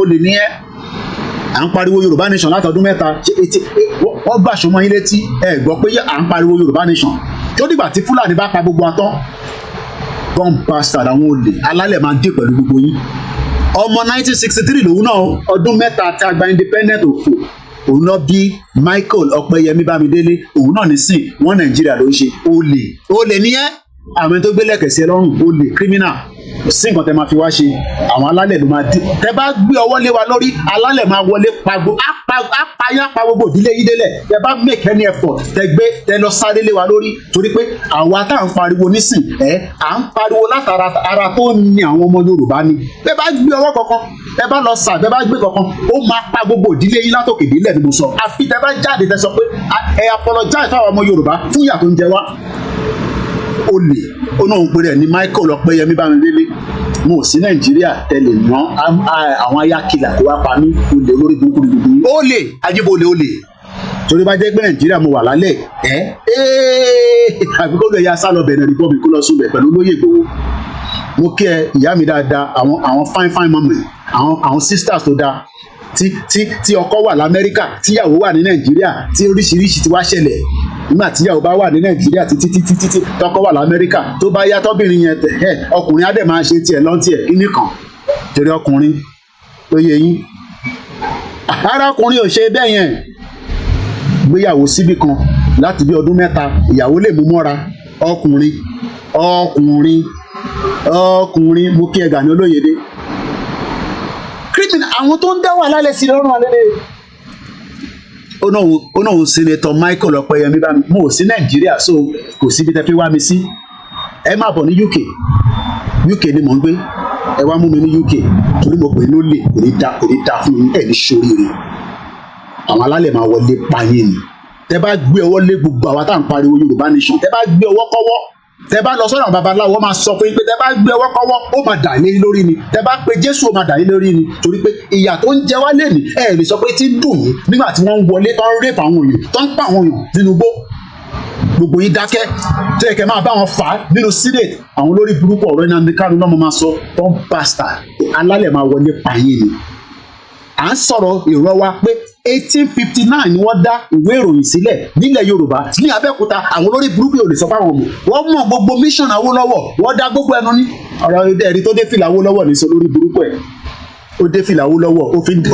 olè ní ẹ́ à ń pariwo Yorùbá nation látọdún mẹ́ta wọ́n gbàṣọ mọ́ yín létí ẹ gbọ́ pé à ń pariwo Yorùbá nation tó dìgbà tí Fúlàní bá pa gbogbo atán bomb bastard àwọn olè alálẹ̀ máa dé pẹ̀lú gbogbo yín ọmọ 1963 lòun náà ọdún mẹ́ta tí a gba independent òfò òun náà bí Michael Ọpẹ́yẹmí Bámidélé òun náà nísìn wọn Nàìjíríà ló ń ṣe olè ní ẹ́ àwọn tó gbé lẹ́kẹ̀ẹ́ sí ẹ lọ́rùn olè criminal sí nǹkan tẹ máa fi wá ṣe àwọn alálẹ̀ ló máa dé tẹ bá gbé ọwọ́ lé wa lórí alálẹ̀ máa wọlé apayá pa gbogbo ìdílé yín délẹ̀ tẹ bá make any effort tẹ lọ sáré lé wa lórí torí pé àwa tá à ń pariwo nísìn à ń pariwo látara ara tó ní àwọn ọmọ Yorùbá ni tẹ bá gbé ọwọ́ kankan tẹ bá lọ sà tẹ bá gbé kankan ó máa pa gbogbo ìdílé yín látòkè délẹ̀ ni mo sọ àfi tẹ bá jáde tẹ sọ pé ẹ apologize fáwọn ọmọ Yorùbá fún ìyà tó ń jẹ wá olè onáhùn pé rẹ̀ ní Michael Ọpẹ́yẹmí Bámidélé mo ò sí Nàìjíríà tẹ́lẹ̀ mọ́ àwọn ayákìlà tó wá pa mí olè lórí burúkú gbogbo olè Ajíbólé olè torí bá jẹ́ pé Nàìjíríà mo wà lálẹ́ àbí kó lè ya sálọ Benin Republic kó lọ sùn bẹ̀ pẹ̀lú olóyè Ìgbòho mo kí ẹ ìyá mi dáadáa àwọn fine mama àwọn sisters tó dáa tí ọkọ wà l'Amẹ́ríkà tíyàwó wà ní Nàìjíríà tí oríṣiríṣi ti wá ṣẹlẹ̀ nígbà tíyàwó bá wà ní Nàìjíríà títí tọkọ wà l'Amẹ́ríkà tó bá yá tọ́bìnrin yẹn tẹ̀ ọkùnrin á dẹ̀ máa ṣe tiẹ̀ lọ́n tiẹ̀ kíní kan torí ọkùnrin tó yẹ yín arákùnrin ò ṣe bẹ́ẹ̀ yẹn gbéyàwó síbì kan láti bí ọdún mẹ́ta ìyàwó lè mú mọ́ra ọkùnrin mo kí ẹ Gani Olóyèdé criminal àwọn tó ń dá wà lálẹ́ sí lọ́rùn alẹ́ ó náà Senator Michael Ọpẹ́yẹmí bá mi mo ò sí Nàìjíríà so kò síbi tẹ́ fi wá mi sí ẹ má bọ̀ ní UK ni mò ń gbé ẹ wá mú mi ní UK torí mo pè é lólè kò ní da fún mi ẹ ní ṣoríire àwọn alálẹ̀ máa wọlé payé ni tẹ́ bá gbé ọwọ́ lé gbogbo àwa tá à ń pariwo Yorùbá nation tẹ́ bá gbé ọwọ́ kọ́wọ́ tẹ́ bá lọ sọ́dọ̀ babaláwo máa sọ pé tẹ́ bá gbé ọwọ́ kọ́wọ́ ó máa dà lé lórí ni tẹ́ bá pe Jésù ó máa dà lé lórí ni torí pé ìyà tó ń jẹ wá lé ní ẹ lè sọ pé tí ń dùn yín nígbà tí wọ́n ń wọlé tó ń rèpà àwọn èèyàn tó ń pa àwọn èèyàn nínú igbó gbogbo yín dákẹ́ tó yẹ kẹ́ máa bá wọn fà á nínú senate àwọn olórí burúkú ọ̀rọ̀ iná ní kánú náà mo máa sọ tó ń bastard alálẹ̀ máa wọlé pààyè ni à ń sọ̀rọ̀ ìrọ̀ wa pé 1859 ni wọ́n dá ìwé ìròyìn sílẹ̀ nílẹ̀ Yorùbá ní Abẹ́òkúta àwọn olórí burúkú yóò lè sọ fáwọn ọmọ wọ́n mọ̀ gbogbo mission Awólọ́wọ̀ wọ́n dá gbogbo ẹnu ní ọ̀rọ̀ ẹ̀rí tó dé fìlà Awólọ́wọ̀ ní sọ lórí burúkú ẹ̀ ó dé fìlà Awólọ́wọ̀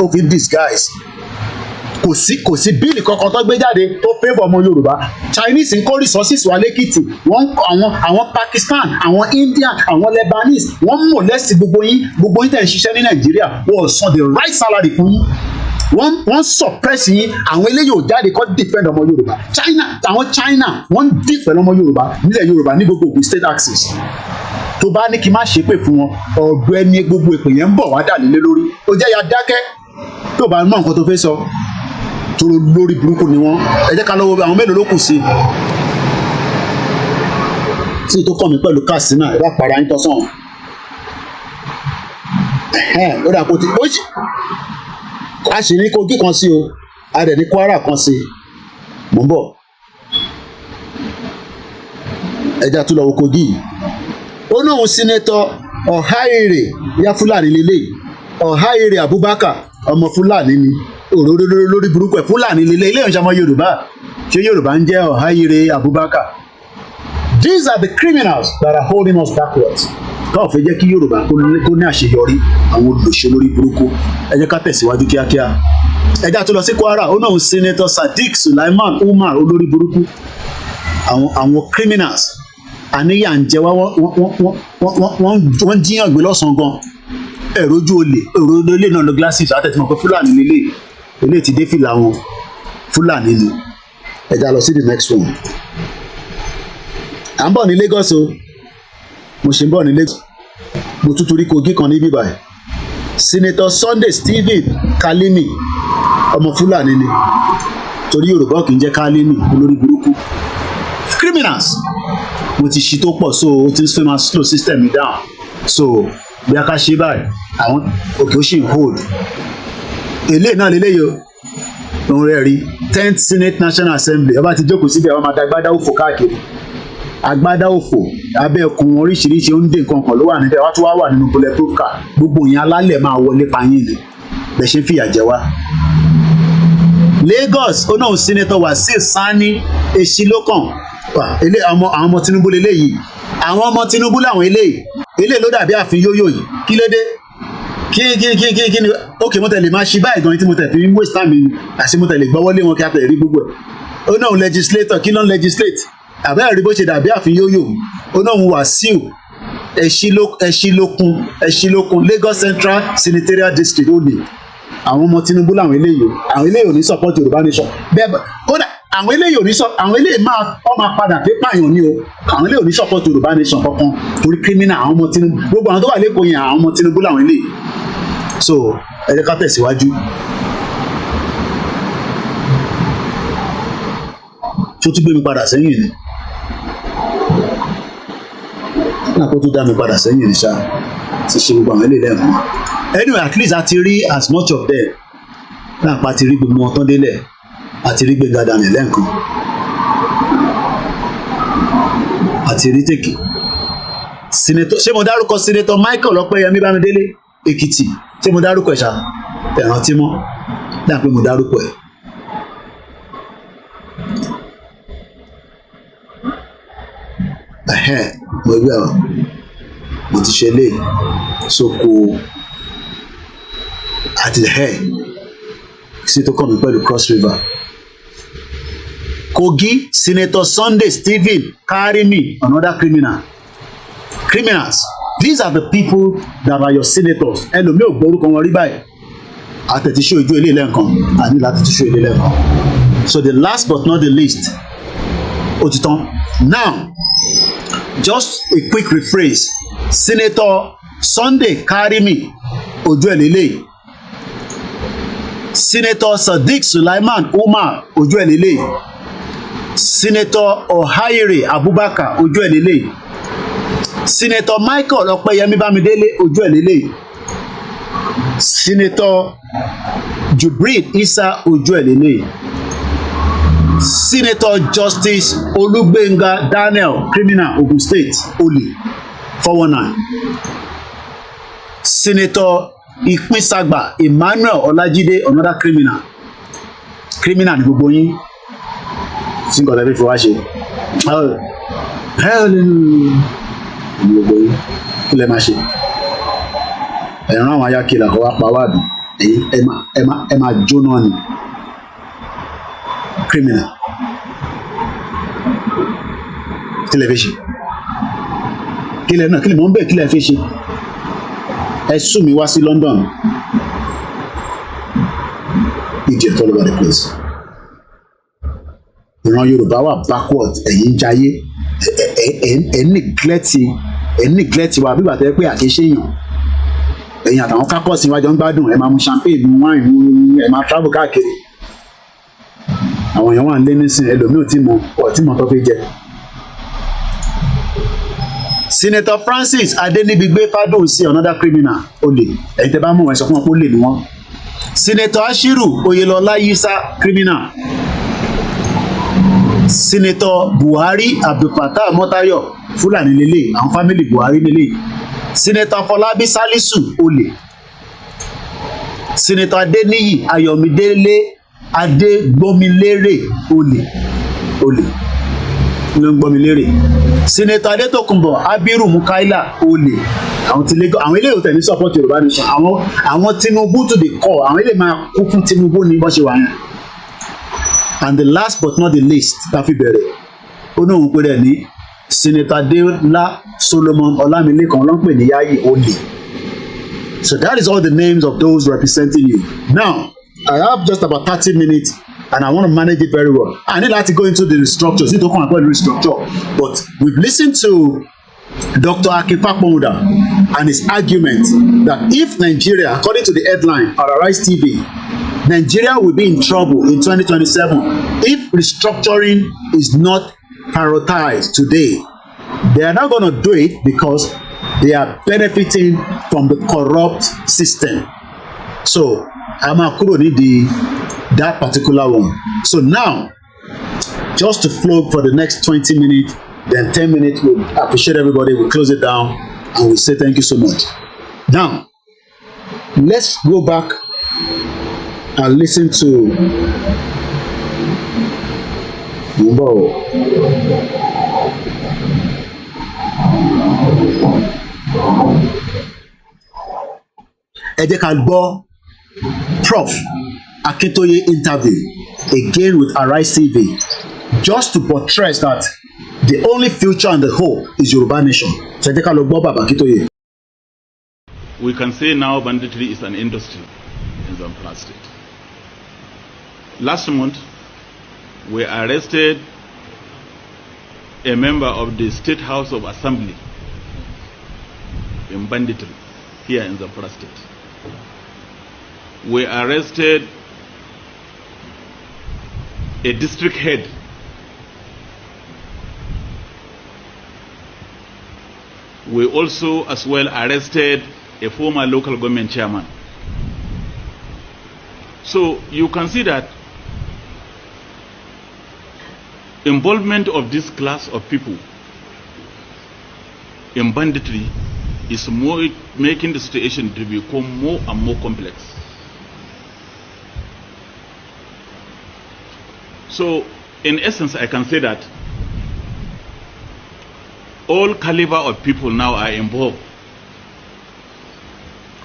ó fi disguise kò sí bíìlì kankan tó gbé jáde tó favour ọmọ Yorùbá Chinese ń kó resources wá lẹ́kìtì wọ́n àwọn Pakistan àwọn India àwọn Lebanese wọ́n mọ̀ lẹ́sìn gbogbo yín tẹ̀ ń ṣiṣẹ́ ní Nàìjíríà wọ́n san the right salary fún yín wọ́n suppress yín àwọn eléyìí ò jáde kó defend ọmọ Yorùbá China wọ́n defend ọmọ Yorùbá nílẹ̀ Yorùbá ní gbogbo Ogun State axis tó bá ní kí n má ṣépè fún wọn ọ̀dọ̀ ẹni gbogbo èpè yẹn ń bọ̀ wá dà nílé lórí ó jẹ́ ya dákẹ́ tó bá mọ̀ nǹkan tó fẹ́ sọ tó lórí burúkú ni wọ́n ẹ jẹ́ ká lọ́wọ́ àwọn mélòó ló kù sí tí tó kàn mí pẹ̀lú Katsina ẹ bá para yín tọ́sán ó dà kó ti ó jì a sì ní Kogi kan sí o a dẹ̀ ní Kwara kan sí mò ń bọ̀ ẹja tó lọ wo Kogi ó náà sínétọ̀ Ọ̀háìrè yá Fúlàní lélẹ̀ Ọ̀háìrè Abubakar ọmọ Fúlàní ni òróró lórí burúkú ẹ̀ Fúlàní lélẹ̀ ilé ìrìnsà ọmọ Yorùbá ṣé Yorùbá ń jẹ́ Ọ̀háìrè Abubakar. These are the criminals that are holding us backwards. káwọn fẹ́ jẹ́ kí Yorùbá kó ní àṣeyọrí àwọn olùṣe lórí burúkú ẹ jẹ́ ká tẹ̀síwájú kíákíá. ẹja tó lọ sí Kwara ó náà Senator Sadiq Sulaiman Umar olórí burúkú àwọn criminals àníyàn ń jẹ wá wọ́n jíyàn gbé lọ́sàn-án gan ẹ̀rọ ojú olè náà lọ glasses àtẹ̀tí mọ̀ pé Fúlàní lélẹ̀ eléyìí ti dé fìlà wọn Fúlàní ni. ẹja lọ sí the next one. à ń bọ̀ ní Lagos o mo ṣe ń bọ̀ ní Lagos mo tún torí Kogi kan níbí báyìí Senator Sunday Stephen Kalimi ọmọ Fúlàní ni torí Yorùbá kì í jẹ́ Kalimi olórí burúkú criminals mo ti ṣí tó pọ̀ so o ti ń slow system mi down so bí a ká ṣe báyìí àwọn òkè ó ṣì ń hold eléyìí náà lélẹ́yìí o òun rẹ̀ rí 10th Senate National Assembly ọba ti jókòó síbẹ̀ wọ́n máa da agbádá òfò káàkiri agbádá òfò abẹ́ ẹkùn oríṣiríṣi oúnjẹ nǹkan kan ló wà níbẹ̀ wọ́n tún wá wà nínú bulletproof car gbogbo yẹn alálẹ̀ máa wọlé payín ni bẹ́ẹ̀ ṣe ń fìyà jẹ wá. Lagos ó náà Senator Wasiu Sani Esilokan àwọn ọmọ Tinubu lélẹ́yìí àwọn ọmọ Tinubu làwọn eléyìí ló dàbí àfin yóyò yìí kí ló dé kí ni ok mo tẹ̀lé máa ṣe báyìí gan tí mo tẹ̀ fi ń waste time mi àti mo tẹ̀lé gbọ́wọ́lé wọn kí a tẹ̀lé rí gbogbo ẹ̀ ó náà legislator kí ló ń legislate àbẹ́ rí bó ṣe dàbí àfin yóyò ó náà Wasiu Ẹ̀ṣílókun Lagos Central Senatorial District ó lè àwọn ọmọ Tinubu làwọn eléyìí ò ní support Yorùbá nation bẹ́ẹ̀ kódà àwọn eléyìí máa padà pé pààyàn ni o àwọn eléyìí ò ní support Yorùbá nation kankan torí criminal àwọn ọmọ Tinubu gbogbo àwọn tó wà lẹ́kọ̀ọ́ yẹn àwọn ọmọ Tinubu làwọn eléyìí so ẹ jẹ́ ká tẹ̀síwájú. tó tún gbé mi padà sẹ́yìn ni náà kó tún dá mi padà sẹ́yìn ni ṣáà ti ṣe gbogbo àwọn eléyìí lẹ́ẹ̀kan anyway at least a ti rí as much of them náà pa ti rí gbogbo wọn tán délẹ̀ àti rí Gbénga Daniel lẹ́ǹkan àti rí tèkì Senator ṣé mo dárúkọ Senator Michael Ọpẹ́yẹmí Bámidélé Èkìtì ṣé mo dárúkọ ẹ̀ ṣá ẹ̀rántí mọ́ dáa pé mo dárúkọ ẹ̀. mo gbé ọ mo ti ṣe lé sóko àti sí tó kàn mí pẹ̀lú Cross River. Kogi Senator Sunday Stephen Karimi another criminals these are the people that are your senators ẹlòmíì ò gbórúkọ wọn rí báyìí àtẹ̀tíṣó ojú ilé lẹ́ǹkan àní látẹ̀tíṣó ilé lẹ́ǹkan so the last but not the least ó ti tán now just a quick rephrase Senator Sunday Karimi ojú ẹ̀ lélẹ́yìí Senator Sadiq Sulaiman Umar ojú ẹ̀ lélẹ́yìí Senator Ọ̀háìrè Abubakar ojú ẹ̀ lélẹ́yìí Senator Michael Ọpẹ́yẹmí Bámidélé ojú ẹ̀ lélẹ́yìí Senator Jubril Isa ojú ẹ̀ lélẹ́yìí Senator Justice Olúgbénga Daniel criminal Ogun State olè 419 Senator Ìpínsàgbà Emmanuel Ọlájídé another criminal ní gbogbo yín sí nǹkan tẹ́lẹ̀ fi wá ṣe ní gbogbo yín kí lẹ máa ṣe ẹ̀ràn àwọn ayákẹ́lẹ̀ àkọ́wá pa wá dùn ẹ máa jóná ni criminal kí lẹ fi ṣe kí lẹ mọ̀ ń bẹ̀ kí lẹ fi ṣe ẹ sùn mi wá sí London idiot all over the place ìran Yorùbá wà backward ẹ̀yin jayé ẹ̀ neglect wa bí bàtẹ́ pé àṣeṣe èèyàn ẹ̀yin àtàwọn kápọ́ọ̀sì wájọ ń gbádùn ẹ̀ máa mu champagne mu wine ẹ̀ máa travel káàkiri àwọn èèyàn wà ń lé nísìn ẹlòmíì ò tí mọ tó fi jẹ. Senator Francis Adenibigbe Fádùnsí another criminal olè ẹ̀yin tẹ́ bá mú wọn sọ fún wọn pé olè ni wọ́n. Senator Ashiru Oyelọlá Yisa criminal. Senator Buhari Abdulfatah Motayo Fulani lele àwọn family Buhari lele. Senator Fọlábí Salisu olè. Senator Adeniyi Ayọ̀mídélé Adégbómilérè olè ló ń gbómilérè. Senator Adétòkunbọ̀ Abiru Mukaila olè. Àwọn tí Lagos àwọn eléyìí ò tẹ̀ ní support Yorùbá nation àwọn Tinubu to the core àwọn eléyìí máa kú fún Tinubu ní bó ṣe wà yẹn. And the last but not the least tàfi bẹ̀rẹ̀ ó ní òun pé rẹ̀ ní Senator Adéọlá Solomon Ọlámilékan ló ń pè ní Yayi olè. So that is all the names of those representing you. Now, I have just about 30 minutes and I want to manage it very well. I need to go into the restructures. Need to come and restructure. But we've listened to Dr. Akintoye and his argument that if Nigeria, according to the headline on Arise TV, Nigeria will be in trouble in 2027 if restructuring is not prioritized today. They are not going to do it because they are benefiting from the corrupt system. So I'm going to that particular one. So now, just to flow for the next 20 minutes, then 10 minutes, we'll appreciate everybody, we'll close it down, and we'll say thank you so much. Now, let's go back and listen to ẹ jẹ́ ká gbọ́ Prof Akintoye interview again with Arise TV, just to portray that the only future and the hope is Yoruba nation. Ẹ jẹ́ ká lọ gbọ́ Baba Akintoye. We can say now banditry is an industry in Zamfara State. Last month, we arrested a member of the State House of Assembly in banditry here in Zamfara State. We arrested a district head we also as well arrested a former local government chairman. So you can see that involvement of this class of people in banditry is more making the situation to become more and more complex. So in essence, I can say that all caliber of people now are involved.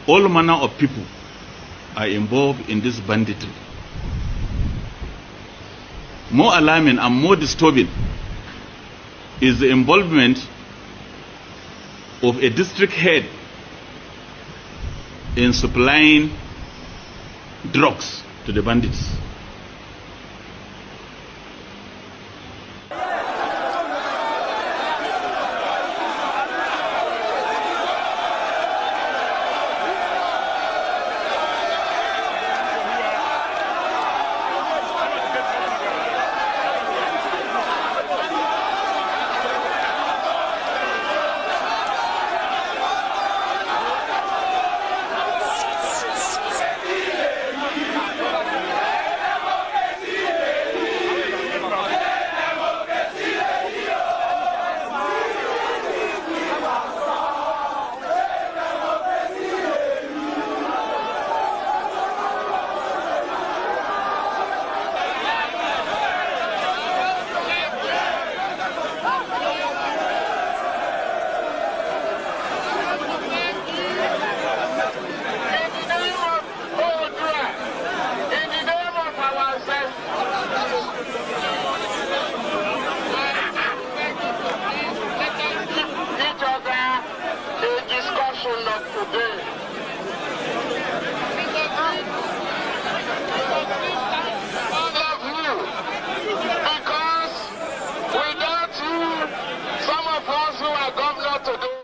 All manner of people are involved in this banditry. More alarming and more disturbing is the involvement of a district head in supplying drugs to the bandits.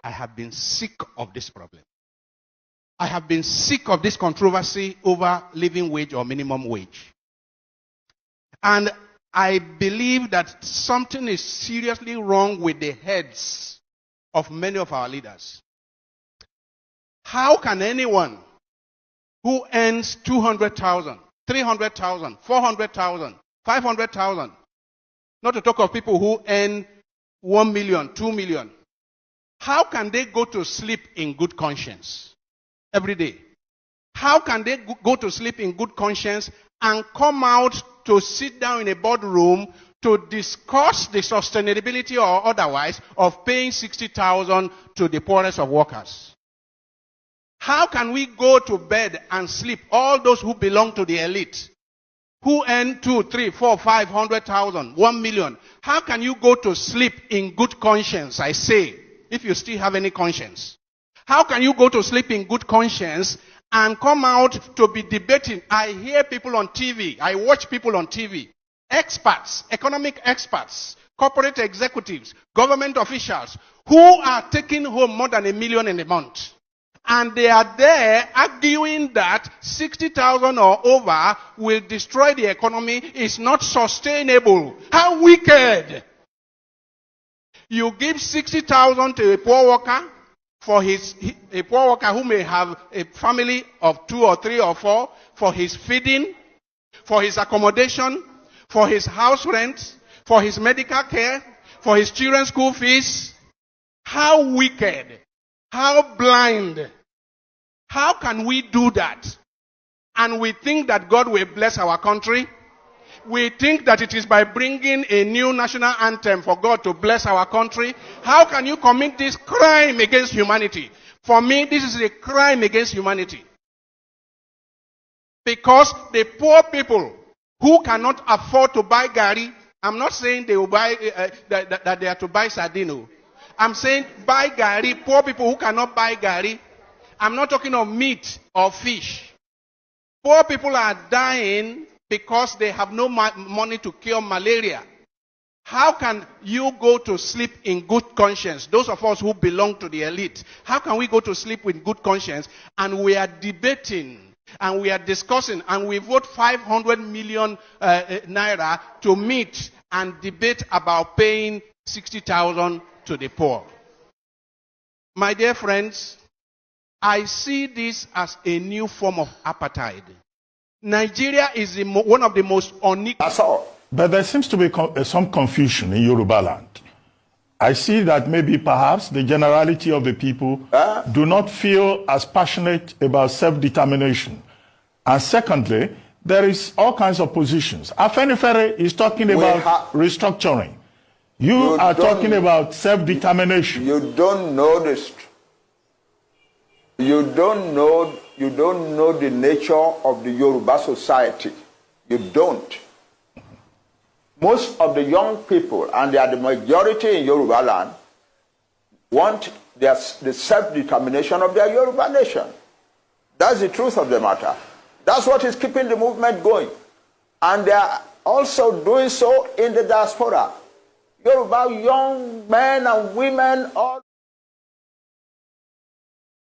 I have been sick of this problem. I have been sick of this controversy over living wage or minimum wage. And I believe that something is seriously wrong with the heads of many of our leaders. How can anyone who earns 200,000, 300,000, 400,000, 500,000 not to talk of people who earn 1 million, 2 million. How can they go to sleep in good conscience every day? How can they go to sleep in good conscience and come out to sit down in a boardroom to discuss the sustainability or otherwise of paying 60,000 to the poorest of workers? How can we go to bed and sleep, all those who belong to the elite, who earn 2, 3, 4, 500,000, 1 million? How can you go to sleep in good conscience, I say, if you still have any conscience? How can you go to sleep in good conscience and come out to be debating? I hear people on TV, I watch people on TV, experts, economic experts, corporate executives, government officials, who are taking home more than $1 million in a month. And they are there arguing that 60,000 or over will destroy the economy. It's not sustainable. How wicked! You give 60,000 to a poor worker, a poor worker who may have a family of 2 or 3 or 4, for his feeding, for his accommodation, for his house rent, for his medical care, for his children's school fees. How wicked! How blind! How can we do that? And we think that God will bless our country? We think that it is by bringing a new national anthem for God to bless our country? How can you commit this crime against humanity? For me, this is a crime against humanity. Because the poor people who cannot afford to buy gari, I'm not saying they will buy that they are to buy sardine. I'm saying buy gari, poor people who cannot buy gari. I'm not talking of meat or fish. Poor people are dying because they have no money to cure malaria. How can you go to sleep in good conscience? Those of us who belong to the elite, how can we go to sleep with good conscience and we are debating and we are discussing and we vote 500 million naira to meet and debate about paying 60,000 to the poor? My dear friends, I see this as a new form of apartheid. Nigeria is one of the most unequal. That's all. But there seems to be some confusion in Yoruba land. I see that maybe perhaps the generality of the people do not feel as passionate about self-determination. And secondly, there is all kinds of positions. Afenifere is talking about restructuring. You are talking about self-determination. You don't know this. You don't know the nature of the Yoruba society. You don't. Most of the young people, and they are the majority in Yoruba land, want the self-determination of their Yoruba nation. That's the truth of the matter. That's what is keeping the movement going. And they are also doing so in the diaspora. Yoruba young men and women all.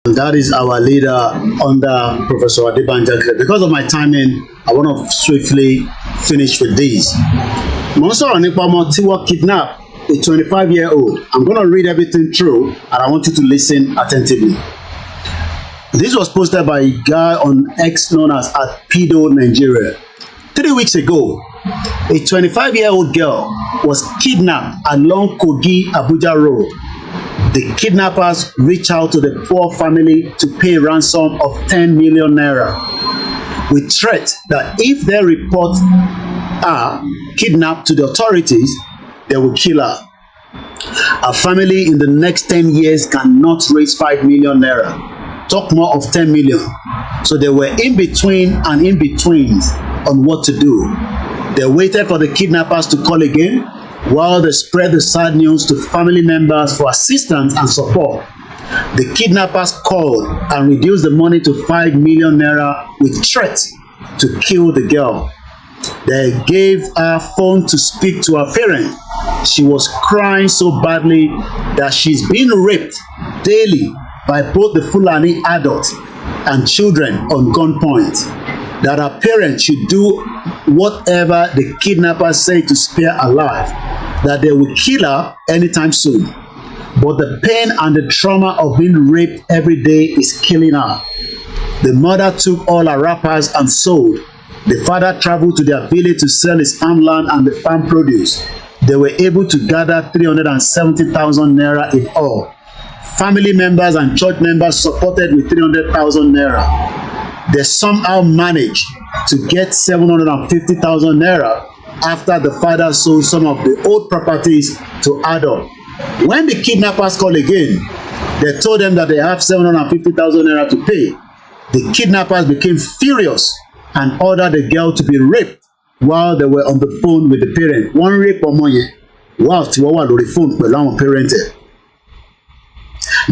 That is our leader under Professor ADEBANJI. Because of my timing, I want to swiftly finish with this. Monso Onipamo Tiwa kidnapped a 25-year-old. I'm going to read everything through, and I want you to listen attentively. This was posted by a guy on X known as @Pedo Nigeria. 3 weeks ago, a 25-year-old girl was kidnapped along Koiki Abuja Road. The kidnappers reached out to the poor family to pay a ransom of 10 million naira with threat that if they report her kidnapped to the authorities, they will kill her. A family in the next 10 years cannot raise 5 million naira. Talk more of 10 million. So they were in between and in betweens on what to do. They waited for the kidnappers to call again while they spread the sad news to family members for assistance and support. The kidnappers called and reduced the money to 5 million naira with threats to kill the girl. They gave her phone to speak to her parents. She was crying so badly that she's being raped daily by both the Fulani adults and children on gunpoint. That her parents should do whatever the kidnappers say to spare her life, that they will kill her anytime soon. But the pain and the trauma of being raped every day is killing her. The mother took all her wrappers and sold. The father traveled to their village to sell his farmland and the farm produce. they were able to gather 370,000 naira in all. Family members and church members supported with 300,000 naira. They somehow managed to get 750,000 naira after the father sold some of the old properties to Adam. When the kidnappers called again, they told them that they have 750,000 naira to pay. The kidnappers became furious and ordered the girl to be raped while they were on the phone with the parent. One rape ọmọ yẹn whilst wọ́n wà lórí phone pẹ̀lú àwọn parent.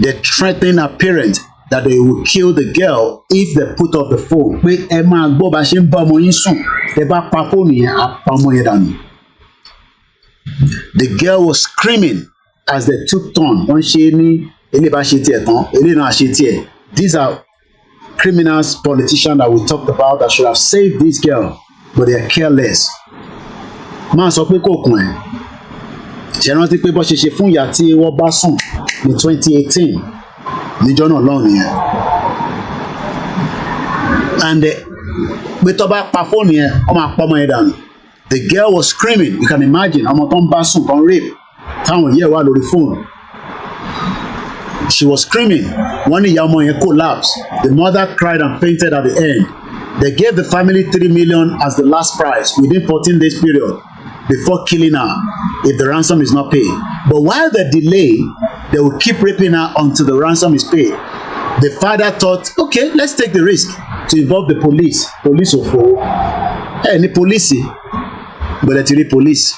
They threatened her parent that they would kill the girl if they put off the phone. Pé ẹ máa gbọ́ bá ṣe ń bá ọmọ yín sùn, ẹ bá pa fóònù yẹn, á pa ọmọ yẹn dànù. The girl was screaming as they took turn. Wọ́n ṣe ní ilé bá ṣe tiẹ̀ tán, ilé náà ṣe tiẹ̀. These are criminals, politicians that we talked about that should have saved this girl, but they are careless. Máa sọ pé kò kùn ẹ̀. Ṣé rántí pé bó ṣe ṣe fún ìyá tí wọ́n bá sùn ní 2018 níjọ́ náà lọ́hùn nìyẹn. And pé tó bá pa fóònù yẹn, wọ́n máa pọ́ ọmọ yẹn dànù. The girl was screaming. You can imagine ọmọ tó ń bá sùn tó ń rape táwọn yẹ̀ wá lórí fóònù. She was screaming. Wọ́n ní ìyá ọmọ yẹn collapsed. The mother cried and fainted at the end. They gave the family 3 million as the last price within 14 days period before killing her if the ransom is not paid. But while they delay, they will keep raping her until the ransom is paid. The father thought, okay, let's take the risk to involve the police. Police ò fowó. Ní police, but let's read police.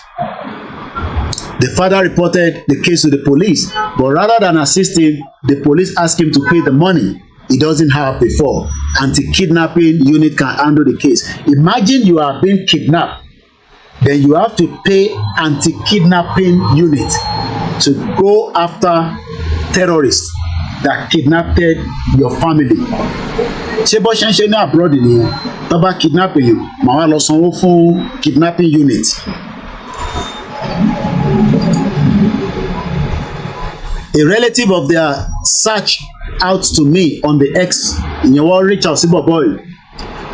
The father reported the case to the police, but rather than assist him, the police asked him to pay the money he doesn't have before. Anti-kidnapping unit can handle the case. Imagine you are being kidnapped, then you have to pay anti-kidnapping unit to go after terrorists that kidnapped your family. Ṣé bó ṣe ń ṣe ní abroad nìyẹn? Tó bá kidnap you, màá wá lọ sanwó fún kidnapping unit. A relative of their searched out to me on the X in your reach out boy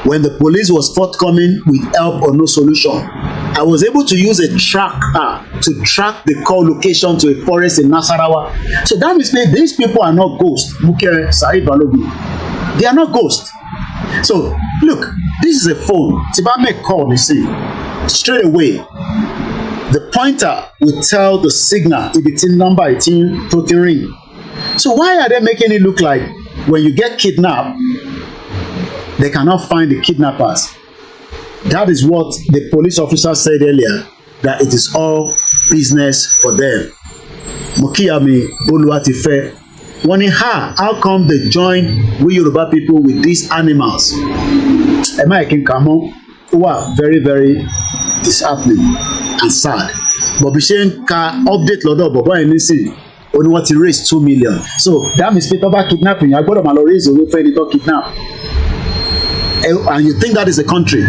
when the police was forthcoming with help or no solution. I was able to use a tracker to track the call location to a forest in Nasarawa. So that means these people are not ghosts. They are not ghosts. So look, this is a phone. If I make call, you see, straight away, the pointer will tell the signal if it's in number, it's in protein ring. So why are they making it look like when you get kidnapped, they cannot find the kidnappers? That is what the police officer said earlier, that it is all business for them. Mokiyami Oluwatife, wọ́n ní how come they join we Yoruba people with these animals? Emma Ekinkamo, who are very, very disheartening and sad. But bí ṣe ń ka update lọ́dọ̀ bọ̀bọ́ yẹn nísìnyí, ó ní wọ́n ti raise 2 million. So that means pé tó bá kidnapping yẹn, a gbọ́dọ̀ máa lọ raise owó fún ẹni tó kidnap. And you think that is a country?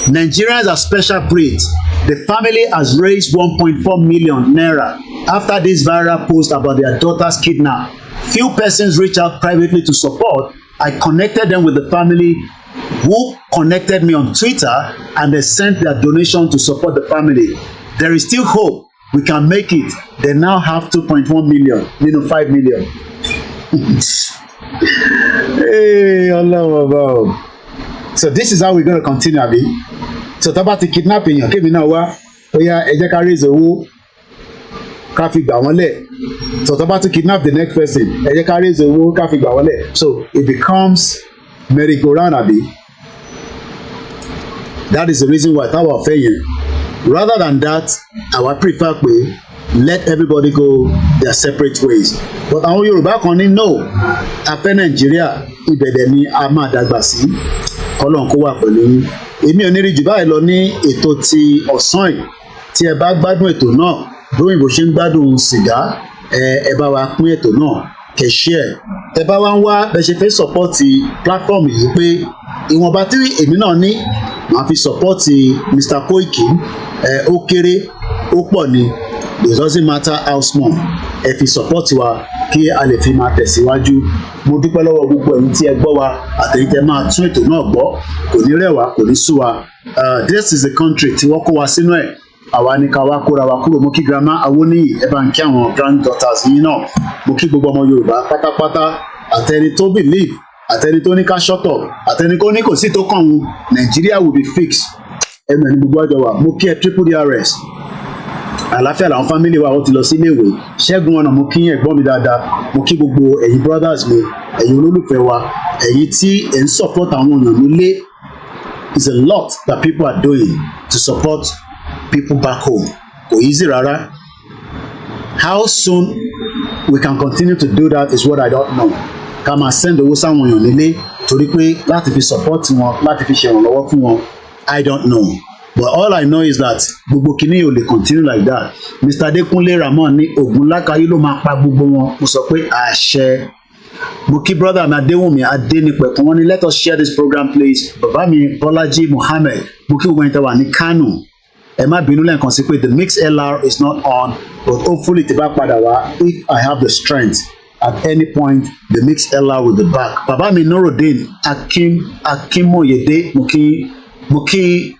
Nigerians are special breeds. The family has raised 1.4 million naira after this viral post about their daughter's kidnap. Few persons reached out privately to support. I connected them with the family who connected me on Twitter, and they sent their donation to support the family. There is still hope. We can make it. They now have 2.1 million, 5 million. Hey, Allah. So this is how we're going to continue, Abi. So about the kidnapping, okay, we know what? Oh yeah, ẹ jẹ́ ká raise owó ká fi gbà wọ́n lẹ̀. So about to kidnap the next person, ẹ jẹ́ ká raise owó ká fi gbà wọ́n lẹ̀. So it becomes merry-go-round, Abi. That is the reason why táwa ọ̀fẹ́ yẹn. Rather than that, I would prefer pé let everybody go their separate ways. But àwọn Yorùbá kan ní no, a fẹ́ Nàìjíríà, ibẹ̀dẹ̀ ni a máa dàgbà sí. Ọlọ́run kó wà pẹ̀lú yín. Èmi ò ní rí jù báyìí lọ ní ètò ti ọ̀sán yìí. Tí ẹ bá gbádùn ètò náà, lóyìnbó ṣe ń gbádùn sìgá, ẹ bá wa pín ètò náà, kẹ́ share. Ẹ bá wa ń wá bẹ ṣe fẹ́ sọ́pọ́ọ̀tì platform yìí pé ìwọ̀nba tí èmi náà ní màá fi sọ́pọ́ọ̀tì Mr. Koiki, ó kéré, ó pọ̀ ni, it doesn't matter how small, ẹ fi sọ́pọ́ọ̀tì wa kí a lè fi máa tẹ̀síwájú. Mo dúpẹ́ lọ́wọ́ gbogbo ẹ̀yin tí ẹ gbọ́ wa àtẹ̀yin tẹ́ máa tún ètò náà gbọ́, kò ní rẹ̀ wá, kò ní sú wa. This is the country tí wọ́n kó wa sínú ẹ̀. àwa ní ká wá kóra wa kúrò. Mo kí grandma Awoniyi, ẹ bá ń kí àwọn granddaughters yín náà. Mo kí gbogbo ọmọ Yorùbá pátápátá, àtẹni tó believe, àtẹni tó ní ká shut up, àtẹni tó ní kò sí tó kàn wọn. Nigeria will be fixed. Ẹnu ẹni gbogbo àjọ wa. Mo kí ẹ triple DRS. Àlàáfíà làwọn family wa ó ti lọ sí iléèwé. Ṣẹ́gun ọ̀nà mo kí ẹ̀gbọ́n mi dáadáa. Mo kí gbogbo ẹ̀yin brothers mi, ẹ̀yin olólùfẹ́ wa, ẹ̀yin tí ẹ̀ ń support àwọn èèyàn nílé. It's a lot that people are doing to support people back home. Kò easy rárá. How soon we can continue to do that is what I don't know. Ká máa send owó sáwọn èèyàn nílé torí pé láti fi support wọn, láti fi ṣèrànlọ́wọ́ fún wọn. I don't know. But all I know is that gbogbo kìíní ò lè continue like that. Mr. Adekunle Ramon ní Ògùn lákàáyé ló máa pa gbogbo wọn. Mo sọ pé àṣẹ. Mo kí brother mi Adéwùnmí Adénípẹ̀kun wọ́n ní let us share this program please. Bàbá mi Bọ́lájí Mohammed, mo kí gbogbo ẹni tẹ́ wà ní Kano. Ẹ má bínú lẹ́ẹ̀kan sí pé the mix LR is not on, but hopefully tí bá padà wá, if I have the strength at any point the mix LR will be back. Bàbá mi Nurudeen Akimoyede, mo kí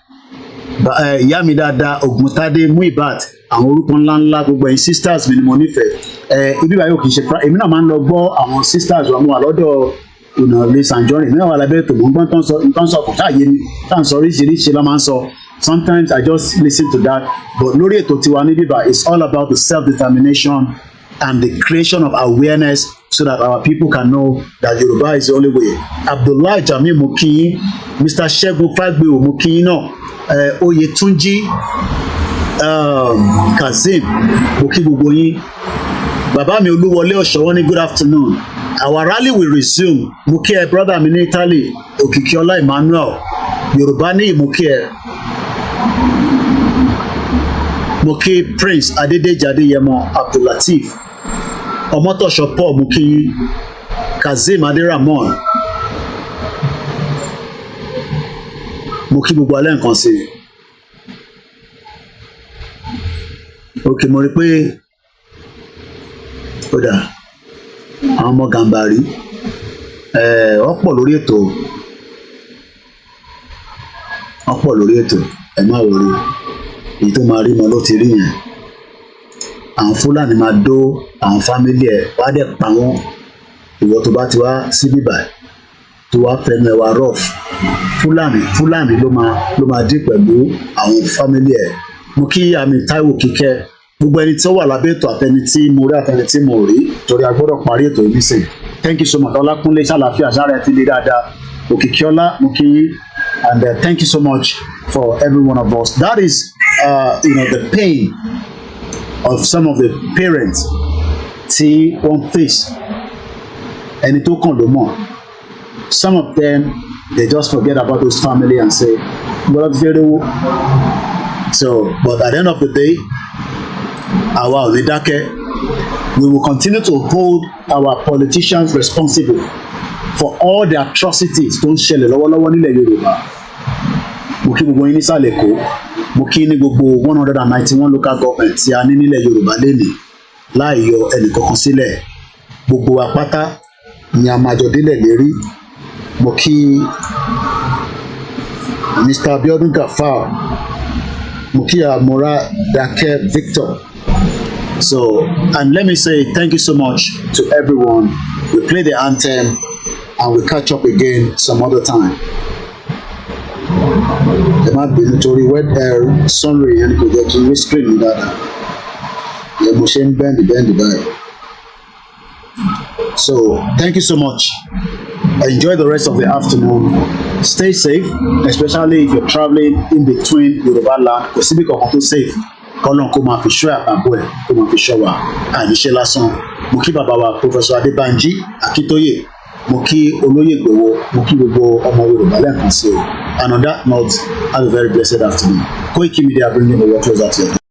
ìyá mi dáadáa Ògùntádé Muibat, àwọn orúkọ ńláńlá gbogbo ẹ̀yin sisters mi ni mo nífẹ̀ẹ́. Ibi báyìí ò kì í ṣe èmi náà máa ń lọ gbọ́ àwọn sisters wa, mo wà lọ́dọ̀ ìnàlẹ́ Sanjọ́rin, èmi náà wà lábẹ́ ètò, mo ń gbọ́n tán sọ kò káàyè mi, tá à ń sọ oríṣiríṣi ló máa ń sọ. Sometimes I just listen to that, but lórí ètò tiwa ní bíbá it's all about the self-determination and the creation of awareness so that our people can know that Yoruba is the only way. Abdullahi Jamil mo kí yín, Mr. Ṣẹ́gun Fágbèwò mo kí yín náà, Oyetunji Kazeem mo kí gbogbo yín. Bàbá mi Olúwọlé Ọ̀ṣọ́wọ́n ní good afternoon. Our rally will resume. Mo kí ẹ brother mi ní Italy, Òkìkíọlá Emmanuel, Yorùbá ní mo kí ẹ. Mo kí Prince Adédèjì Adéyẹmọ Abdullateef, Ọmọtọ̀ṣọ́ Paul mo kí Kazeem Adéramon, mo kí gbogbo alẹ́ nǹkan sí i. Ok, mo rí pé ó dà àwọn ọmọ Gàmbàrí ọ̀pọ̀ lórí ètò ẹ má wọrí, èyí tó máa rí mọ ló ti rí yẹn. Àwọn Fúlàní máa dó àwọn fámílì ẹ̀ wá dẹ̀ pa wọ́n. Ìwọ tó bá ti wá sí bíbà tó wá fẹnu ẹ̀ wá rough, Fúlàní ló máa dín pẹ̀lú àwọn fámílì ẹ̀. Mo kí àmì Táíwò Kíkẹ́, gbogbo ẹni tí ó wà lábẹ́ ètò, àtẹni tí mo rí àtẹni tí mo rí, torí a gbọ́dọ̀ parí ètò yìí nísìn. Thank you so much. Ọlákúnlé ṣàlàfíà sára ẹ ti lè dáadáa. Òkìkíọlá mo kí yín, and thank you so much for every one of us. That is the pain of some of the parents tí wọ́n face. Ẹni tó kàn ló mọ̀. Some of them, they just forget about those family and say, well, so, but at the end of the day, àwa ò lè dákẹ́. We will continue to hold our politicians responsible for all the atrocities tó ń ṣẹlẹ̀ lọ́wọ́lọ́wọ́ nílẹ̀ Yorùbá. Mo kí gbogbo yín nísàlẹ̀ Èkó, mo kí ní gbogbo 191 local government tí a ní nílẹ̀ Yorùbá lénìí láì yọ ẹnìkankan sílẹ̀. Gbogbo wa pátá ni a máa jọ délẹ̀ lérí. Mo kí Mr. Abiodun Gafar, mo kí Amora Dake Victor. So, and let me say thank you so much to everyone. We play the anthem and we catch up again some other time. There might be nítorí web summary and kò jẹ́ kí n rí screen mi dáadáa. Ẹ mo ṣe ń bend báyìí. So, thank you so much. Enjoy the rest of the afternoon. Stay safe, especially if you're traveling in between Yoruba land. Kò síbi kankan tó safe. Kọ́lọ́n kó máa fi ṣọ́ àpapọ̀ ẹ̀, kó máa fi ṣọ́ wa àníṣe lásán. Mo kí bàbá wa Professor Adébanji Akintoye, mo kí olóyè Ìgbòho, mo kí gbogbo ọmọ Yorùbá lẹ́ẹ̀kan sí o. And on that note, have a very blessed afternoon. Koiki Media bringing the world closer to you.